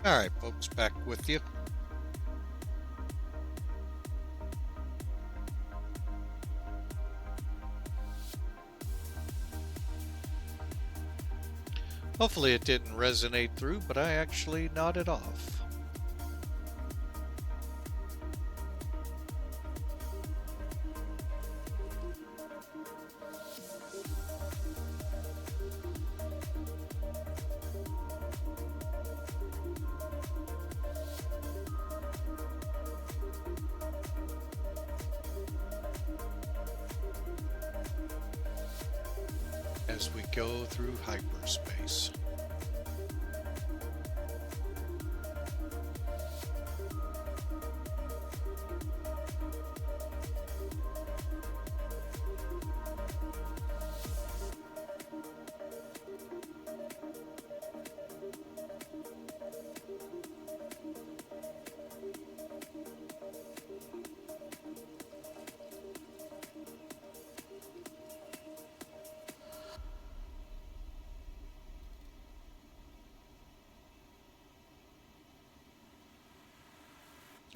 S1: All right, folks, back with you. Hopefully it didn't resonate through, but I actually nodded off. As we go through hyperspace.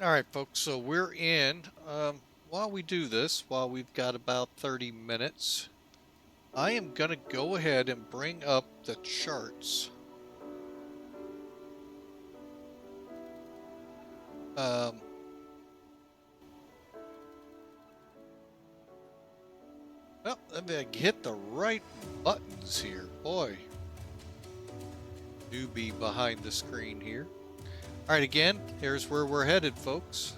S1: All right, folks, so we're in. While we do this, while we've got about 30 minutes, I am going to go ahead and bring up the charts. Well, let me hit the right buttons here. Boy, newbie behind the screen here. All right, again, here's where we're headed, folks.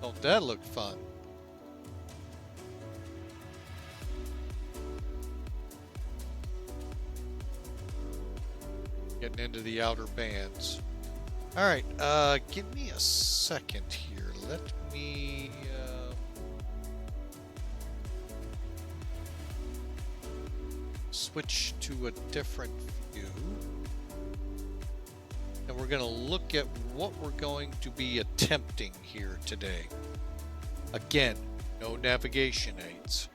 S1: Don't that look fun? Getting into the outer bands. All right, give me a second here. Let me... switch to a different view. And we're going to look at what we're going to be attempting here today. Again, no navigation aids.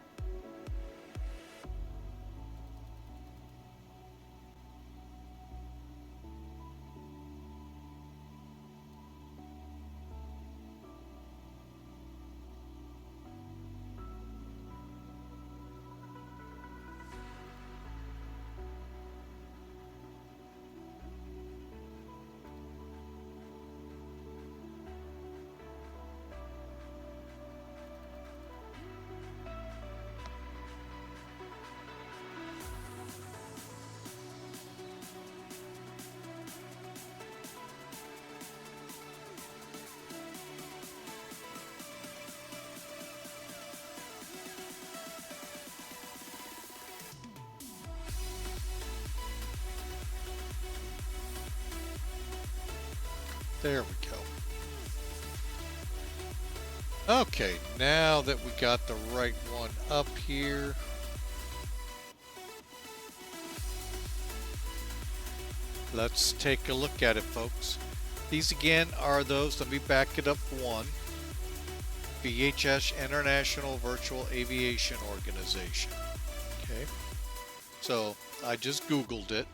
S1: There we go. Okay, now that we got the right one up here, let's take a look at it, folks. These again are those, let me back it up one, VHHX International Virtual Aviation Organization. Okay, so I just Googled it.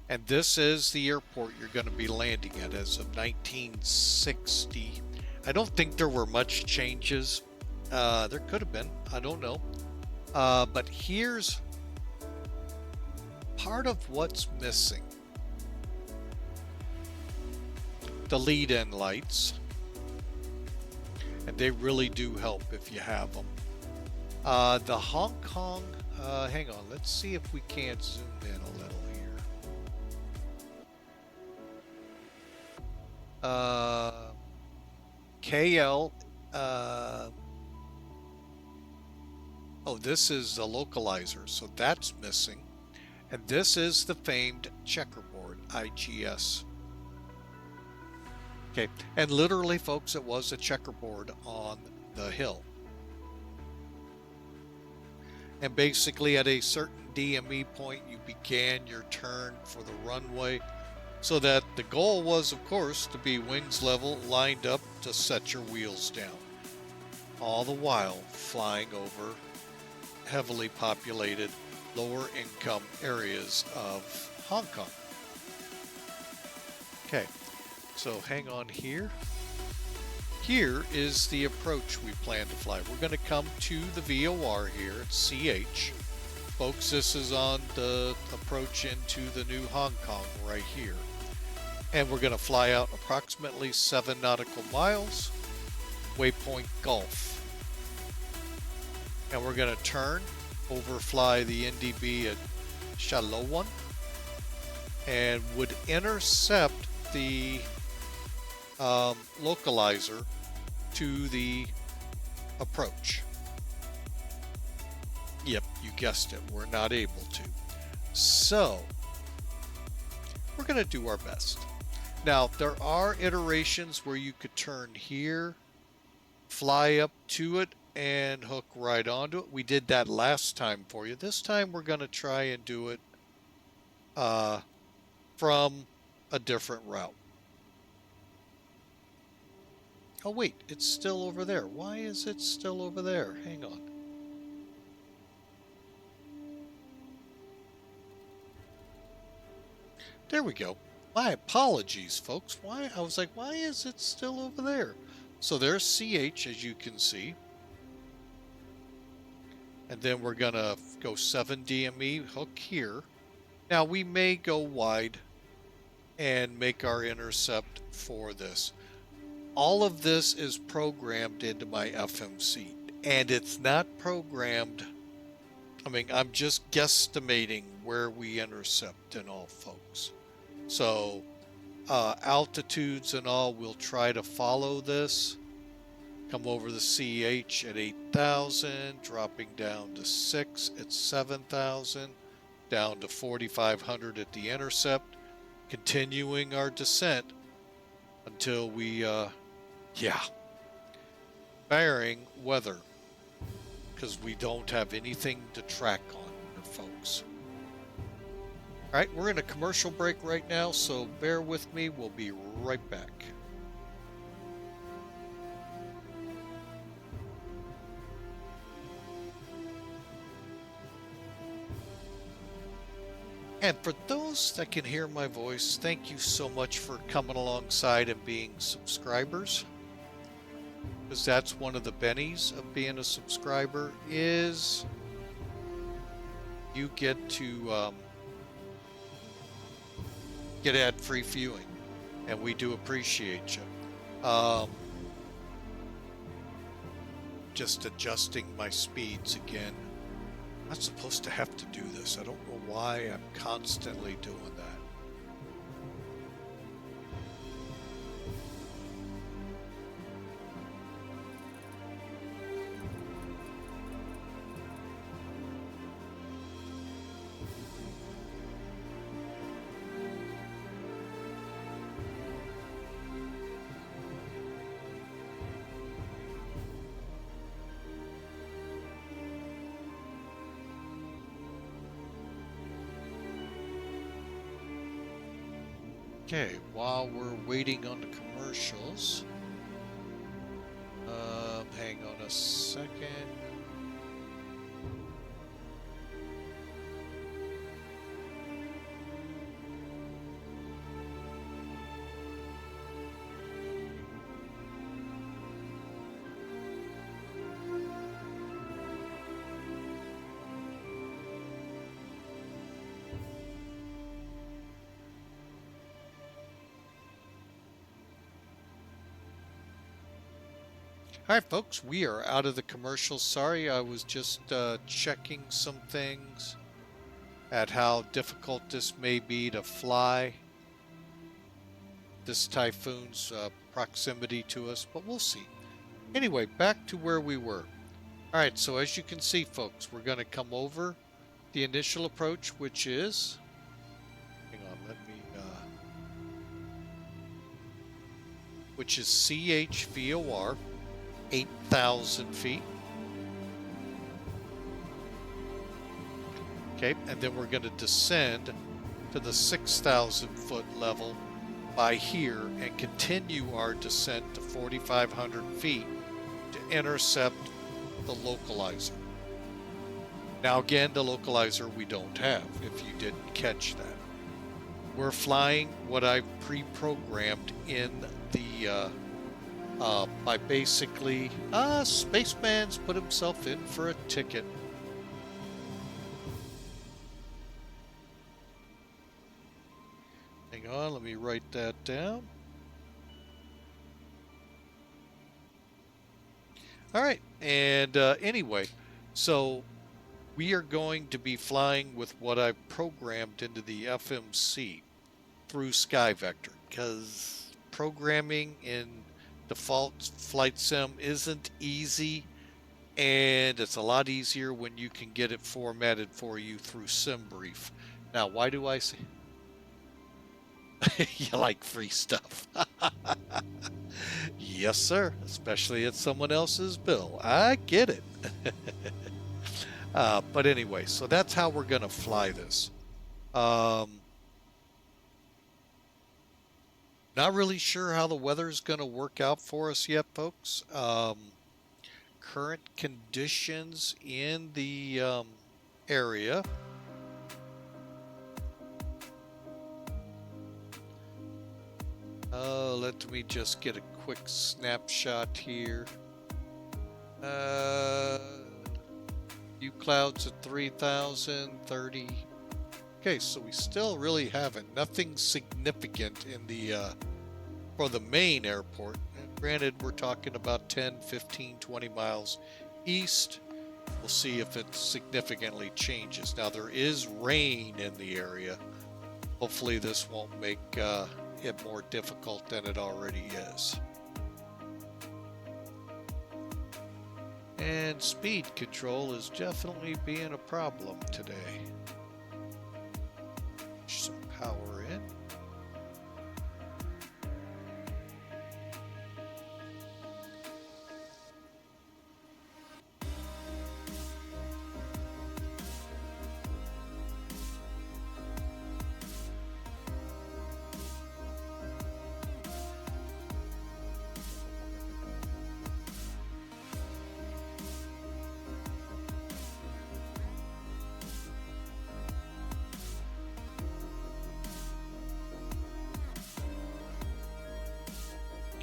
S1: And this is the airport you're going to be landing at as of 1960. I don't think there were much changes. There could have been. I don't know. But here's part of what's missing. The lead-in lights. And they really do help if you have them. The Hong Kong... hang on. Let's see if we can't zoom in a little. KL, oh, this is a localizer, so that's missing. And this is the famed checkerboard, IGS. Okay, and literally, folks, it was a checkerboard on the hill. And basically, at a certain DME point, you began your turn for the runway. So that the goal was, of course, to be wings level, lined up to set your wheels down. All the while flying over heavily populated, lower income areas of Hong Kong. Okay, so hang on here. Here is the approach we plan to fly. We're going to come to the VOR here at CH. Folks, this is on the approach into the new Hong Kong right here. And we're going to fly out approximately 7 nautical miles, waypoint Gulf. And we're going to turn, overfly the NDB at Kowloon, and would intercept the localizer to the approach. Yep, you guessed it, we're not able to. So, we're going to do our best. Now, there are iterations where you could turn here, fly up to it, and hook right onto it. We did that last time for you. This time we're going to try and do it from a different route. Oh wait, it's still over there. Why is it still over there? Hang on. There we go. My apologies, folks. Why? I was like, why is it still over there? So there's CH, as you can see. And then we're going to go 7 DME, hook here. Now, we may go wide and make our intercept for this. All of this is programmed into my FMC. And it's not programmed. I mean, I'm just guesstimating where we intercept and all, folks. So, altitudes and all, we'll try to follow this. Come over the CH at 8,000, dropping down to 6 at 7,000, down to 4,500 at the intercept, continuing our descent until we, bearing weather, because we don't have anything to track on here, folks. All right, we're in a commercial break right now, so bear with me. We'll be right back. And for those that can hear my voice, thank you so much for coming alongside and being subscribers. Because that's one of the bennies of being a subscriber is you get to get ad-free viewing, and we do appreciate you. Just adjusting my speeds again. I'm not supposed to have to do this. I don't know why I'm constantly doing that. Okay, while we're waiting on the commercials, hang on a second. All right, folks, we are out of the commercials. Sorry, I was just checking some things at how difficult this may be to fly. This typhoon's proximity to us, but we'll see. Anyway, back to where we were. All right, so as you can see, folks, we're going to come over the initial approach, which is... Hang on, let me... which is CHVOR. 8,000 feet. Okay, and then we're going to descend to the 6,000 foot level by here and continue our descent to 4,500 feet to intercept the localizer. Now again, the localizer we don't have, if you didn't catch that. we're flying what I've pre-programmed in the by basically Spaceman's put himself in for a ticket. Hang on, let me write that down. All right, and anyway, so we are going to be flying with what I've programmed into the FMC through SkyVector, because programming in default flight sim isn't easy, and it's a lot easier when you can get it formatted for you through SimBrief. Now, why do I say you like free stuff? Yes, sir, especially at someone else's bill. I get it. But anyway, so that's how we're going to fly this. Not really sure how the weather is going to work out for us yet, folks. Current conditions in the area. Let me just get a quick snapshot here. Few clouds at 3,000, 30. Okay, so we still really haven't. Nothing significant in the for the main airport. And granted, we're talking about 10, 15, 20 miles east. We'll see if it significantly changes. Now, there is rain in the area. Hopefully this won't make it more difficult than it already is. And speed control is definitely being a problem today. Some power in.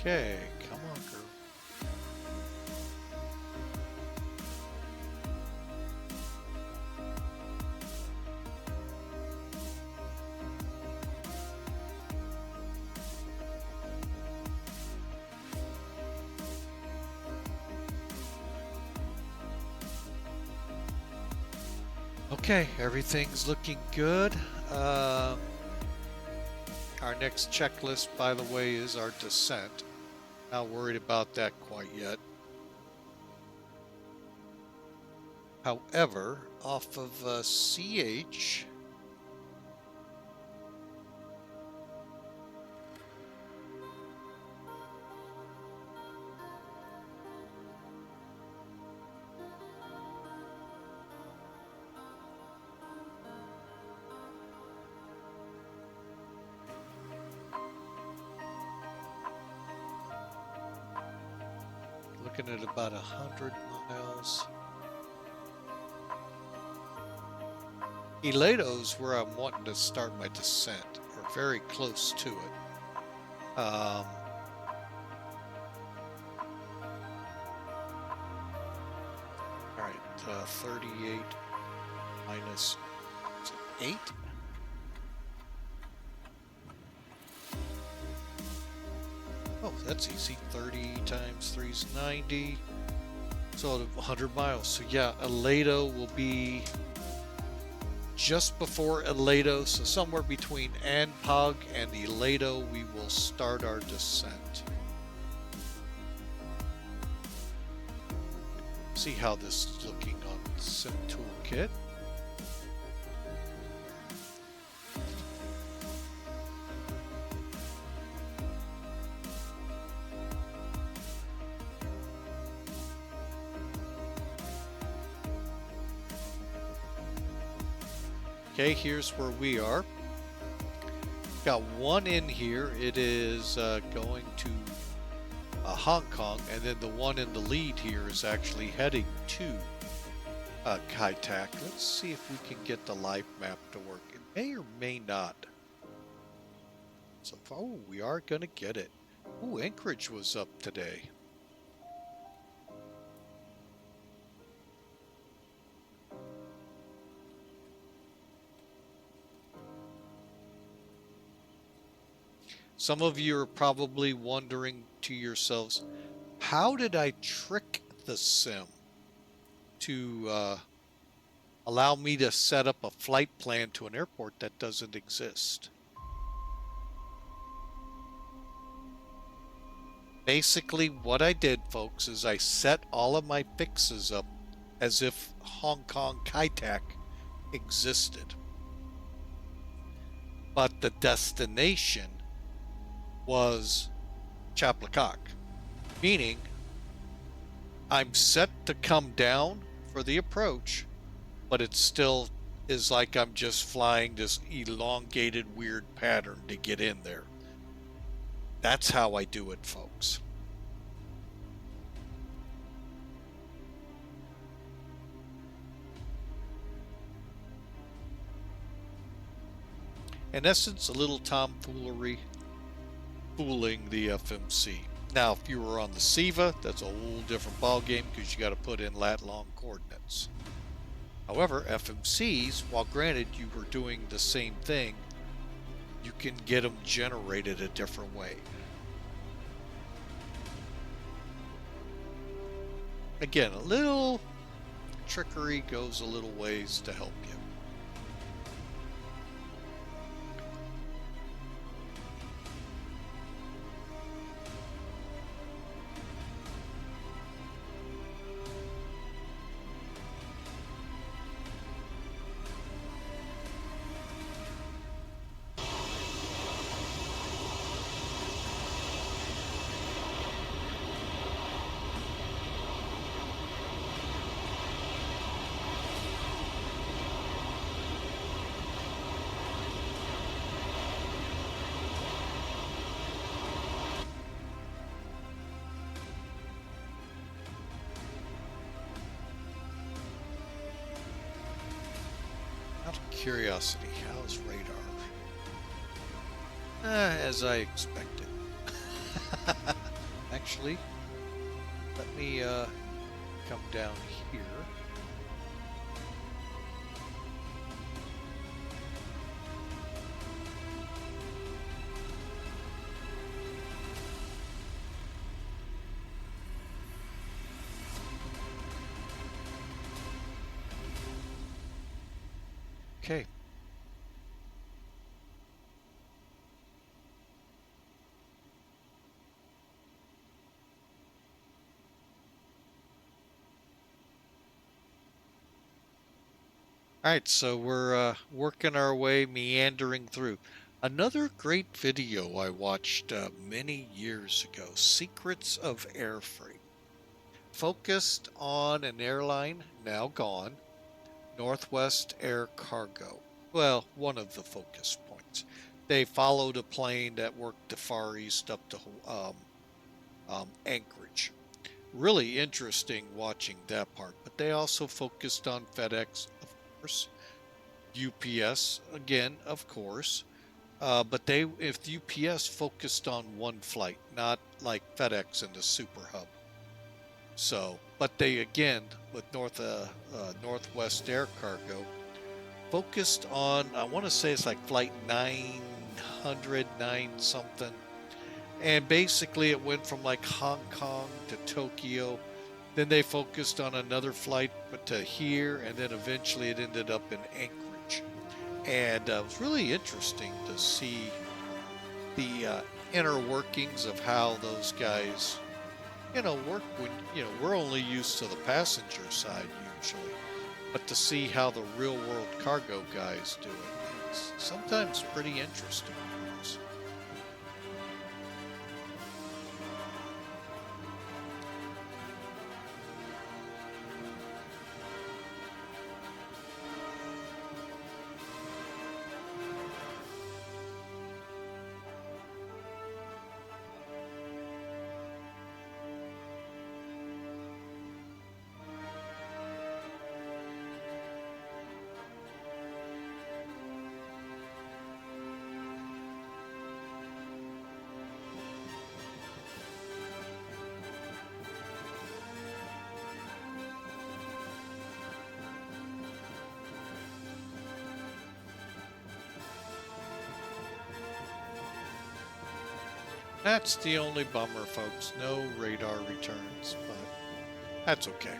S1: Okay, come on, girl. Okay, everything's looking good. Our next checklist, by the way, is our descent. Not worried about that quite yet. However, off of CH, looking at about 100 miles. Elato's where I'm wanting to start my descent, or very close to it. All right, 38 minus 8. Oh, that's easy. 30 times 3 is 90. So 100 miles. So yeah, Elato will be just before Elato. So somewhere between Anpog and Elato, we will start our descent. See how this is looking on Sim Toolkit. Okay, here's where we are. Got one in here. It is going to Hong Kong, and then the one in the lead here is actually heading to Kai Tak. Let's see if we can get the life map to work. It may or may not So, oh, we are going to get it. Ooh, Anchorage was up today. Some of you are probably wondering to yourselves, how did I trick the sim to allow me to set up a flight plan to an airport that doesn't exist? Basically, what I did, folks, is I set all of my fixes up as if Hong Kong Kai Tak existed. But the destination was Chaplacock, meaning I'm set to come down for the approach, but it still is like I'm just flying this elongated weird pattern to get in there. That's how I do it, folks. In essence, a little tomfoolery, fooling the FMC. Now, if you were on the SIVA, that's a whole different ballgame because you got to put in lat-long coordinates. However, FMCs, while granted you were doing the same thing, you can get them generated a different way. Again, a little trickery goes a little ways to help you. Out of curiosity, how's radar? As I expected. Actually, let me come down here. Okay. All right, so we're working our way, meandering through. Another great video I watched many years ago, Secrets of Air Freight. Focused on an airline, now gone, Northwest Air Cargo. Well, one of the focus points. They followed a plane that worked the Far East up to Anchorage. Really interesting watching that part, but they also focused on FedEx, of course, UPS, again, of course, but if UPS focused on one flight, not like FedEx and the Super Hub. So, but they, again, with Northwest Air Cargo, focused on, I want to say it's like flight 909 something. And basically it went from like Hong Kong to Tokyo. Then they focused on another flight but to here, and then eventually it ended up in Anchorage. And it was really interesting to see the inner workings of how those guys, work when, we're only used to the passenger side usually. But to see how the real world cargo guys do it is sometimes pretty interesting. That's the only bummer, folks. No radar returns, but that's okay.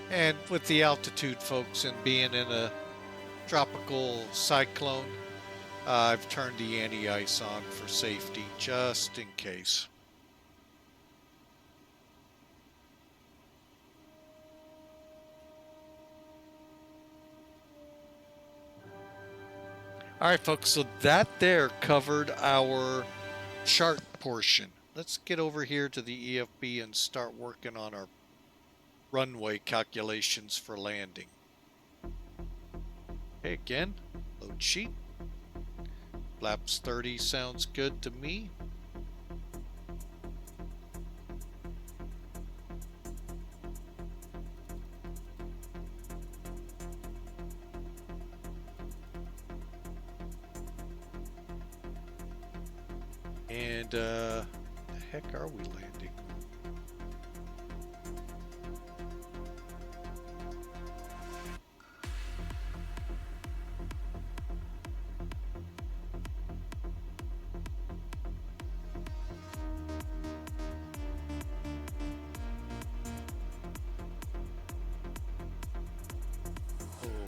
S1: And with the altitude, folks, and being in a tropical cyclone, I've turned the anti-ice on for safety, just in case. All right, folks, so that there covered our chart portion. Let's get over here to the EFB and start working on our runway calculations for landing. Okay, again, load sheet. Flaps 30 sounds good to me. And the heck are we landing?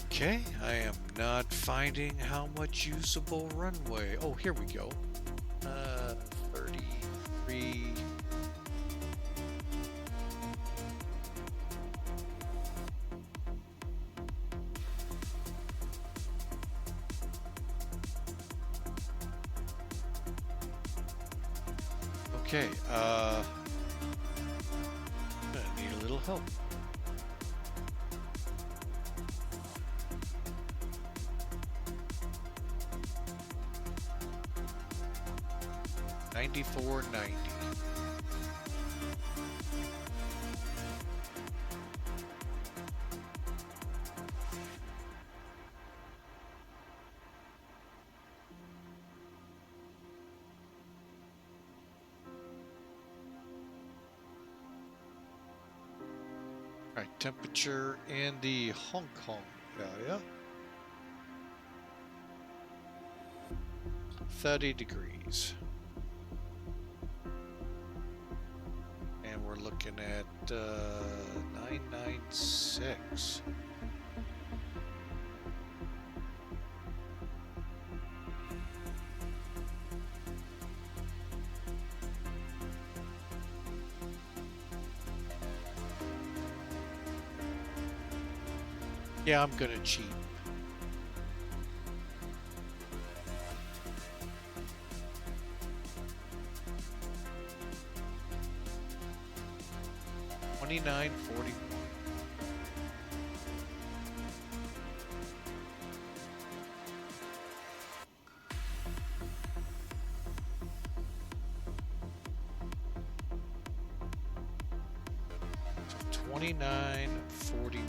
S1: Okay, I am not finding how much usable runway. Oh, here we go. 33. Okay, gonna need a little help. $94.90. All right, temperature in the Hong Kong area. 30 degrees. And we're looking at 996. Yeah, I'm gonna cheat. $29.41. So $29.41.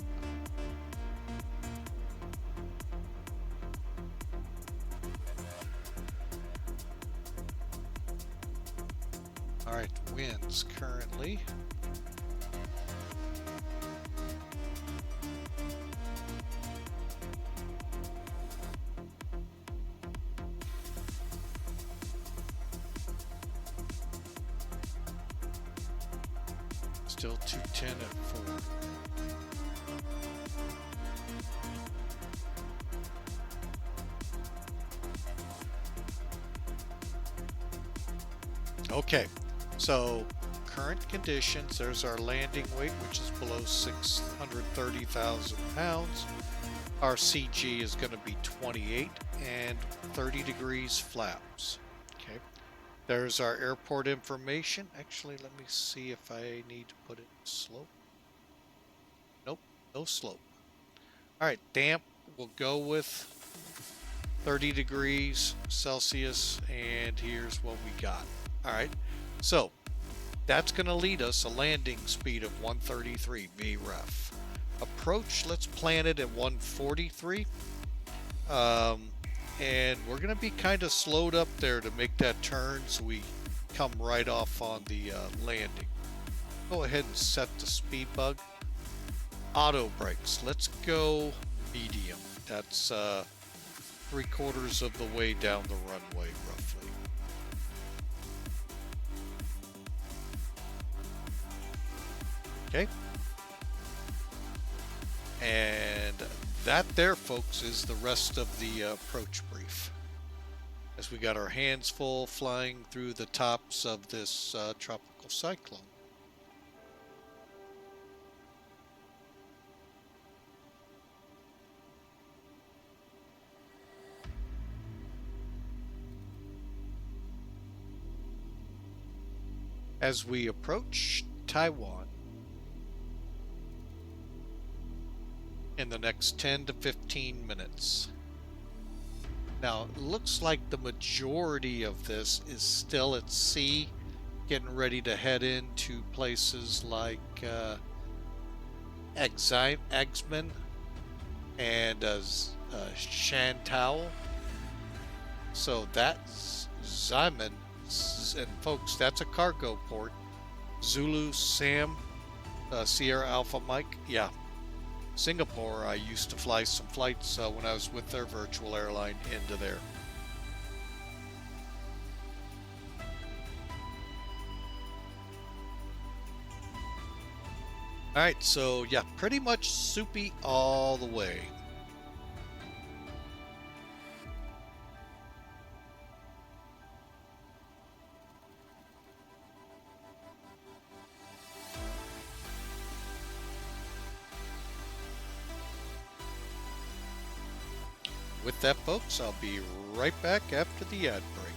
S1: All right, winds currently. Still 210 at 4. Okay, so current conditions, there's our landing weight, which is below 630,000 pounds. Our CG is going to be 28 and 30 degrees flaps. Okay, there's our airport information. Actually, let me see if I need to put it slope. Nope, no slope. All right, damp, we'll go with 30 degrees Celsius, and here's what we got. All right, so that's going to lead us a landing speed of 133 VREF. Approach, let's plan it at 143. And we're going to be kind of slowed up there to make that turn so we come right off on the landing. Go ahead and set the speed bug. Auto brakes. Let's go medium. That's 3/4 of the way down the runway, roughly. Okay. And that there, folks, is the rest of the approach brief. As we got our hands full flying through the tops of this tropical cyclone. As we approach Taiwan in the next 10 to 15 minutes. Now, it looks like the majority of this is still at sea, getting ready to head into places like IGMON and Shantou. So that's Xiamen, and folks, that's a cargo port. Zulu, Sam, Sierra Alpha Mike, yeah. Singapore, I used to fly some flights when I was with their virtual airline into there. Alright, so yeah, pretty much soupy all the way. With that, folks, I'll be right back after the ad break.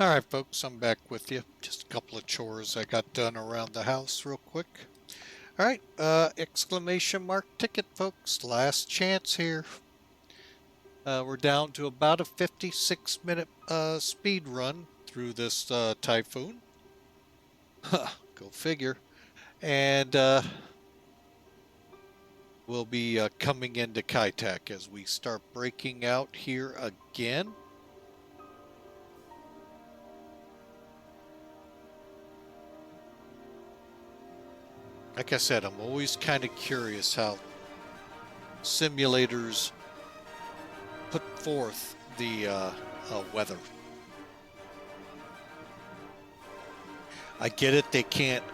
S1: Alright folks, I'm back with you. Just a couple of chores I got done around the house real quick. Alright, exclamation mark ticket folks, last chance here. We're down to about a 56-minute speed run through this typhoon. Go figure. And we'll be coming into Kaitak as we start breaking out here again. Like I said, I'm always kind of curious how simulators put forth the weather. I get it, they can't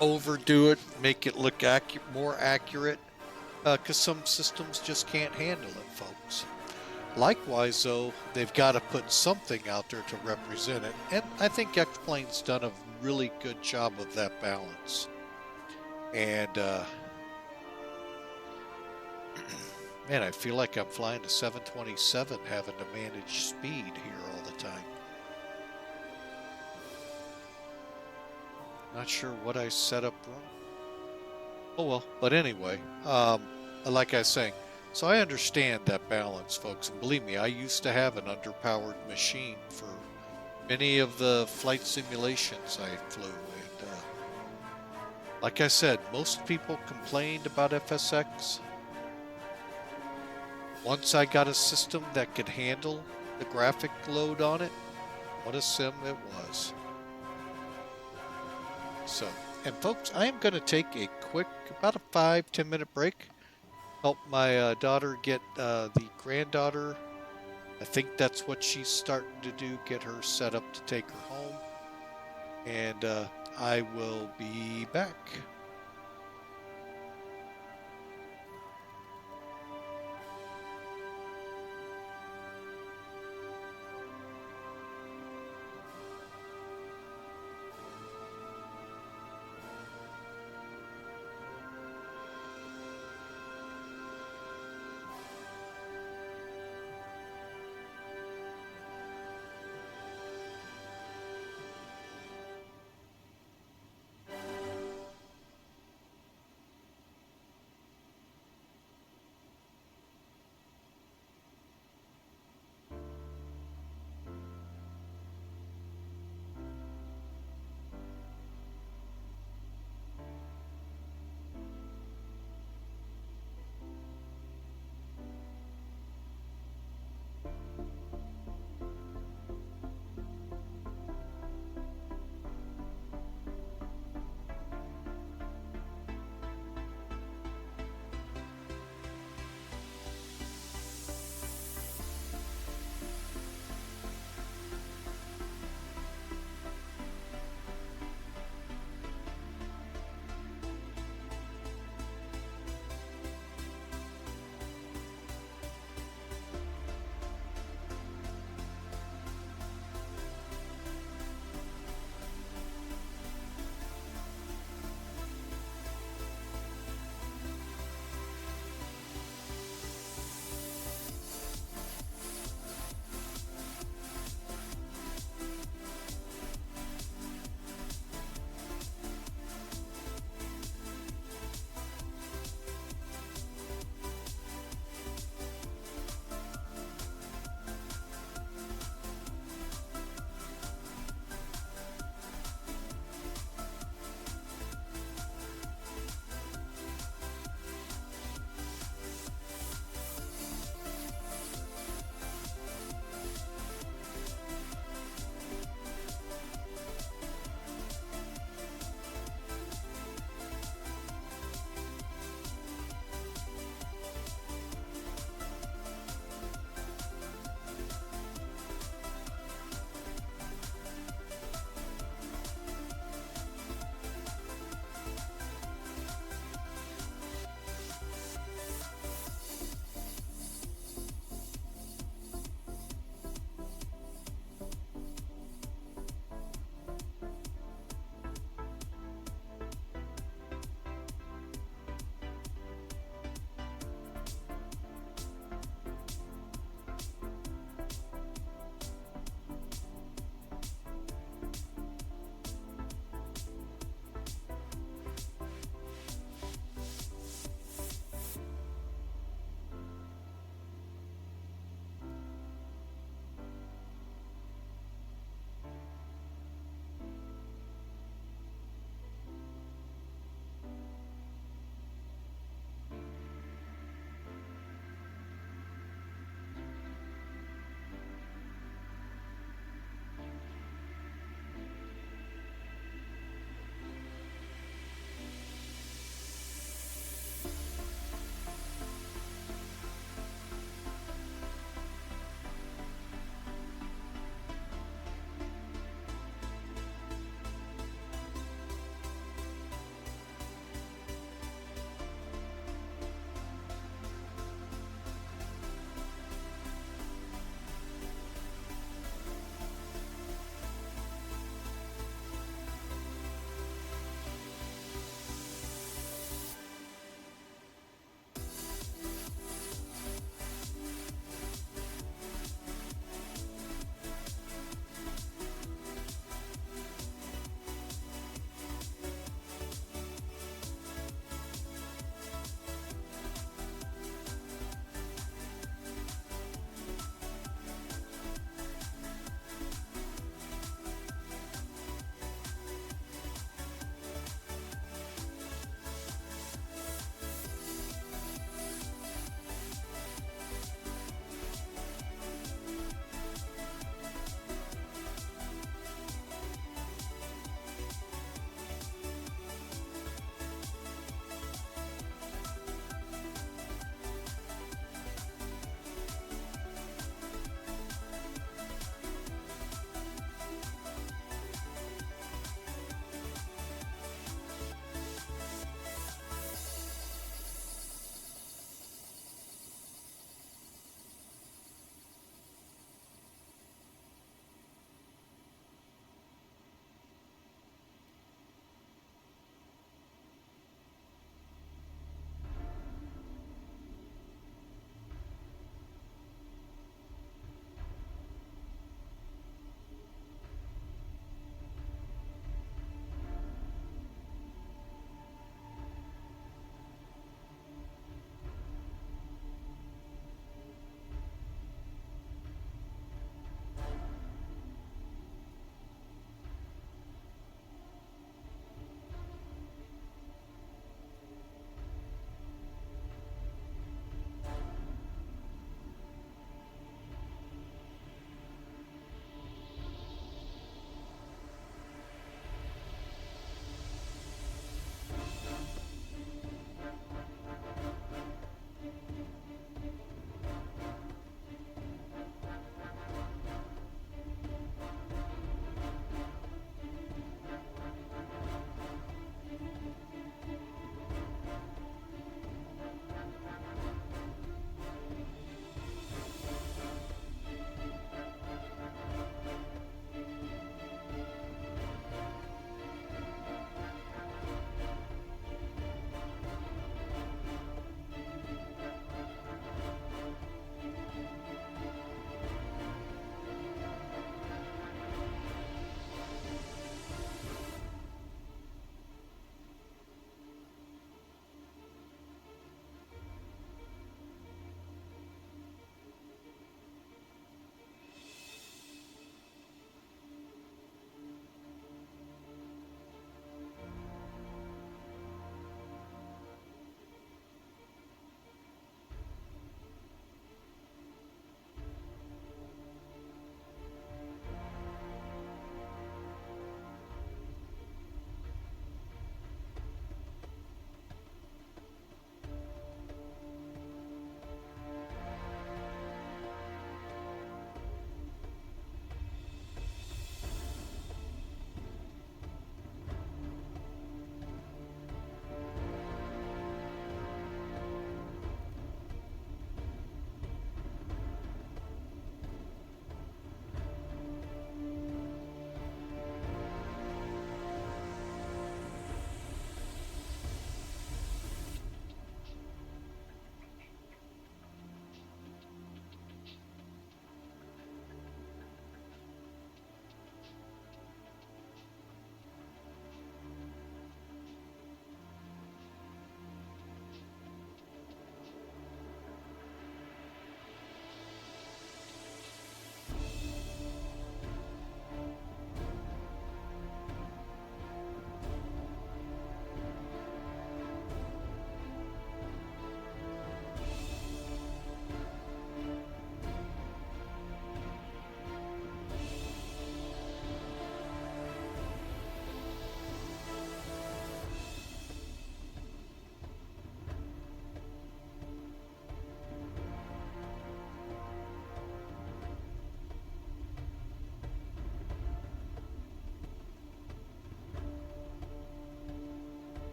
S1: overdo it, make it look more accurate, because some systems just can't handle it, folks. Likewise, though, they've got to put something out there to represent it, and I think X-Plane's done a really good job of that balance. And man, I feel like I'm flying a 727 having to manage speed here all the time. Not sure what I set up wrong. Oh well, but anyway, like I was saying, so I understand that balance, folks, and believe me, I used to have an underpowered machine for many of the flight simulations I flew, and like I said, most people complained about FSX. Once I got a system that could handle the graphic load on it, what a sim it was. So, and folks, I am going to take a quick, about a 5-10 minute break, help my daughter get the granddaughter. I think that's what she's starting to do, get her set up to take her home. And I will be back.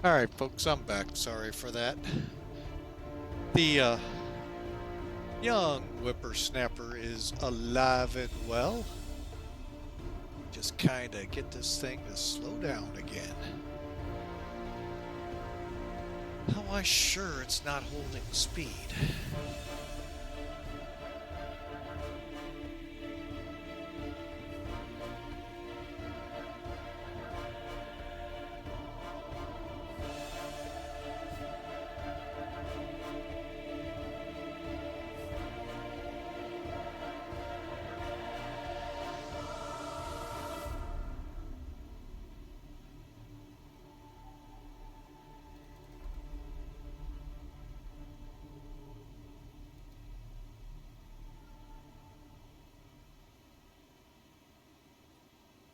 S1: Alright, folks, I'm back. Sorry for that. The young whippersnapper is alive and well. Just kind of get this thing to slow down again. How am I sure it's not holding speed?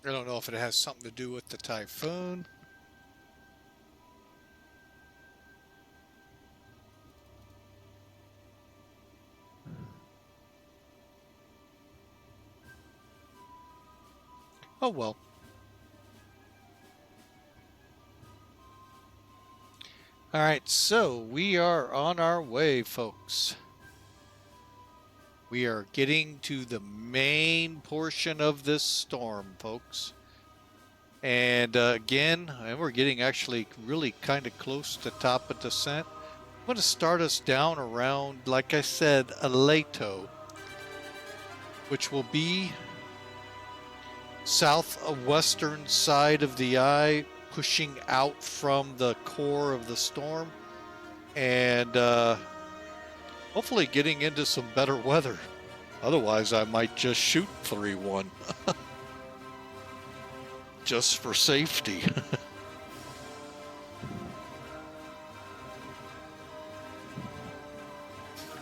S1: I don't know if it has something to do with the typhoon. Oh well. Alright, so we are on our way, folks. We are getting to the main portion of this storm, folks. And again, we're getting actually really kind of close to top of descent. I'm going to start us down around, like I said, Aleto, which will be southwestern side of the eye, pushing out from the core of the storm. And hopefully getting into some better weather. Otherwise, I might just shoot 3-1. Just for safety.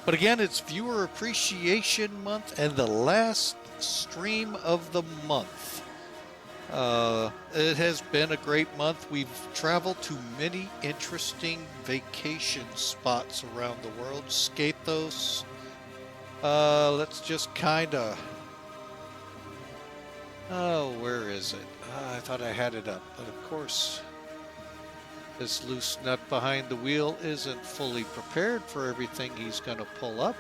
S1: But again, it's Viewer Appreciation Month and the last stream of the month. It has been a great month. We've traveled to many interesting vacation spots around the world. Skathos. Let's just kind of... Oh, where is it? I thought I had it up, but of course, this loose nut behind the wheel isn't fully prepared for everything he's going to pull up.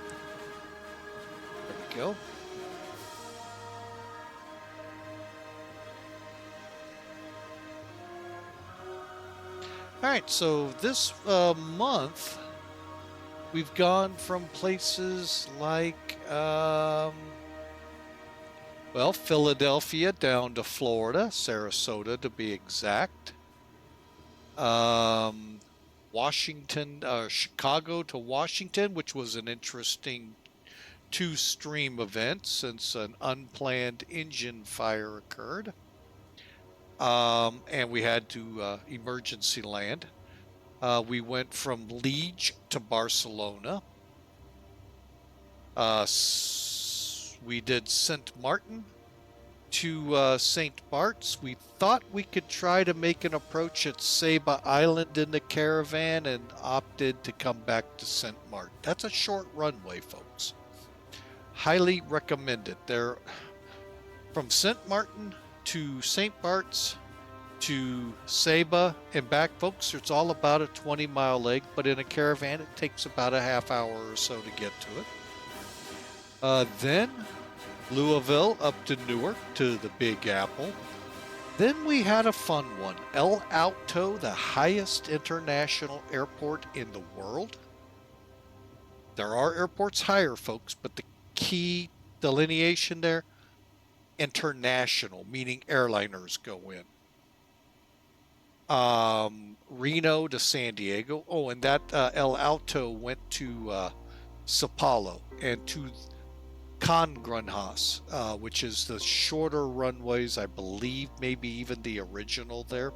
S1: There we go. Alright, so this month, we've gone from places like, well, Philadelphia down to Florida, Sarasota to be exact. Washington, Chicago to Washington, which was an interesting two-stream event since an unplanned engine fire occurred. And we had to emergency land. We went from Liege to Barcelona. We did St. Martin to St. Bart's. We thought we could try to make an approach at Saba Island in the caravan and opted to come back to St. Martin. That's a short runway, folks. Highly recommended. There, from St. Martin to St. Bart's to Saba and back, folks, it's all about a 20-mile leg, but in a caravan it takes about a half hour or so to get to it. Then Louisville up to Newark to the Big Apple. Then we had a fun one, El Alto, the highest international airport in the world. There are airports higher, folks, but the key delineation there, international, meaning airliners go in. Reno to San Diego. Oh, and that El Alto went to Sao Paulo and to Congonhas, which is the shorter runways, I believe, maybe even the original there.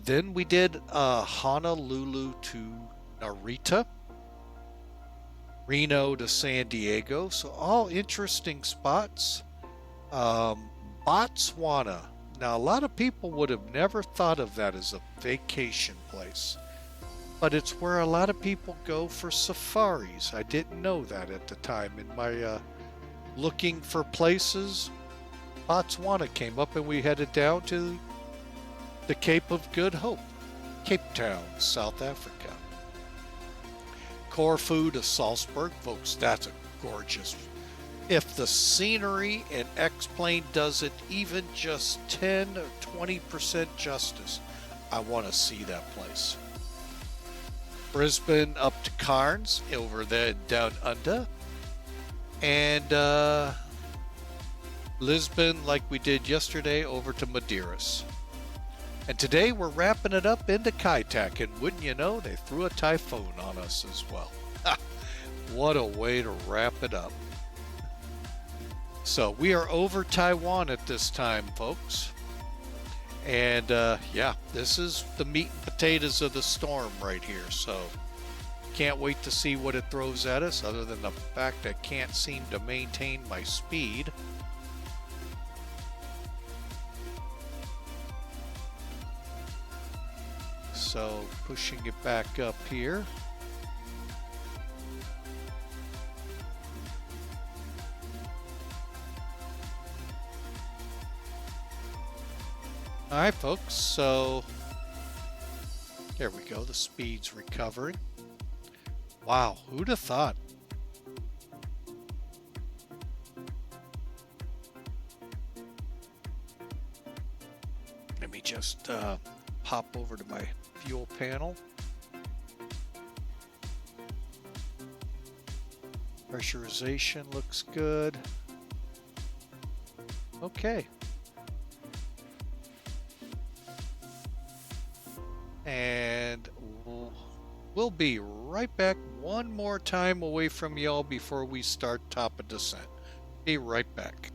S1: Then we did Honolulu to Narita, Reno to San Diego. So all interesting spots. Botswana. Now, a lot of people would have never thought of that as a vacation place, but it's where a lot of people go for safaris. I didn't know that at the time. In my looking for places, Botswana came up and we headed down to the Cape of Good Hope. Cape Town, South Africa. Corfu to Salzburg, folks, that's a gorgeous. If the scenery in X-Plane does it even just 10 or 20% justice, I want to see that place. Brisbane up to Cairns, over there down under. And Lisbon, like we did yesterday, over to Madeiras. And today we're wrapping it up into Kai Tak, and wouldn't you know, they threw a typhoon on us as well. What a way to wrap it up. So we are over Taiwan at this time, folks. And yeah, this is the meat and potatoes of the storm right here. So can't wait to see what it throws at us, other than the fact I can't seem to maintain my speed. So pushing it back up here. All right, folks, so there we go. The speed's recovering. Wow, who'd have thought? Let me just pop over to my fuel panel. Pressurization looks good. Okay. And we'll be right back one more time away from y'all before we start top of descent. Be right back.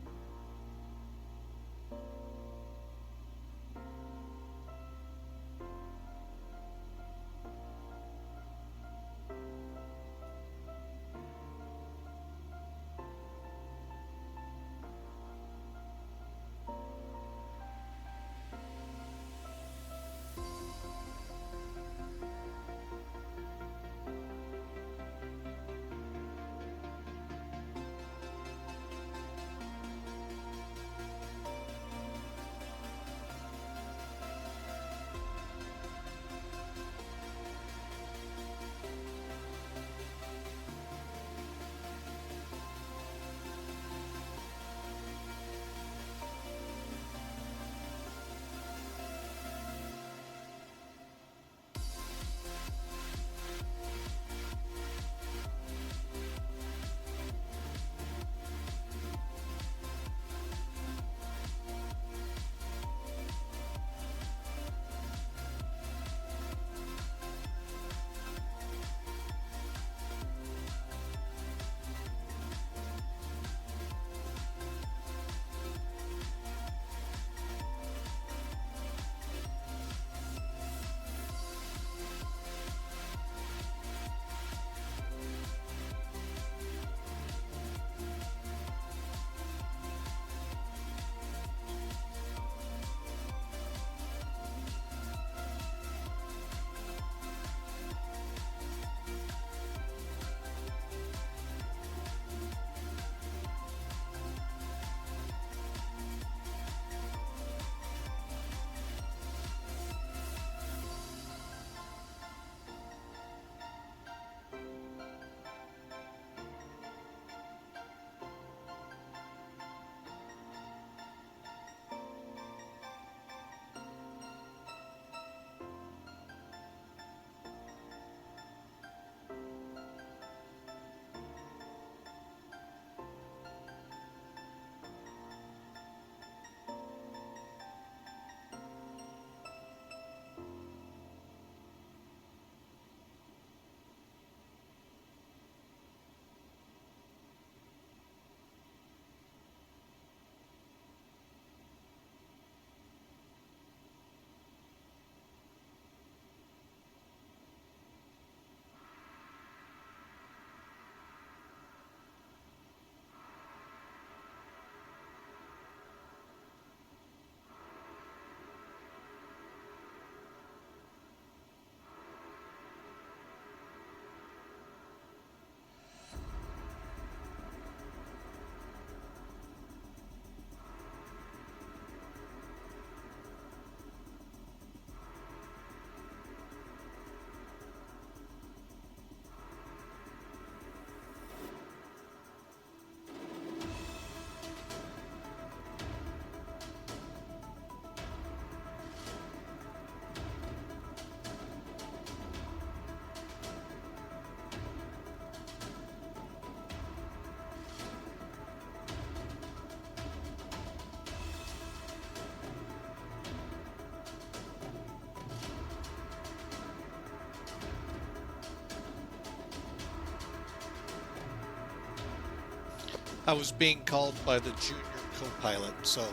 S1: I was being called by the junior co-pilot, so.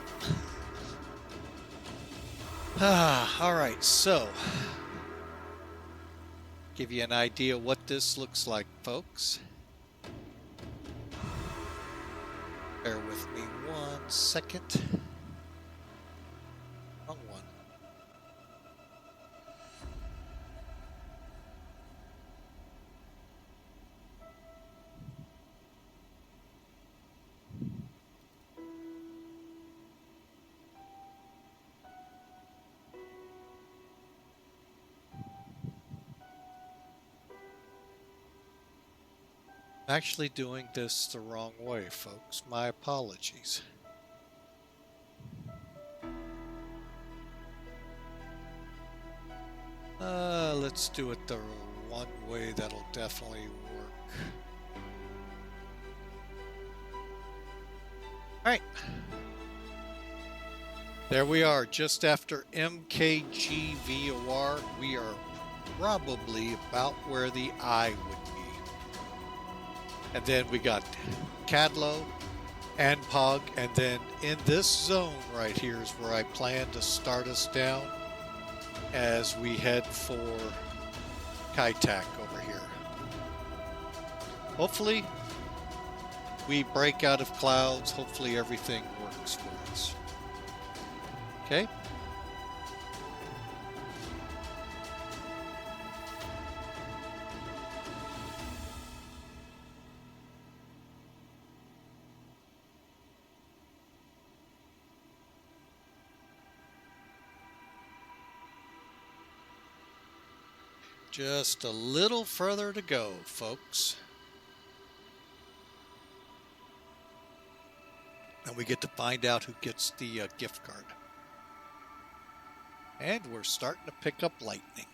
S1: All right, so. Give you an idea what this looks like, folks. Bear with me 1 second. Wrong one. I'm actually doing this the wrong way, folks. My apologies. Let's do it the one way that'll definitely work. Alright. There we are, just after MKG VOR. We are probably about where the eye would be. And then we got Cadlo and Pog, and then in this zone right here is where I plan to start us down as we head for Kaitak over here. Hopefully we break out of clouds. Hopefully everything works for us. Okay. Just a little further to go, folks. And we get to find out who gets the gift card. And we're starting to pick up lightning.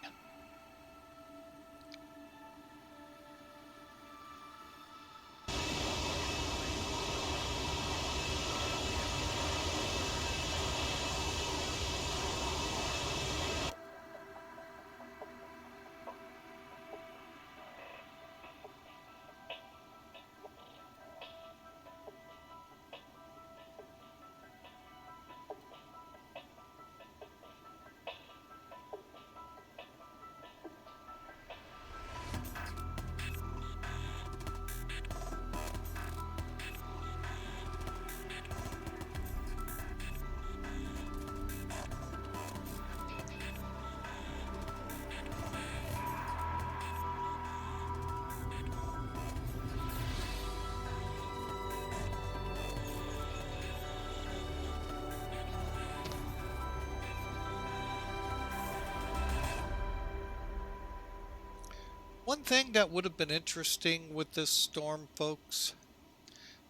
S1: One thing that would have been interesting with this storm, folks,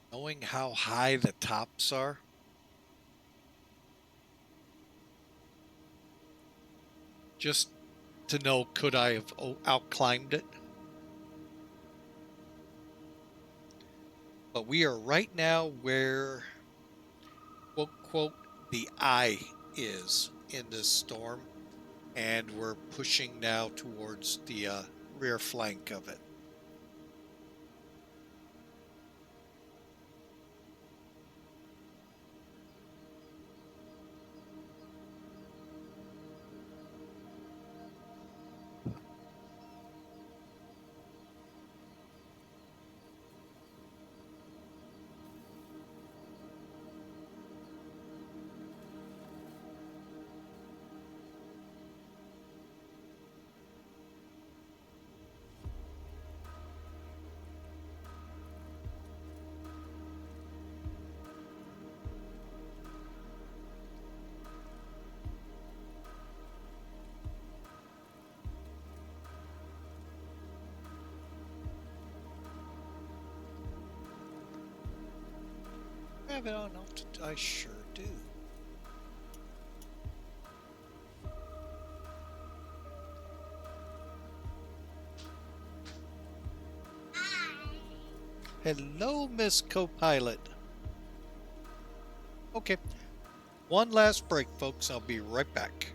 S1: knowing how high the tops are. Just to know, could I have outclimbed it? But we are right now where, quote, quote, the eye is in this storm. And we're pushing now towards the rear flank of it. Have it on altitude? I sure do. Hello, Miss Co-Pilot. Okay. One last break, folks. I'll be right back.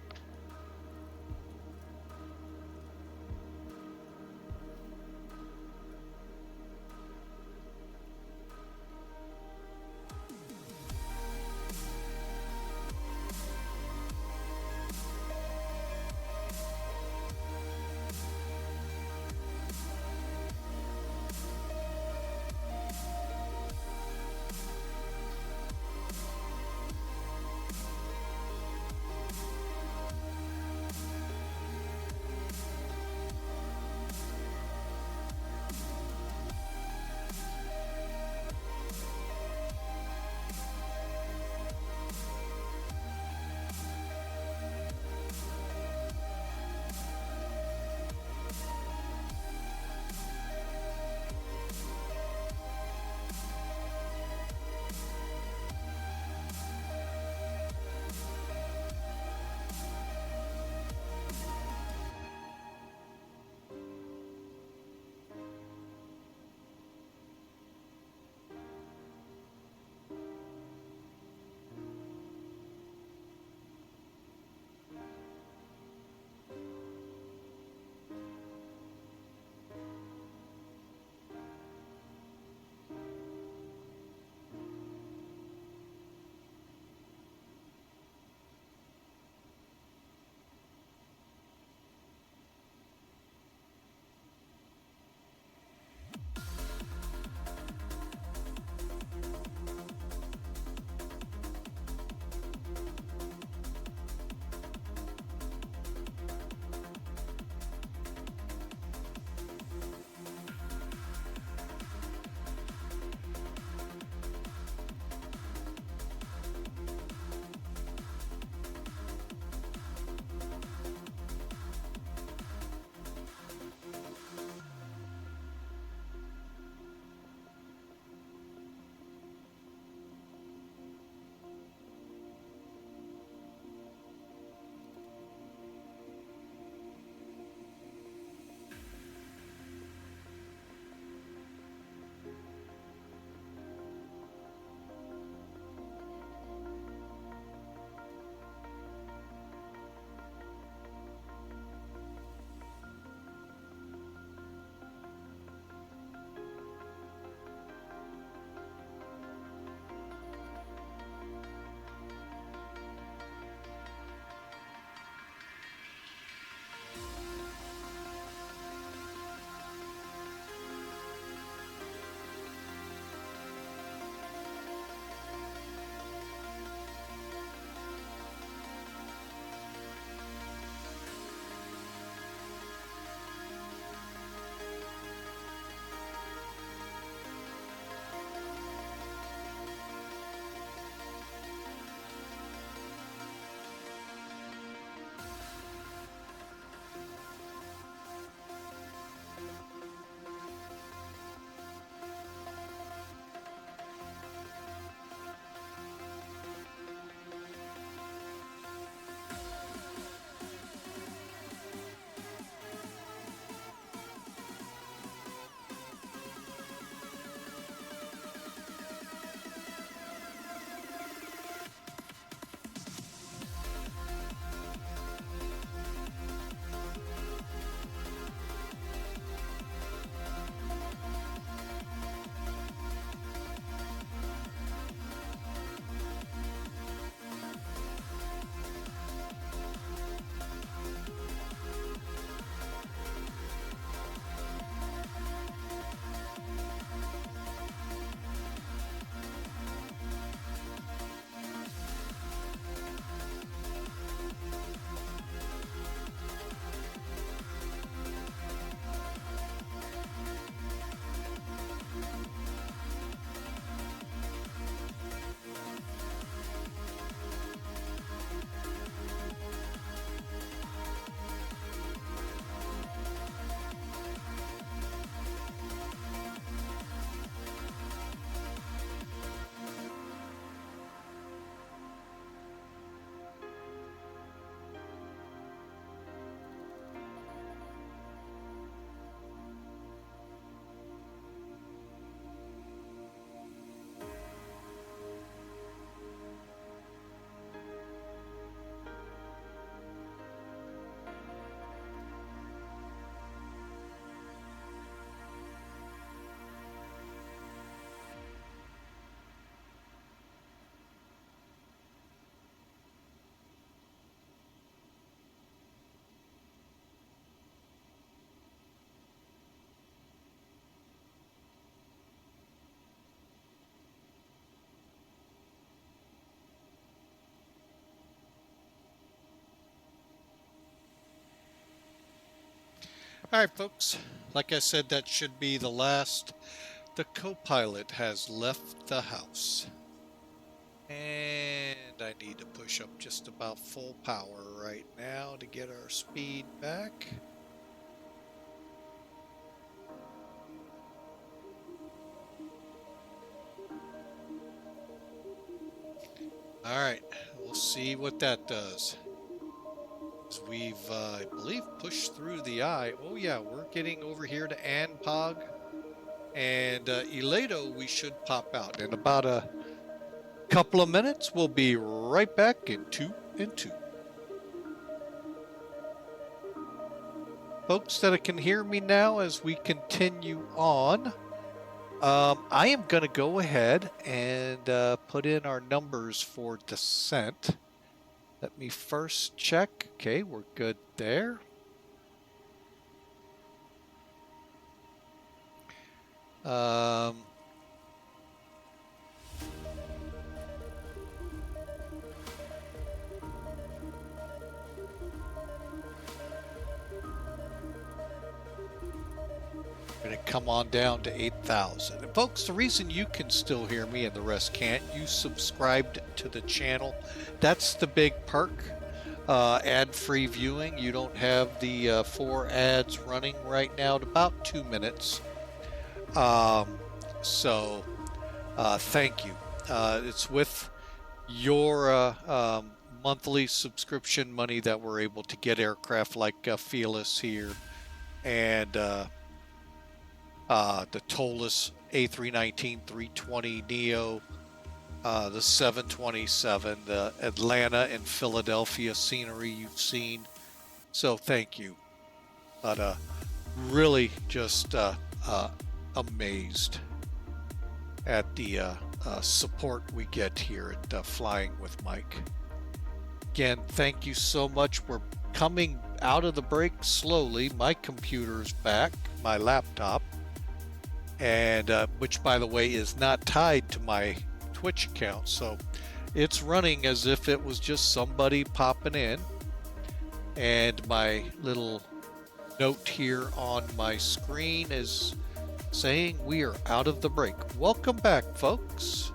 S1: Alright folks, like I said, that should be the last. The co-pilot has left the house. And I need to push up just about full power right now to get our speed back. Alright, we'll see what that does. We've, I believe, pushed through the eye. Oh yeah, we're getting over here to Anpog. And Elato, we should pop out. In about a couple of minutes, we'll be right back in 2 and 2. Folks that can hear me now as we continue on, I am going to go ahead and put in our numbers for descent. Let me first check. Okay, we're good there. Going to come on down to 8,000. And folks, the reason you can still hear me and the rest can't, you subscribed to the channel. That's the big perk. Ad-free viewing. You don't have the 4 ads running right now at about 2 minutes. So thank you. It's with your monthly subscription money that we're able to get aircraft like Felis here and the Tollus A319-320 Neo, the 727, the Atlanta and Philadelphia scenery you've seen. So thank you. But really just amazed at the support we get here at Flying with Mike. Again, thank you so much. We're coming out of the break slowly. My computer's back, my laptop, and which, by the way, is not tied to my Twitch account, so it's running as if it was just somebody popping in. And my little note here on my screen is saying we are out of the break. Welcome back, folks.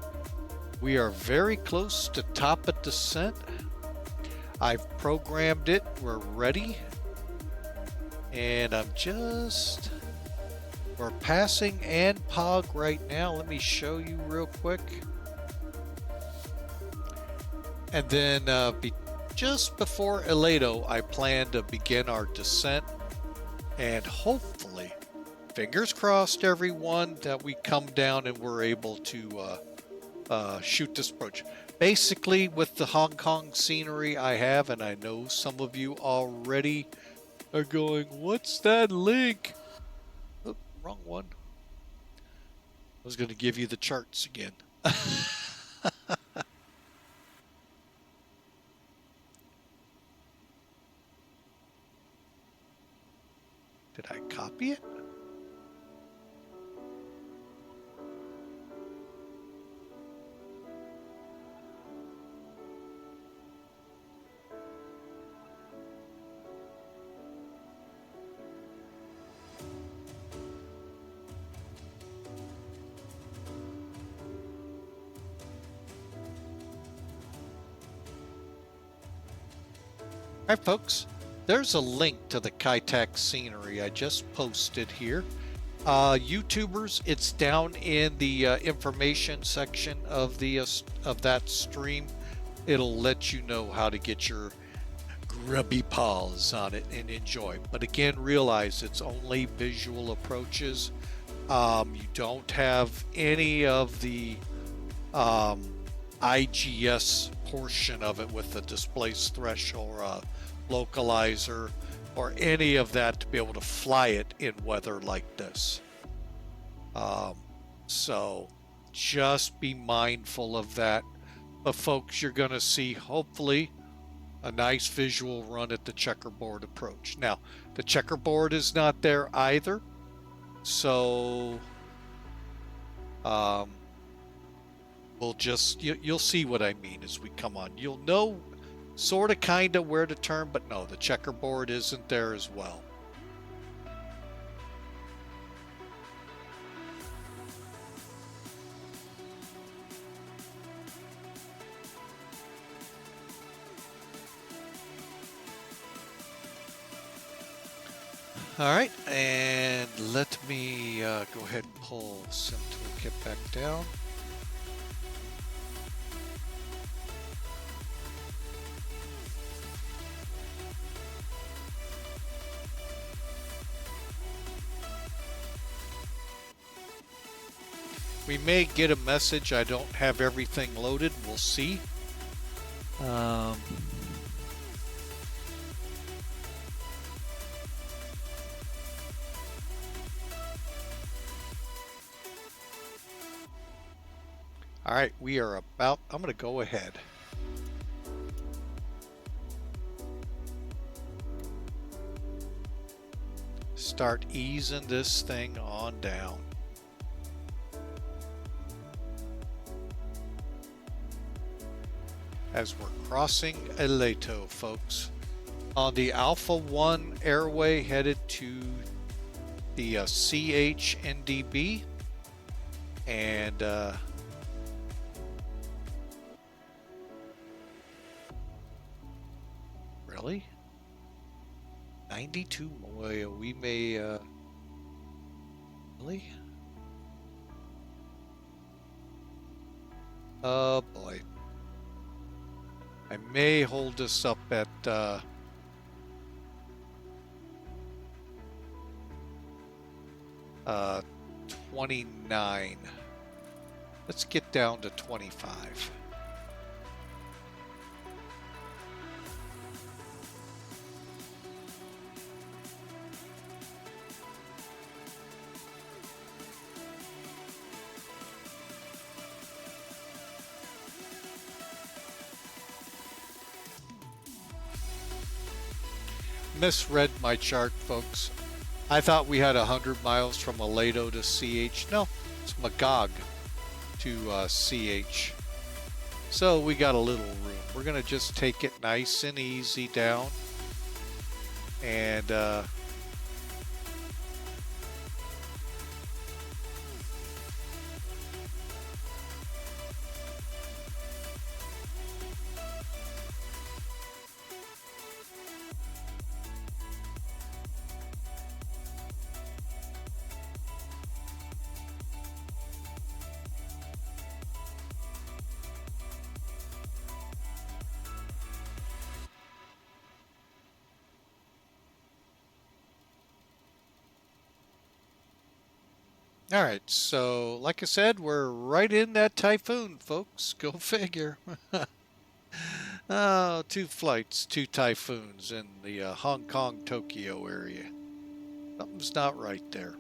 S1: We are very close to top of descent. I've programmed it. We're ready. And we're passing Anpog right now. Let me show you real quick. And then just before Elato, I plan to begin our descent. And hopefully, fingers crossed, everyone, that we come down and we're able to shoot this approach. Basically, with the Hong Kong scenery I have, and I know some of you already are going, what's that link? Oh, wrong one. I was going to give you the charts again. Did I copy it? All right, folks, there's a link to the Kai-Tak scenery I just posted here. YouTubers, it's down in the information section of that stream. It'll let you know how to get your grubby paws on it and enjoy. But again, realize it's only visual approaches. You don't have any of the IGS portion of it with the displaced threshold or localizer or any of that to be able to fly it in weather like this. So just be mindful of that. But folks, you're going to see hopefully a nice visual run at the checkerboard approach. Now, the checkerboard is not there either. So we'll just, you'll see what I mean as we come on. You'll know sort of kind of where to turn, but no, the checkerboard isn't there as well. All right, and let me go ahead and pull sim toolkit back down. We may get a message. I don't have everything loaded. We'll see. All right, we are about, I'm going to go ahead. Start easing this thing on down. As we're crossing Aleto, folks. On the Alpha 1 airway headed to the CHNDB. And really? 92? We may, really? Oh boy. I may hold this up at 29. Let's get down to 25. Misread my chart, folks. I thought we had 100 miles from Aledo to CH. No, it's Magog to CH. So we got a little room. We're going to just take it nice and easy down. And all right, so like I said, we're right in that typhoon, folks. Go figure. Oh, 2 flights, 2 typhoons in the Hong Kong, Tokyo area. Something's not right there.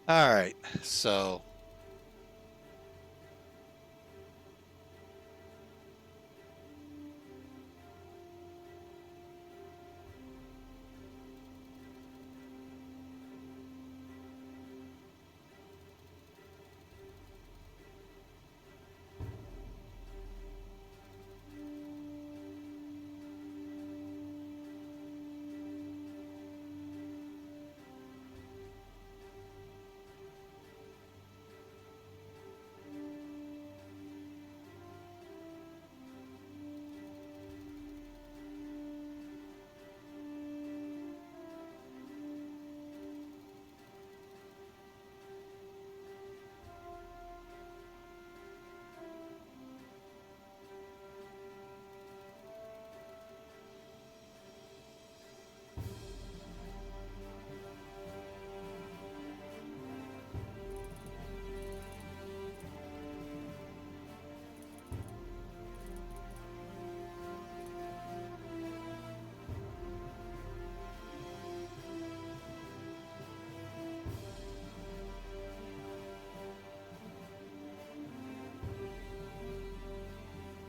S1: All right, so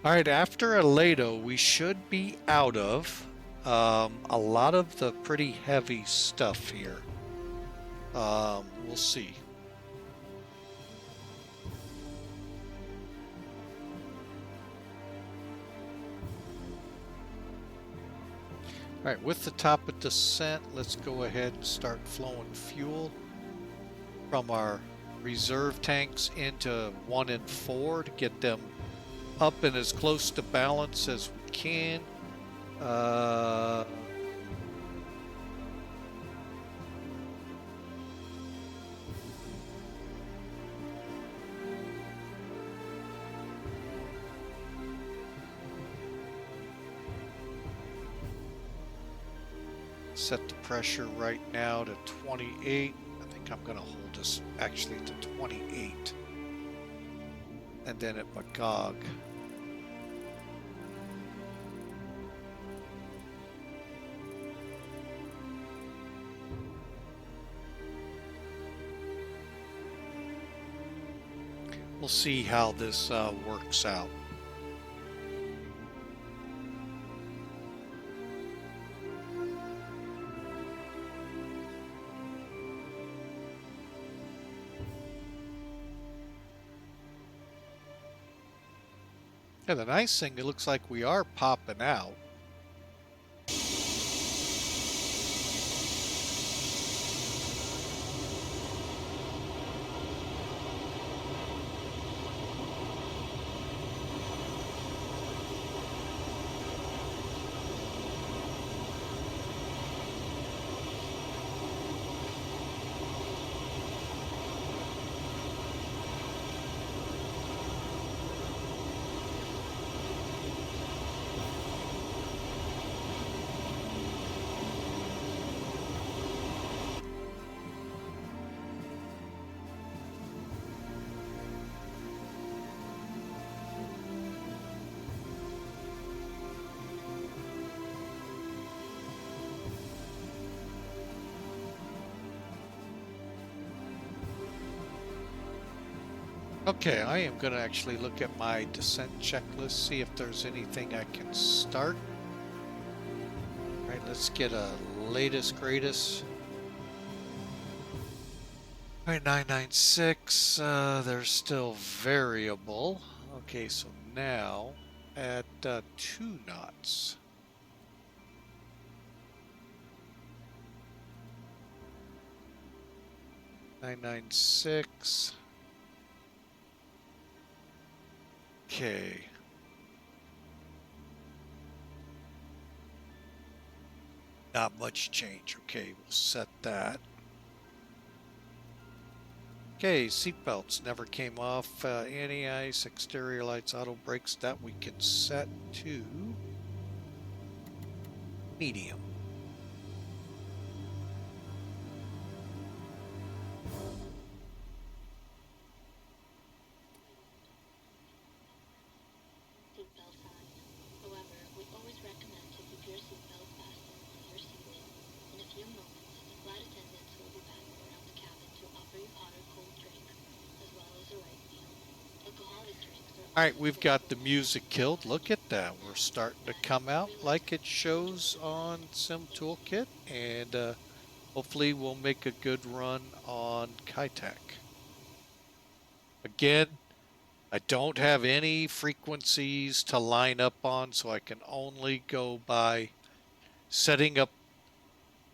S1: all right, after Aledo, we should be out of a lot of the pretty heavy stuff here. We'll see. All right, with the top of descent, let's go ahead and start flowing fuel from our reserve tanks into 1 and 4 to get them up and as close to balance as we can. Set the pressure right now to 28. I think I'm going to hold this actually to 28. And then at PIGOK. We'll see how this works out. Yeah, the nice thing, it looks like we are popping out. Okay, I am going to actually look at my descent checklist, see if there's anything I can start. All right, let's get a latest, greatest. All right, 996, they're still variable. Okay, so now at 2 knots. (996). Okay. Not much change. Okay, we'll set that. Okay, seatbelts never came off. Anti-ice, exterior lights, auto brakes, that we can set to medium.
S8: Seatbelt sign. However, we always recommend to keep your seatbelt fastened on your seatbelt. In a few moments, the flight attendants will be back around the cabin to offer you hot or cold drinks, as well as a right meal. Alcoholic drinks are
S1: Alright, we've got the music killed. Look at that. We're starting to come out like it shows on Sim Toolkit, and hopefully we'll make a good run on Kitech. Again, I don't have any frequencies to line up on, so I can only go by setting up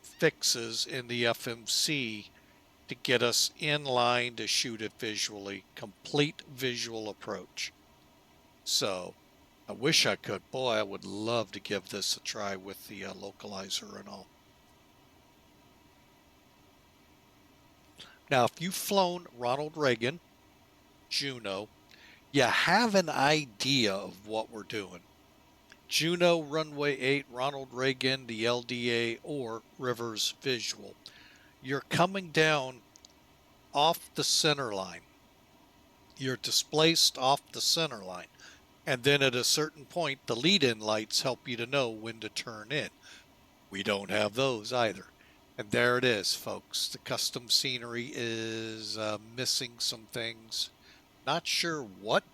S1: fixes in the FMC to get us in line to shoot it visually. Complete visual approach. So I wish I could. Boy, I would love to give this a try with the localizer and all. Now, if you've flown Ronald Reagan, Juno, you have an idea of what we're doing. Juno, Runway 8, Ronald Reagan, the LDA, or Rivers Visual. You're coming down off the center line. You're displaced off the center line. And then at a certain point, the lead-in lights help you to know when to turn in. We don't have those either. And there it is, folks. The custom scenery is missing some things. Not sure what.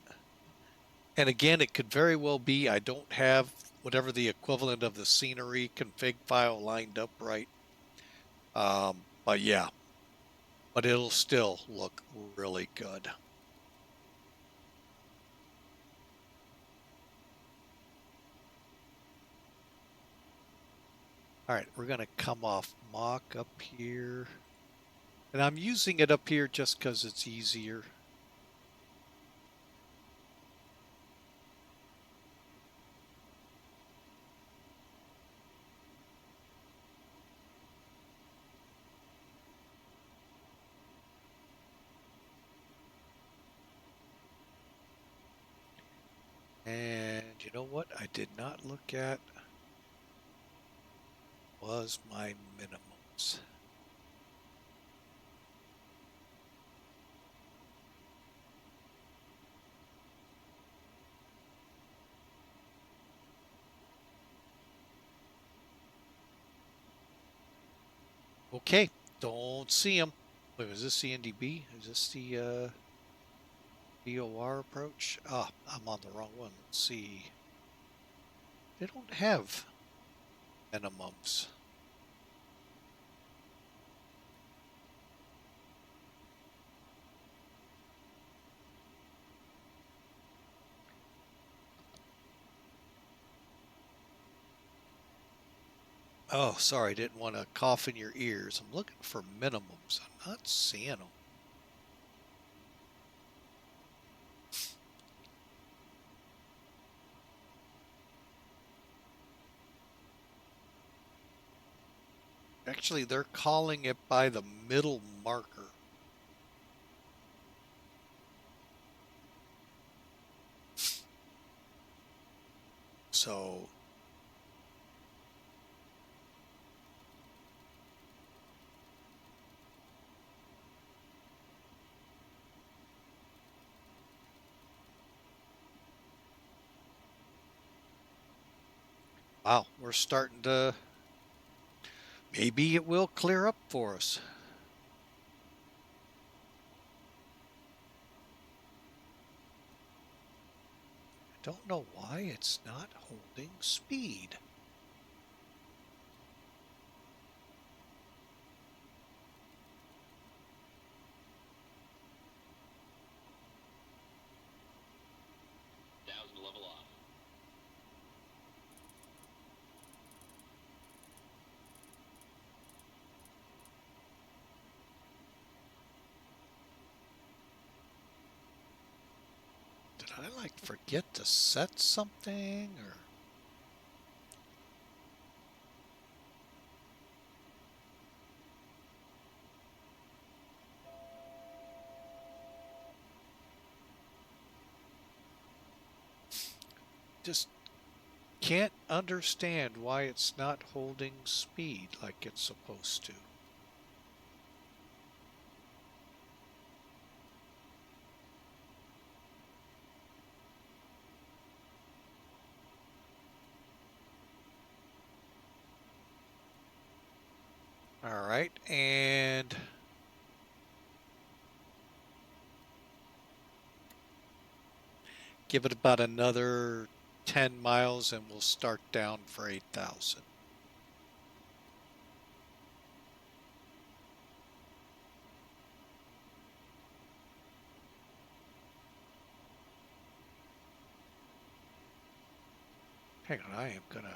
S1: And again, it could very well be I don't have whatever the equivalent of the scenery config file lined up right. But yeah, but it'll still look really good. All right, we're going to come off Mach up here. And I'm using it up here just because it's easier. And you know what? I did not look at was my minimums? Okay, don't see them. Wait, is this the NDB? Is this the BOR approach? Ah, I'm on the wrong one. Let's see. They don't have minimums. Oh, sorry, I didn't want to cough in your ears. I'm looking for minimums. I'm not seeing them. Actually, they're calling it by the middle marker. So, wow, we're starting to, maybe it will clear up for us. I don't know why it's not holding speed.
S2: Level off.
S1: Did I like forget to set something or? Just can't understand why it's not holding speed like it's supposed to. All right, and give it about another 10 miles and we'll start down for 8,000. Hang on, I am gonna.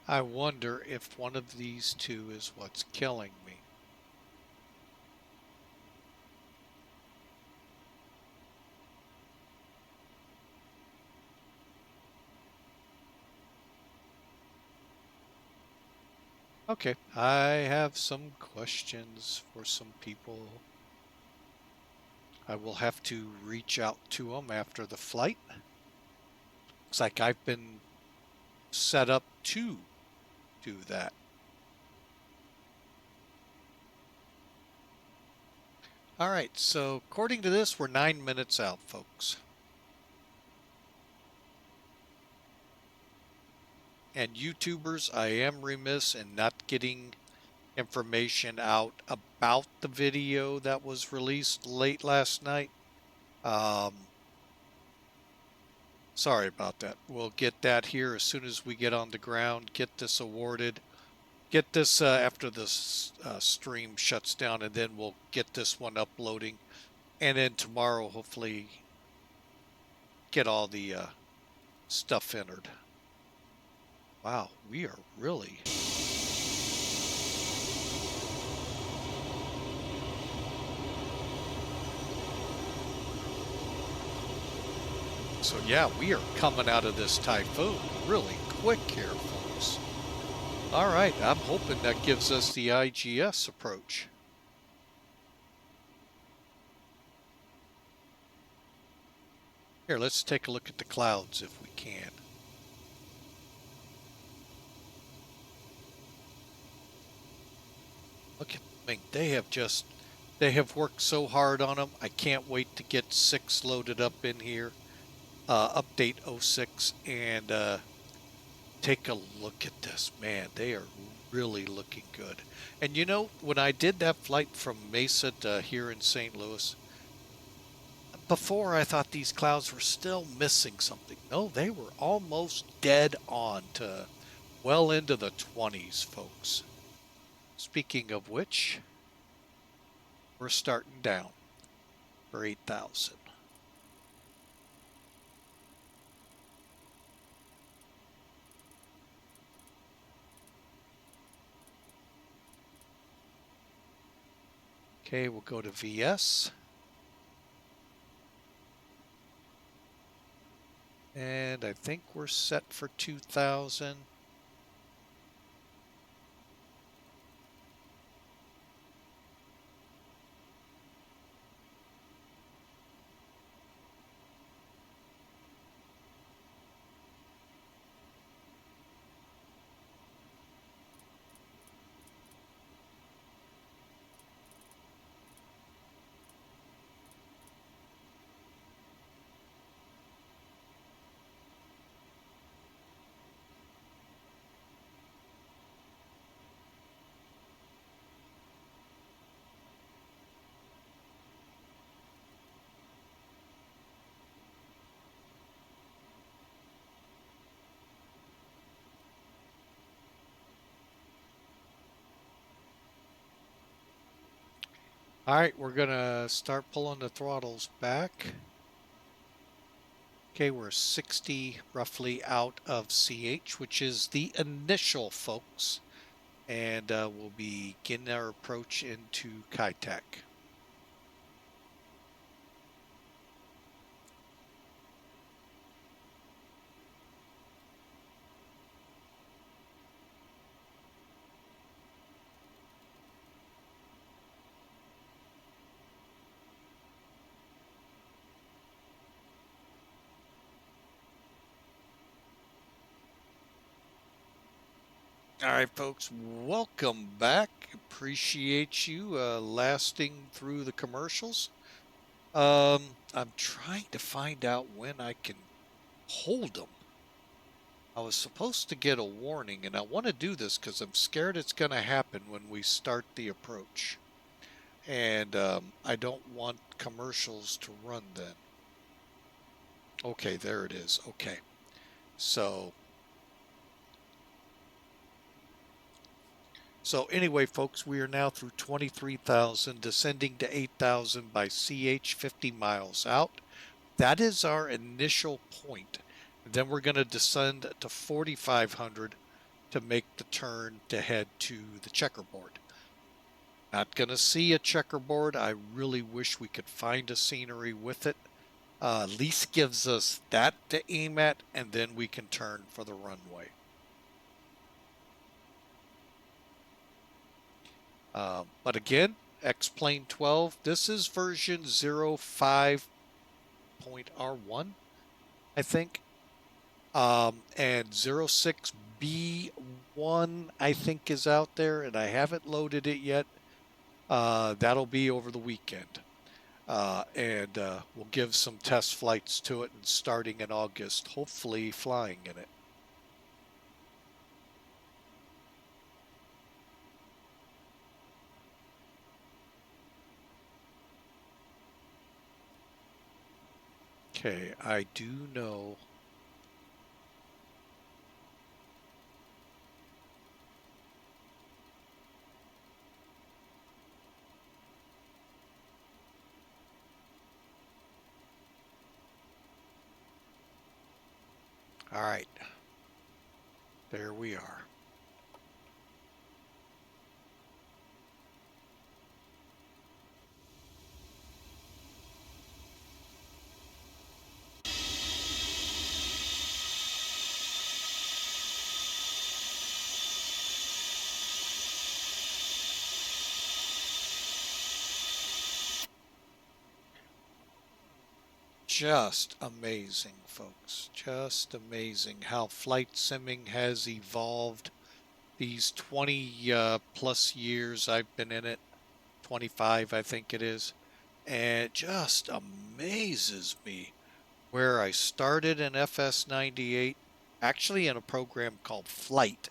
S1: I wonder if one of these two is what's killing me. Okay, I have some questions for some people. I will have to reach out to them after the flight. Looks like I've been set up to do that. All right, so according to this, we're 9 minutes out, folks. And YouTubers, I am remiss in not getting information out about the video that was released late last night. Sorry about that. We'll get that here as soon as we get on the ground, get this awarded, get this after this stream shuts down, and then we'll get this one uploading. And then tomorrow, hopefully, get all the stuff entered. Wow, we are really So yeah, we are coming out of this typhoon really quick here, folks. All right, I'm hoping that gives us the IGS approach. Here, let's take a look at the clouds if we can. Look at, I mean, they have worked so hard on them. I can't wait to get 6 loaded up in here. Update 06 and take a look at this. Man, they are really looking good. And you know, when I did that flight from Mesa to here in St. Louis, before I thought these clouds were still missing something. No, they were almost dead on to well into the 20s, folks. Speaking of which, we're starting down for 8,000. Okay, we'll go to VS. And I think we're set for 2,000. All right, we're gonna start pulling the throttles back. Okay, we're 60 roughly out of CH, which is the initial, folks. And we'll begin our approach into Kitech. All right, folks, welcome back. Appreciate you lasting through the commercials. I'm trying to find out when I can hold them. I was supposed to get a warning, and I want to do this because I'm scared it's going to happen when we start the approach. And I don't want commercials to run then. Okay, there it is. Okay, so anyway, folks, we are now through 23,000, descending to 8,000 by CH 50 miles out. That is our initial point. Then we're going to descend to 4,500 to make the turn to head to the checkerboard. Not going to see a checkerboard. I really wish we could find a scenery with it. At least gives us that to aim at, and then we can turn for the runway. But again, X-Plane 12, this is version 05.r1, I think. And 06B1, I think, is out there, and I haven't loaded it yet. That'll be over the weekend. And we'll give some test flights to it, and starting in August, hopefully flying in it. Okay, I do know. All right, there we are. just amazing, folks. Just amazing how flight simming has evolved these 20 plus years I've been in it. 25, I think it is. And it just amazes me where I started in FS98, actually in a program called Flight.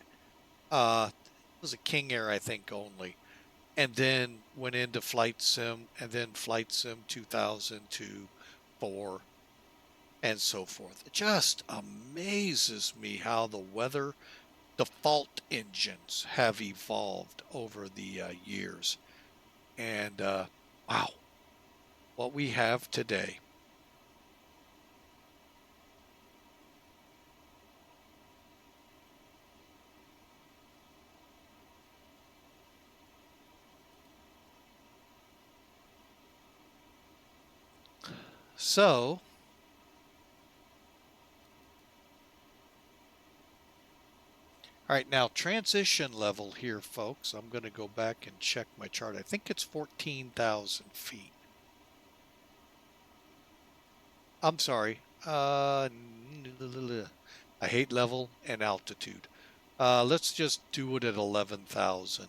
S1: It was a King Air, I think, only. And then went into Flight Sim, and then Flight Sim 2002, 4, and so forth. It just amazes me how the weather default engines have evolved over the years. And wow, what we have today. So, all right, now transition level here, folks. I'm going to go back and check my chart. I think it's 14,000 feet. I'm sorry. I hate level and altitude. Let's just do it at 11,000.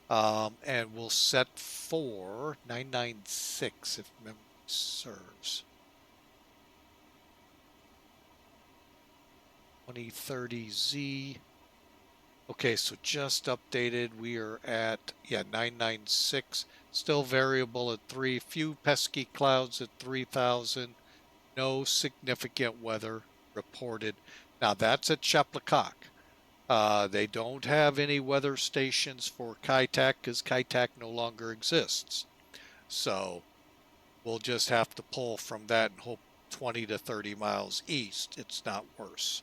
S1: And we'll set for 996 if memory serves. 2030Z. Okay, so just updated. We are at, 996. Still variable at 3. Few pesky clouds at 3,000. No significant weather reported. Now that's at Chaplicok. They don't have any weather stations for Kaitak because Kaitak no longer exists. So we'll just have to pull from that and hope 20 to 30 miles east it's not worse.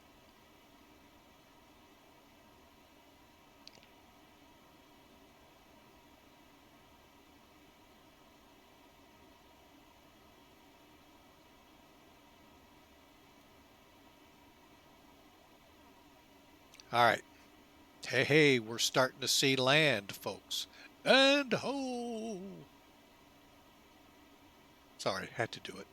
S1: All right. Hey, we're starting to see land, folks. And ho! Sorry, had to do it.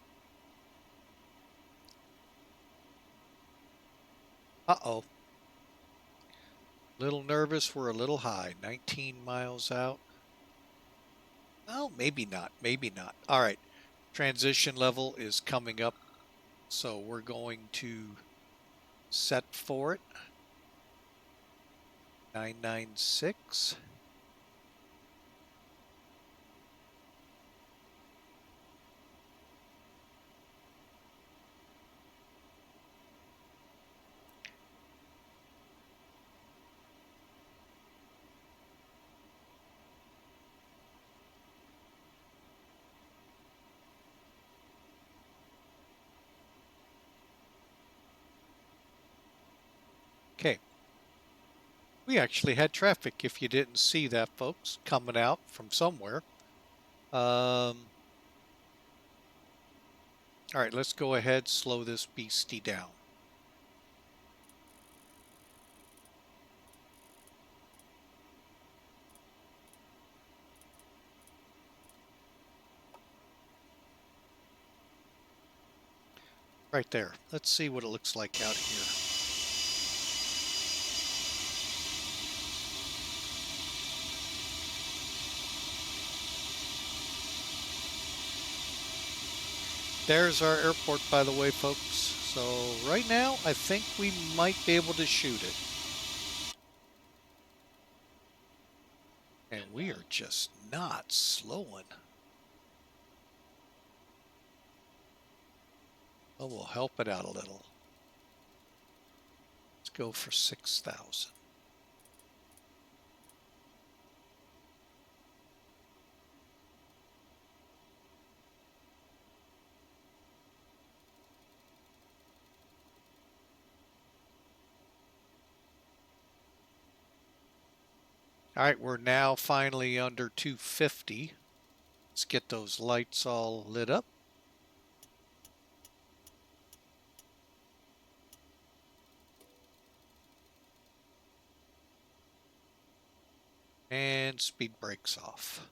S1: Uh-oh. Little nervous, we're a little high. 19 miles out. Oh, maybe not, maybe not. All right, transition level is coming up, so we're going to set for it. 996. Okay. We actually had traffic, if you didn't see that, folks, coming out from somewhere. All right, let's go ahead, slow this beastie down. Right there. Let's see what it looks like out here. There's our airport, by the way, folks. So right now, I think we might be able to shoot it. And we are just not slowing. Oh, we'll help it out a little. Let's go for 6,000. All right, we're now finally under 250. Let's get those lights all lit up. And speed brakes off.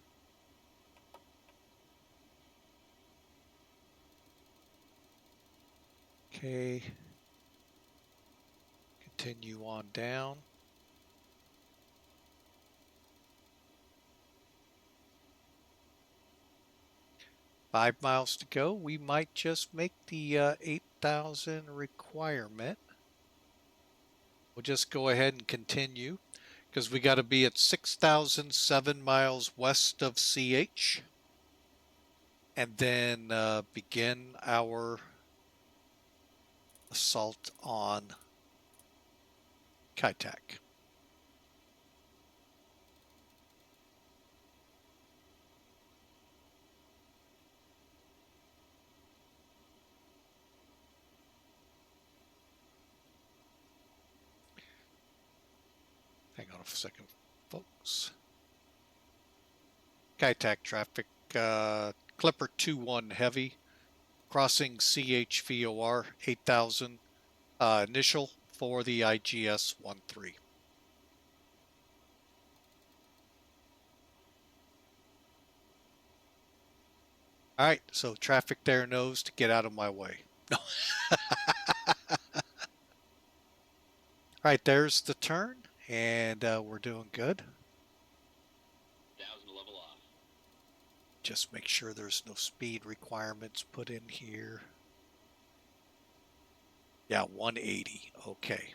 S1: Okay. Continue on down. Five miles to go. We might just make the 8,000 requirement. We'll just go ahead and continue because we got to be at 6,007 miles west of CH and then begin our assault on Kaitak. Hang on a second, folks. Kaitak traffic, Clipper 2-1 heavy, crossing CHVOR 8,000, initial for the IGS 13. All right, so traffic there knows to get out of my way. No. All right, there's the turn, and we're doing good.
S2: 1,000 level off.
S1: Just make sure there's no speed requirements put in here. Yeah, 180. Okay.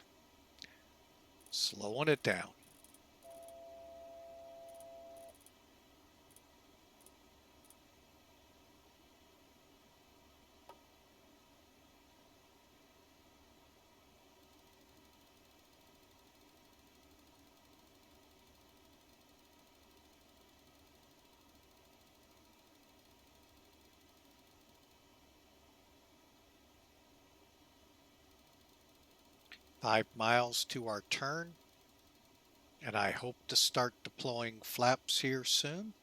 S1: Slowing it down. Five miles to our turn, and I hope to start deploying flaps here soon.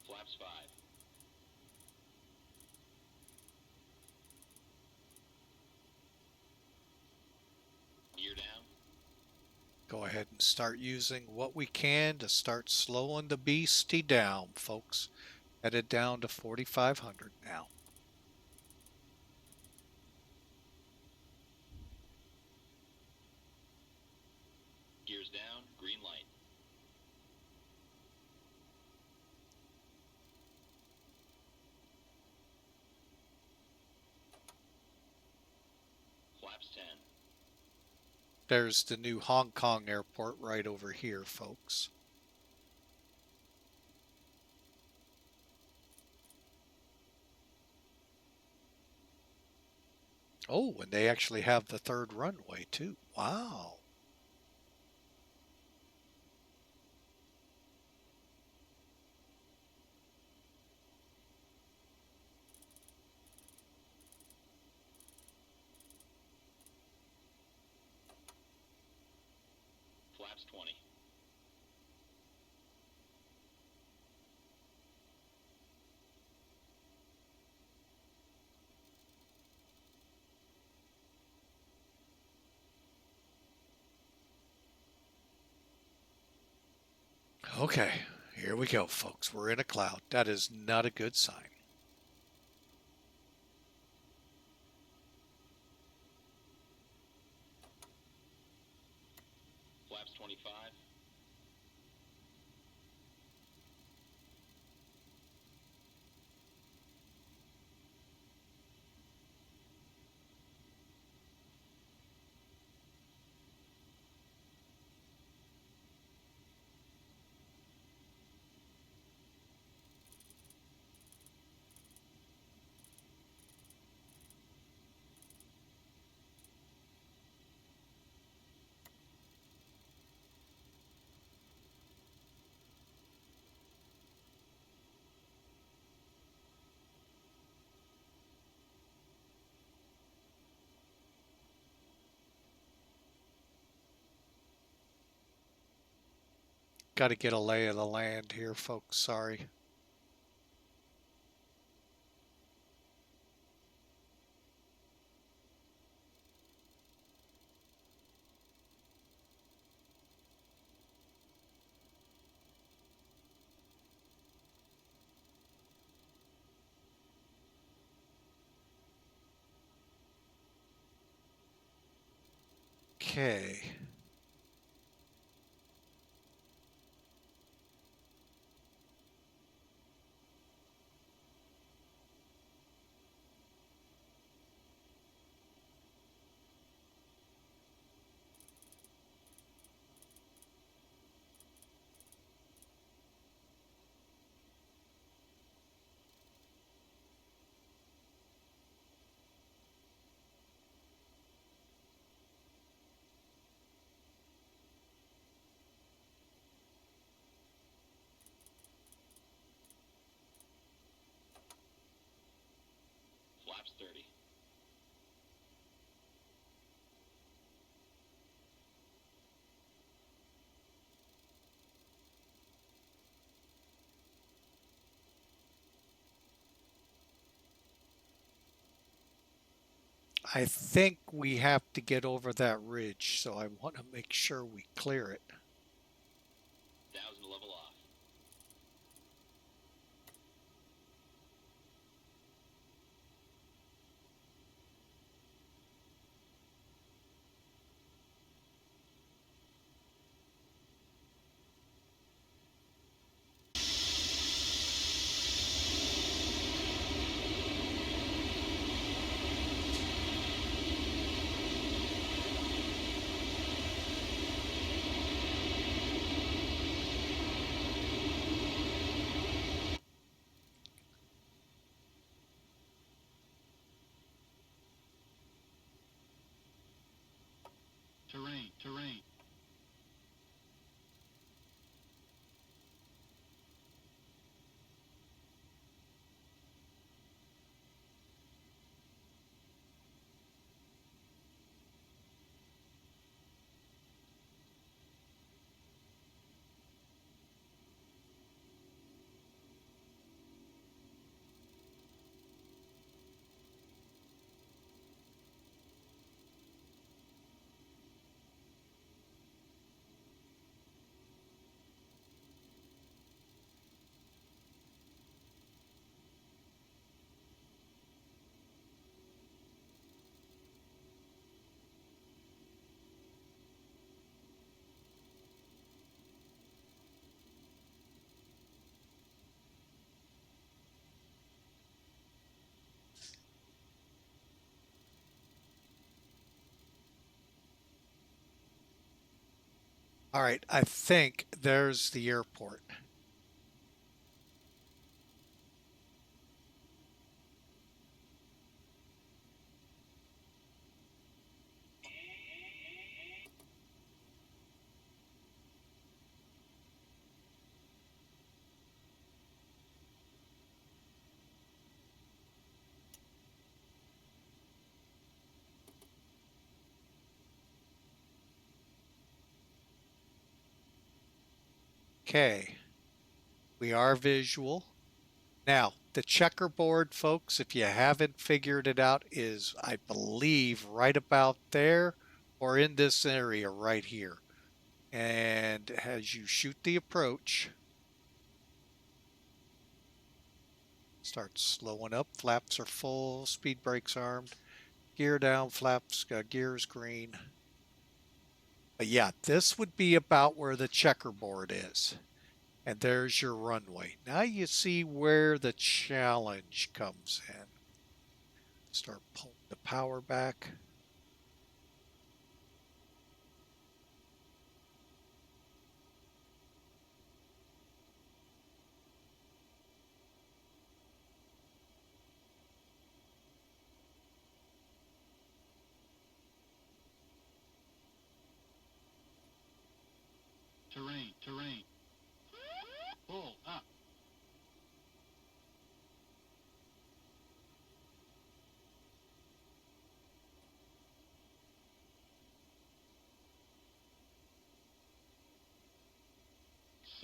S2: Flaps 5. Gear down.
S1: Go ahead and start using what we can to start slowing the beastie down, folks. Headed down to 4,500 now.
S2: Gears down. Green light. Flaps 10.
S1: There's the new Hong Kong airport right over here, folks. Oh, and they actually have the third runway too. Wow.
S2: Flaps 20.
S1: Okay, here we go, folks. We're in a cloud. That is not a good sign.
S2: Flaps 25.
S1: got to get a lay of the land here, folks. Sorry. Okay.
S2: Flaps 30.
S1: I think we have to get over that ridge, so I want to make sure we clear it.
S2: 1000 to level off. Terrain.
S1: All right, I think there's the airport. Okay, we are visual. Now, the checkerboard, folks, if you haven't figured it out, is, I believe, right about there or in this area right here. And as you shoot the approach, start slowing up. Flaps are full, speed brakes armed, gear down, flaps, gears green. But yeah, this would be about where the checkerboard is. And there's your runway. Now you see where the challenge comes in. Start pulling the power back.
S2: Terrain. Pull up.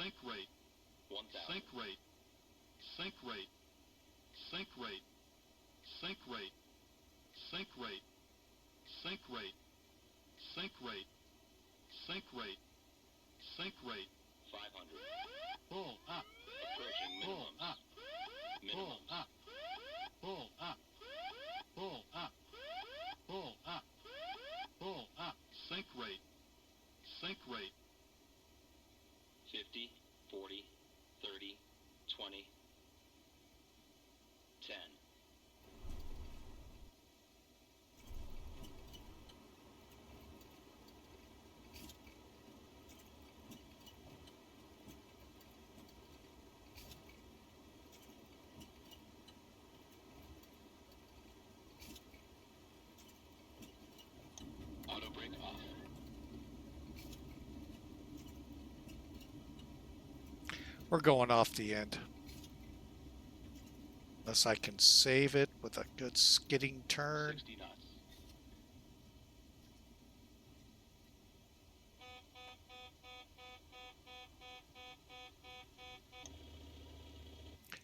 S9: Sink rate.
S2: 1,000.
S9: Sink rate. Sink rate. Sink rate. Sink rate. Sink rate. Sink rate. Sink rate. Sink rate. Sink rate.
S2: 500.
S9: Pull up.
S2: Approaching
S9: Pull
S2: minimums.
S9: up. Pull
S2: Minimums.
S9: up. Pull up. Pull up. Pull up. Pull up. Sink rate. Sink rate.
S2: 50, 40, 30, 20, 10. Auto brake off.
S1: We're going off the end. Unless I can save it with a good skidding turn.
S2: 60 knots.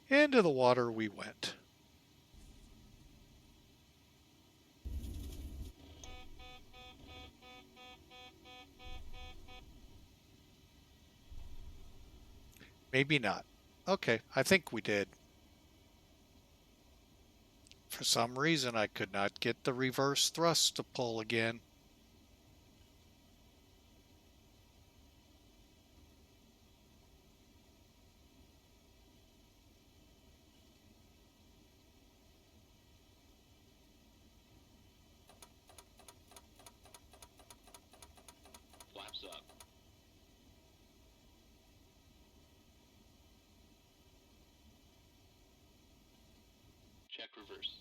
S1: Into the water we went. Maybe not. Okay, I think we did. For some reason, I could not get the reverse thrust to pull again.
S2: Flaps up. Check reverse.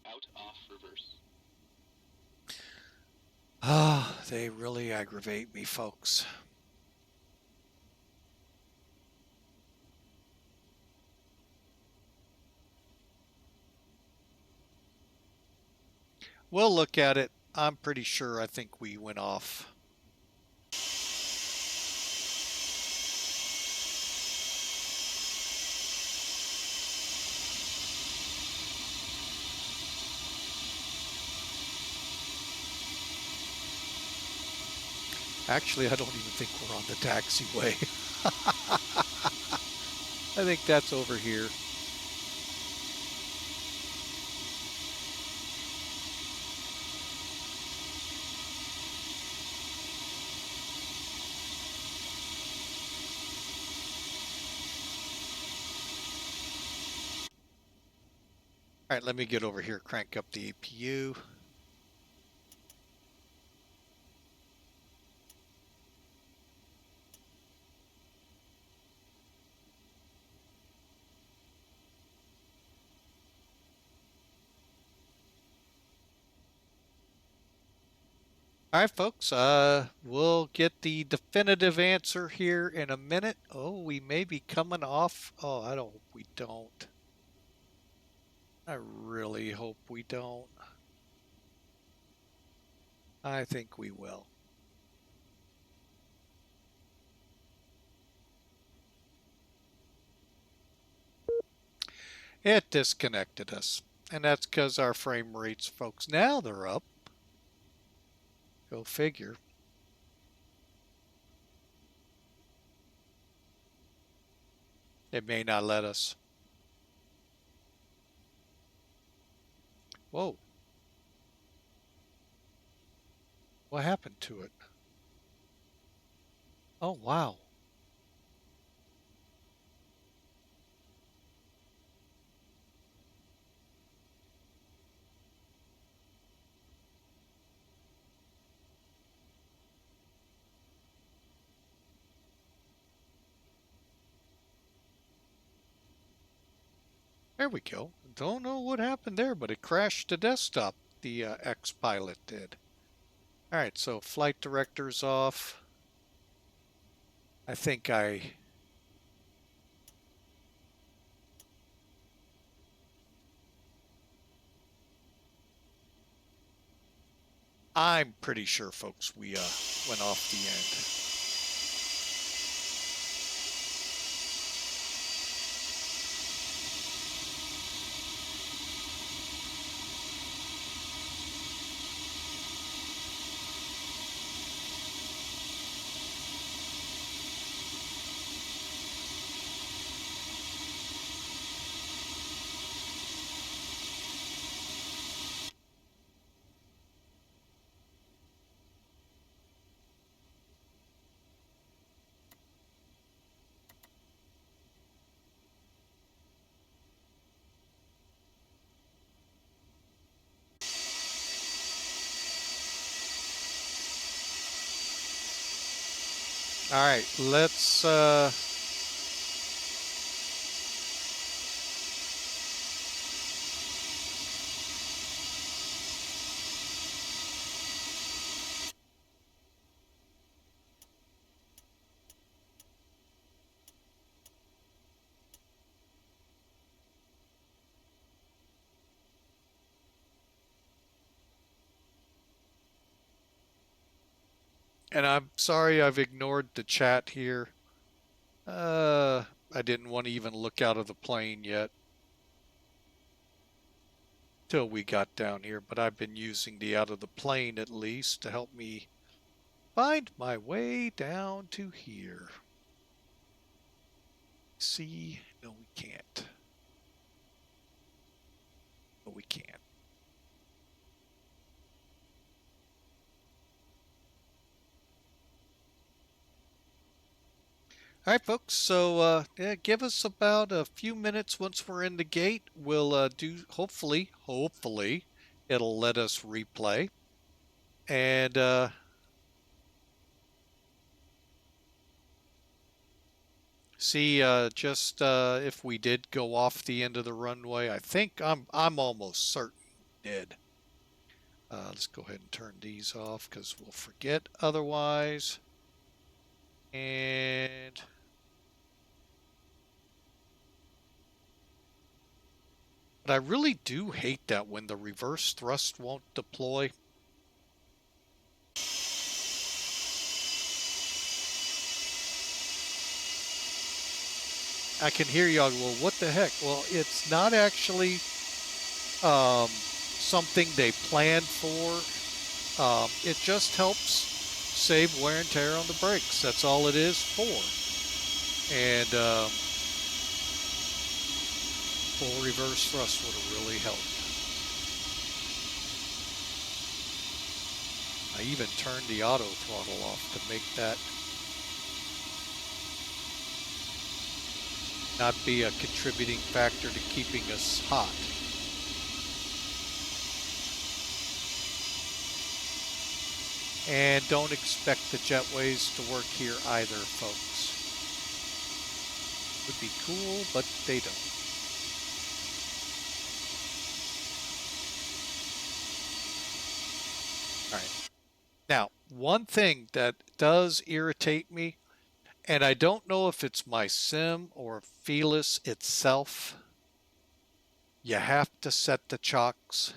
S2: Out, off, reverse.
S1: Ah, they really aggravate me, folks. We'll look at it. I'm pretty sure I think we went off. Actually, I don't even think we're on the taxiway. I think that's over here. All right, let me get over here, crank up the APU. All right, folks, we'll get the definitive answer here in a minute. Oh, we may be coming off. Oh, I don't hope we don't. I really hope we don't. I think we will. It disconnected us, and that's because our frame rates, folks, now they're up. Go figure. It may not let us. Whoa. What happened to it? Oh, wow. There we go. Don't know what happened there, but it crashed the desktop. The X-Pilot did. All right, so flight director's off. I think I'm pretty sure, folks, we went off the end. All right, let's and I'm sorry I've ignored the chat here. I didn't want to even look out of the plane yet till we got down here, but I've been using the out of the plane at least to help me find my way down to here. See, no we can't. No we can't. All right, folks. So yeah, give us about a few minutes once we're in the gate. We'll do hopefully it'll let us replay. And see just if we did go off the end of the runway. I think I'm almost certain we did. Let's go ahead and turn these off because we'll forget otherwise. And but I really do hate that when the reverse thrust won't deploy. I can hear y'all. Well, what the heck? Well, it's not actually something they planned for. It just helps save wear and tear on the brakes. That's all it is for. And full reverse thrust would have really helped. I even turned the auto throttle off to make that not be a contributing factor to keeping us hot. And don't expect the jetways to work here either, folks. Would be cool, but they don't. All right. Now, one thing that does irritate me, and I don't know if it's my sim or Felis itself, you have to set the chocks,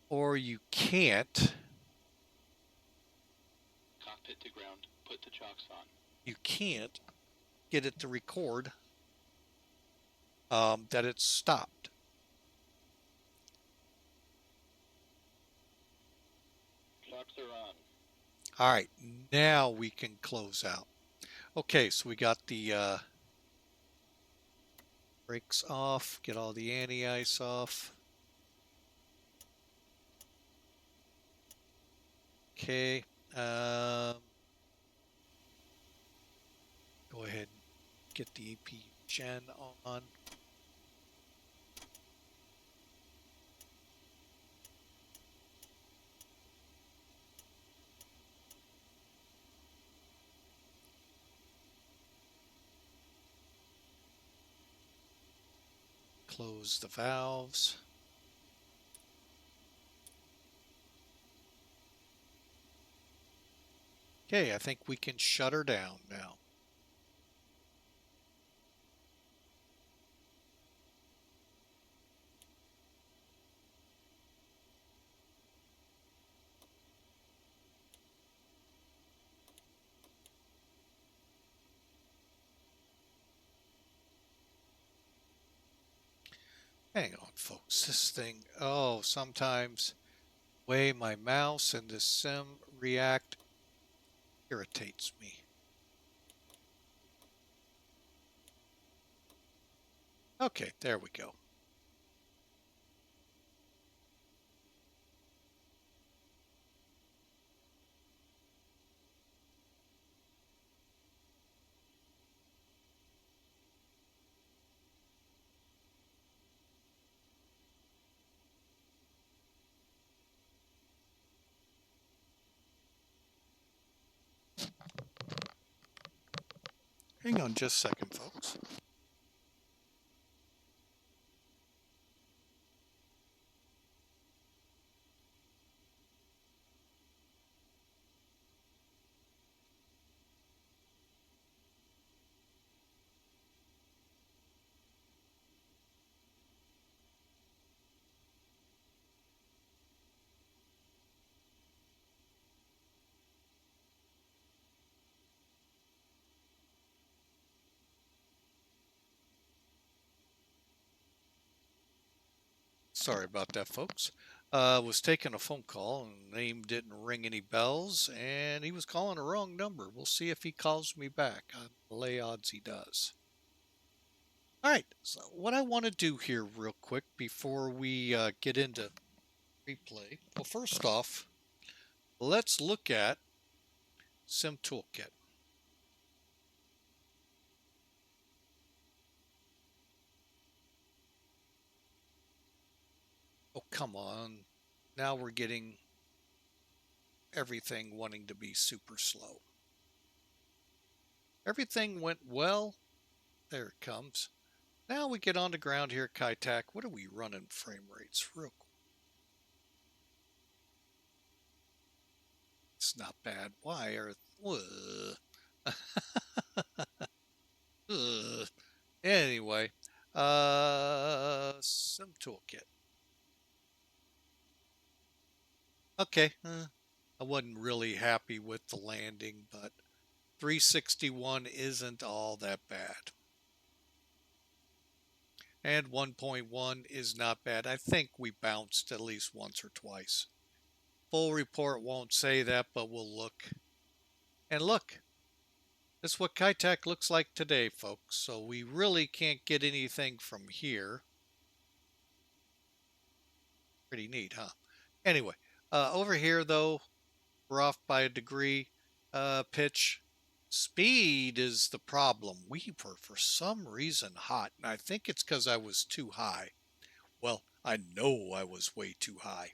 S1: or you can't.
S2: Cockpit to ground. Put the chocks on.
S1: You can't get it to record that it's stopped.
S2: Chocks are on.
S1: All right, now we can close out. Okay, so we got the brakes off, get all the anti-ice off. Okay, go ahead and get the AP gen on. Close the valves. Okay, I think we can shut her down now. Hang on, folks. This thing, oh, sometimes the way my mouse and the sim react irritates me. Okay, there we go. Hang on just a second, folks. Sorry about that, folks. Was taking a phone call and the name didn't ring any bells, and he was calling a wrong number. We'll see if he calls me back. I lay odds he does. All right, so what I want to do here real quick before we get into replay. Well, first off, let's look at Sim Toolkit. Oh, come on. Now we're getting everything wanting to be super slow. Everything went well. There it comes. Now we get on the ground here, Kaitak. What are we running frame rates real quick? It's not bad. Why are... Anyway, Sim Toolkit. Okay, I wasn't really happy with the landing, but 361 isn't all that bad. And 1.1 is not bad. I think we bounced at least once or twice. Full report won't say that, but we'll look. And look, this is what Kaitak looks like today, folks. So we really can't get anything from here. Pretty neat, huh? Anyway, over here, though, we're off by a degree. Pitch. Speed is the problem. We were, for some reason, hot. And I think it's because I was too high. Well, I know I was way too high.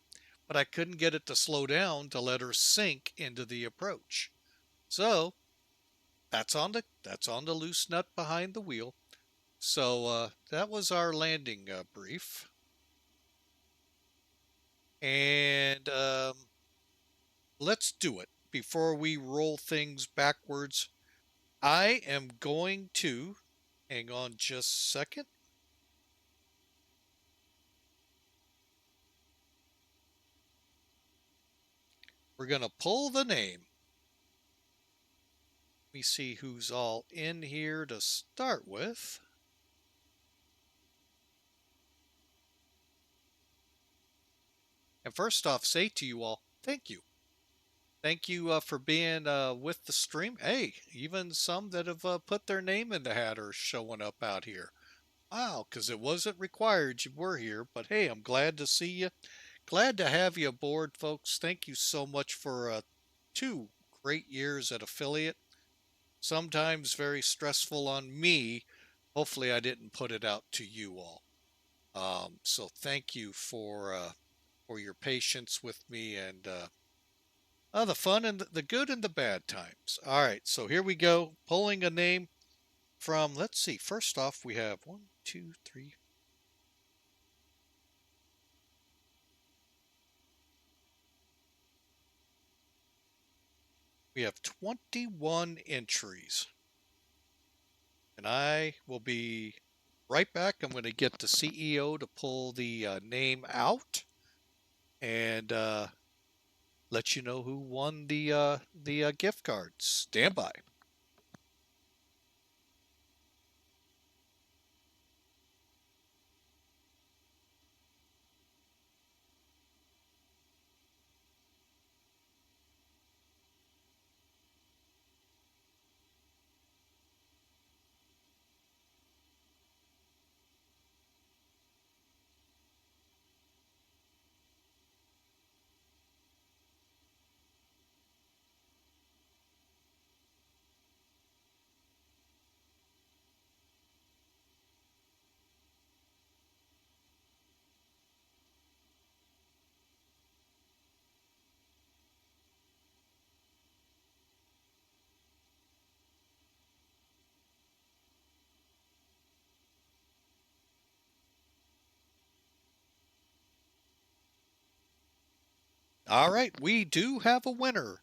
S1: But I couldn't get it to slow down to let her sink into the approach. So that's on the loose nut behind the wheel. So that was our landing brief. And let's do it. Before we roll things backwards, I am going to, hang on just a second. We're going to pull the name. Let me see who's all in here to start with. And first off, say to you all, thank you. Thank you for being with the stream. Hey, even some that have put their name in the hat are showing up out here. Wow, because it wasn't required you were here. But hey, I'm glad to see you. Glad to have you aboard, folks. Thank you so much for 2 great years at Affiliate. Sometimes very stressful on me. Hopefully I didn't put it out to you all. So thank you for your patience with me and the fun and the good and the bad times. All right, so here we go. Pulling a name from, let's see, first off we have 1, 2, 3. We have 21 entries. And I will be right back. I'm going to get the CEO to pull the name out and let you know who won the gift cards. Stand by. All right, we do have a winner.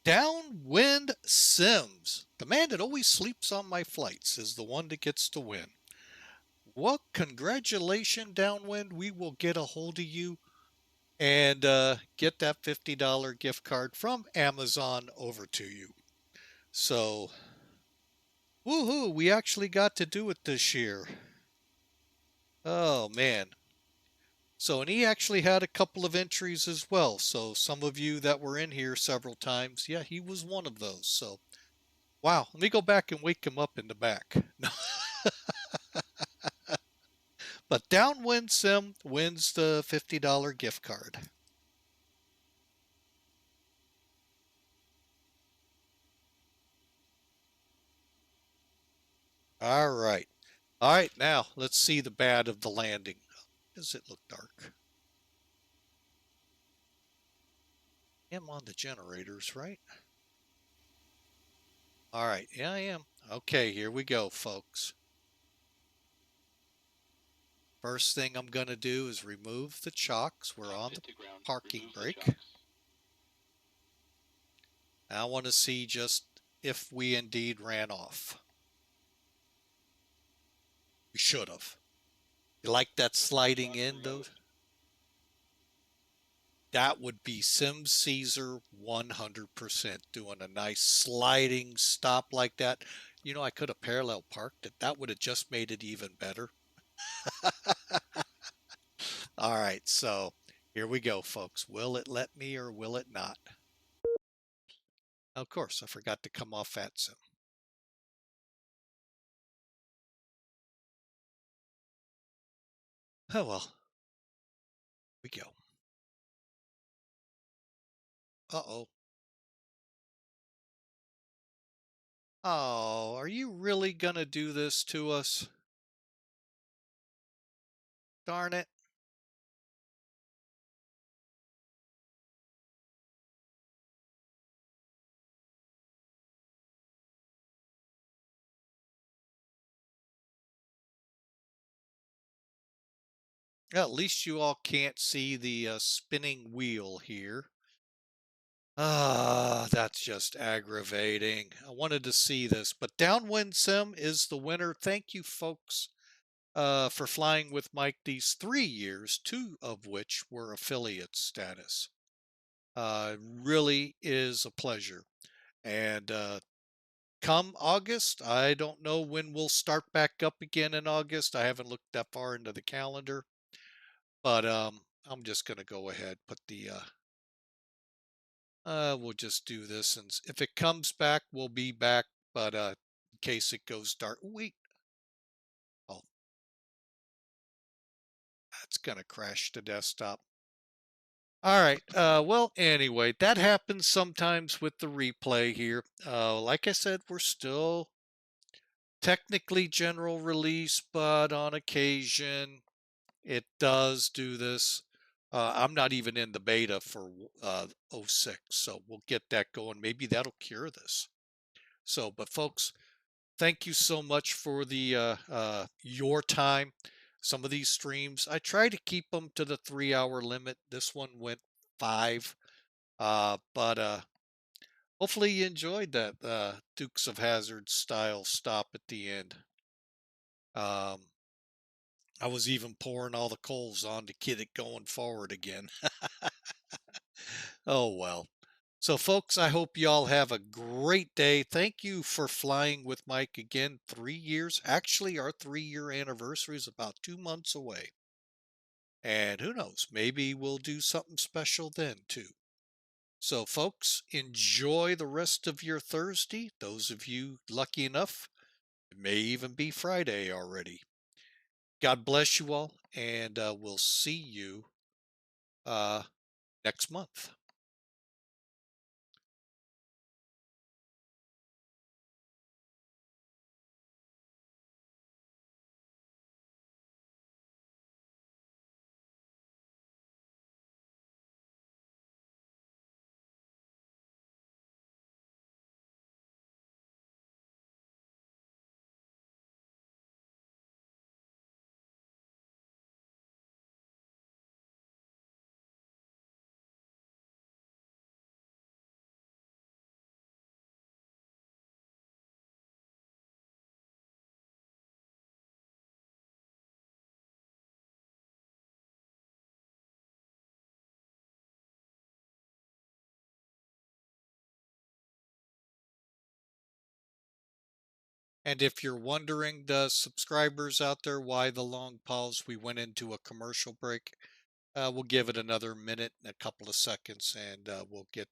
S1: Downwind Sims. The man that always sleeps on my flights is the one that gets to win. Well, congratulations, Downwind. We will get a hold of you and get that $50 gift card from Amazon over to you. So, woohoo, we actually got to do it this year. Oh, man. So, and he actually had a couple of entries as well. So, some of you that were in here several times, yeah, he was one of those. So, wow, let me go back and wake him up in the back. But Downwind Sim wins the $50 gift card. All right. All right, now let's see the bad of the landing. Does it look dark? I'm on the generators, right? All right, yeah, I am. Okay, here we go, folks. First thing I'm going to do is remove the chocks. We're on the parking brake. I want to see just if we indeed ran off. We should have. You like that sliding in, though? That would be Sim Caesar 100%, doing a nice sliding stop like that. You know, I could have parallel parked it. That would have just made it even better. All right, so here we go, folks. Will it let me or will it not? Of course, I forgot to come off VATSIM. Oh well. We go. Uh-oh. Oh, are you really gonna do this to us? Darn it. Well, at least you all can't see the spinning wheel here. Ah, that's just aggravating. I wanted to see this, but Downwind Sim is the winner. Thank you, folks, for flying with Mike these 3 years, 2 of which were affiliate status. Really is a pleasure. And come August, I don't know when we'll start back up again in August. I haven't looked that far into the calendar, but I'm just going to go ahead, put the we'll just do this, and if it comes back, we'll be back. But in case it goes dark, wait. Oh, that's gonna crash the desktop. All right. Well, anyway, that happens sometimes with the replay here. Like I said, we're still technically general release, but on occasion it does do this. I'm not even in the beta for 06, so we'll get that going. Maybe that'll cure this. So, but folks, thank you so much for the your time. Some of these streams, I try to keep them to the 3-hour limit. This one went 5. But hopefully you enjoyed that Dukes of Hazzard style stop at the end. I was even pouring all the coals on to get it going forward again. Oh well. So, folks, I hope you all have a great day. Thank you for flying with Mike again. 3 years. Actually, our 3-year anniversary is about 2 months away. And who knows, maybe we'll do something special then, too. So, folks, enjoy the rest of your Thursday. Those of you lucky enough, it may even be Friday already. God bless you all, and we'll see you next month. And if you're wondering, the subscribers out there, why the long pause, we went into a commercial break. We'll give it another minute and a couple of seconds, and we'll get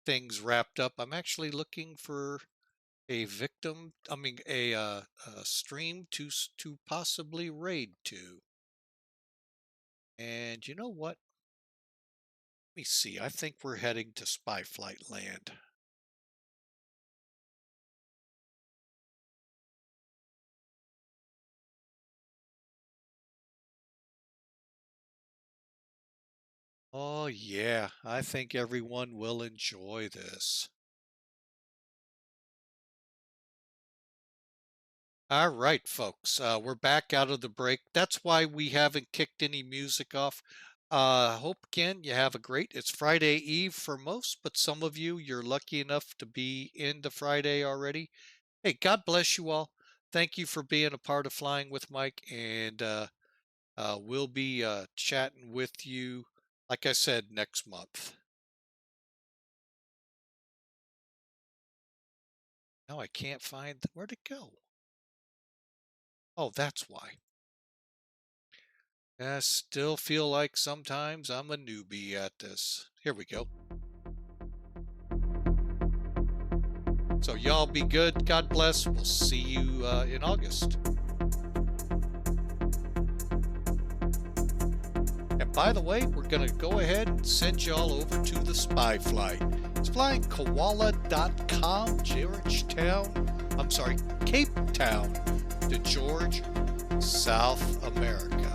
S1: things wrapped up. I'm actually looking for a victim, a stream to possibly raid to. And you know what? Let me see. I think we're heading to spy flight land. Oh yeah, I think everyone will enjoy this. All right, folks, we're back out of the break. That's why we haven't kicked any music off. Hope again you have a it's Friday Eve for most, but some of you, you're lucky enough to be into Friday already. Hey, God bless you all. Thank you for being a part of Flying with Mike, and we'll be chatting with you, like I said, next month. Now I can't find where'd it go. Oh, that's why. I still feel like sometimes I'm a newbie at this. Here we go. So y'all be good. God bless. We'll see you in August. And by the way, we're going to go ahead and send y'all over to the spy flight. It's flying koala.com, Cape Town to George, South America.